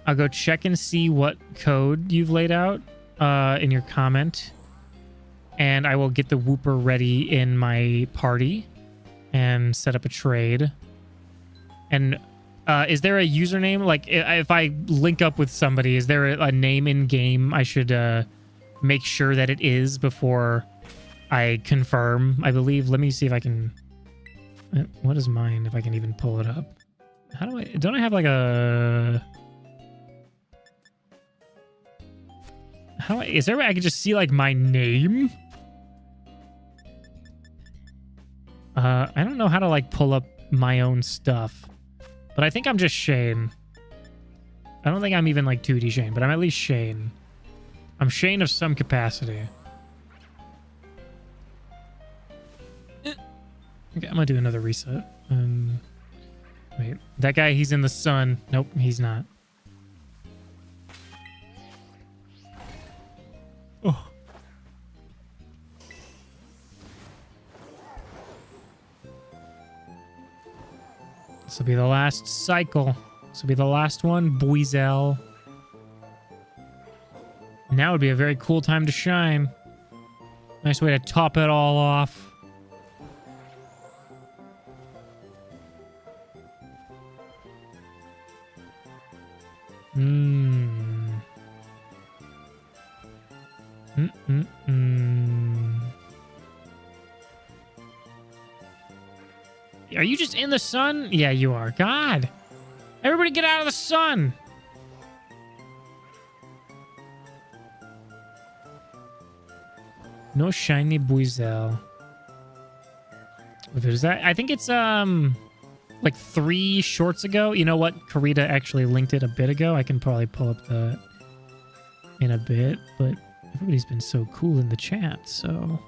I'll go check and see what code you've laid out in your comment. And I will get the Whooper ready in my party and set up a trade. And is there a username? Like, if I link up with somebody, is there a name in game I should make sure that it is before I confirm? I believe. Let me see if I can. What is mine? If I can even pull it up. How do I? Don't I have like a? How is there a way I can just see like my name? I don't know how to like pull up my own stuff. But I think I'm just Shane. I don't think I'm even like 2D Shane, but I'm at least Shane. I'm Shane of some capacity. Okay, I'm gonna do another reset. Wait, that guy, he's in the sun. Nope, he's not. Oh. This will be the last cycle. This will be the last one, Buizel. Now would be a very cool time to shine. Nice way to top it all off. Are you just in the sun? Yeah, you are. God. Everybody get out of the sun. No shiny Buizel. There's that. I think it's like 3 shorts ago. You know what? Karita actually linked it a bit ago. I can probably pull up the in a bit, but everybody's been so cool in the chat, so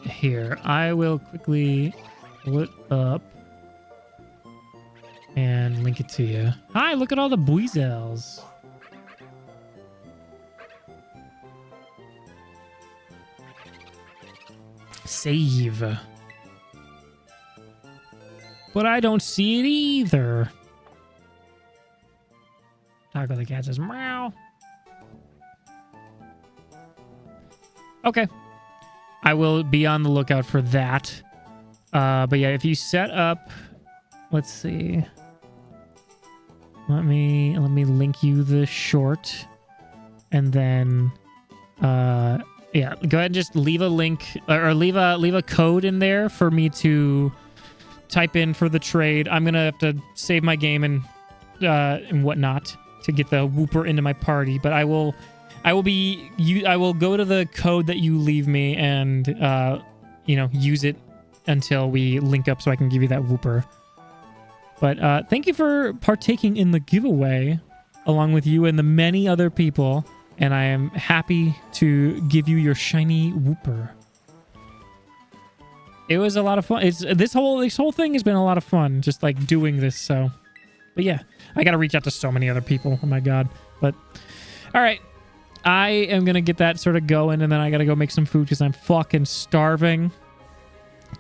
here, I will quickly pull it up and link it to you. Hi, look at all the Buizels. Save. But I don't see it either. Taco the cat says meow. Okay. I will be on the lookout for that. But yeah, if you set up, let's see. Let me link you the short, and then Yeah, go ahead and just leave a link or leave a code in there for me to type in for the trade. I'm gonna have to save my game and whatnot to get the Whooper into my party, but I will go to the code that you leave me and use it until we link up so I can give you that Whooper. But thank you for partaking in the giveaway along with you and the many other people, and I am happy to give you your shiny Whooper. It was a lot of fun. This whole thing has been a lot of fun, just like doing this. So, but yeah, I got to reach out to so many other people. Oh my god! But all right, I am gonna get that sort of going, and then I got to go make some food because I'm fucking starving.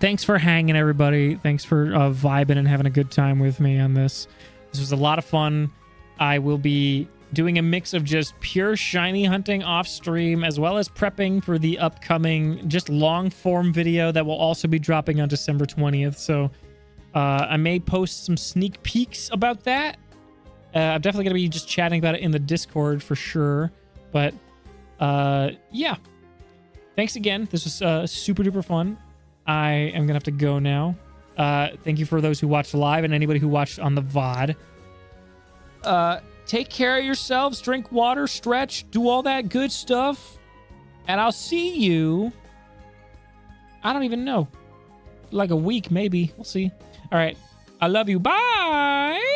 Thanks for hanging, everybody. Thanks for vibing and having a good time with me on this. This was a lot of fun. I will be doing a mix of just pure shiny hunting off stream, as well as prepping for the upcoming just long form video that will also be dropping on December 20th. So I may post some sneak peeks about that. I'm definitely going to be just chatting about it in the Discord for sure. But yeah, thanks again. This was super duper fun. I am going to have to go now. Thank you for those who watched live and anybody who watched on the VOD. Take care of yourselves, drink water, stretch, do all that good stuff. And I'll see you, I don't even know, like a week maybe. We'll see. All right. I love you. Bye.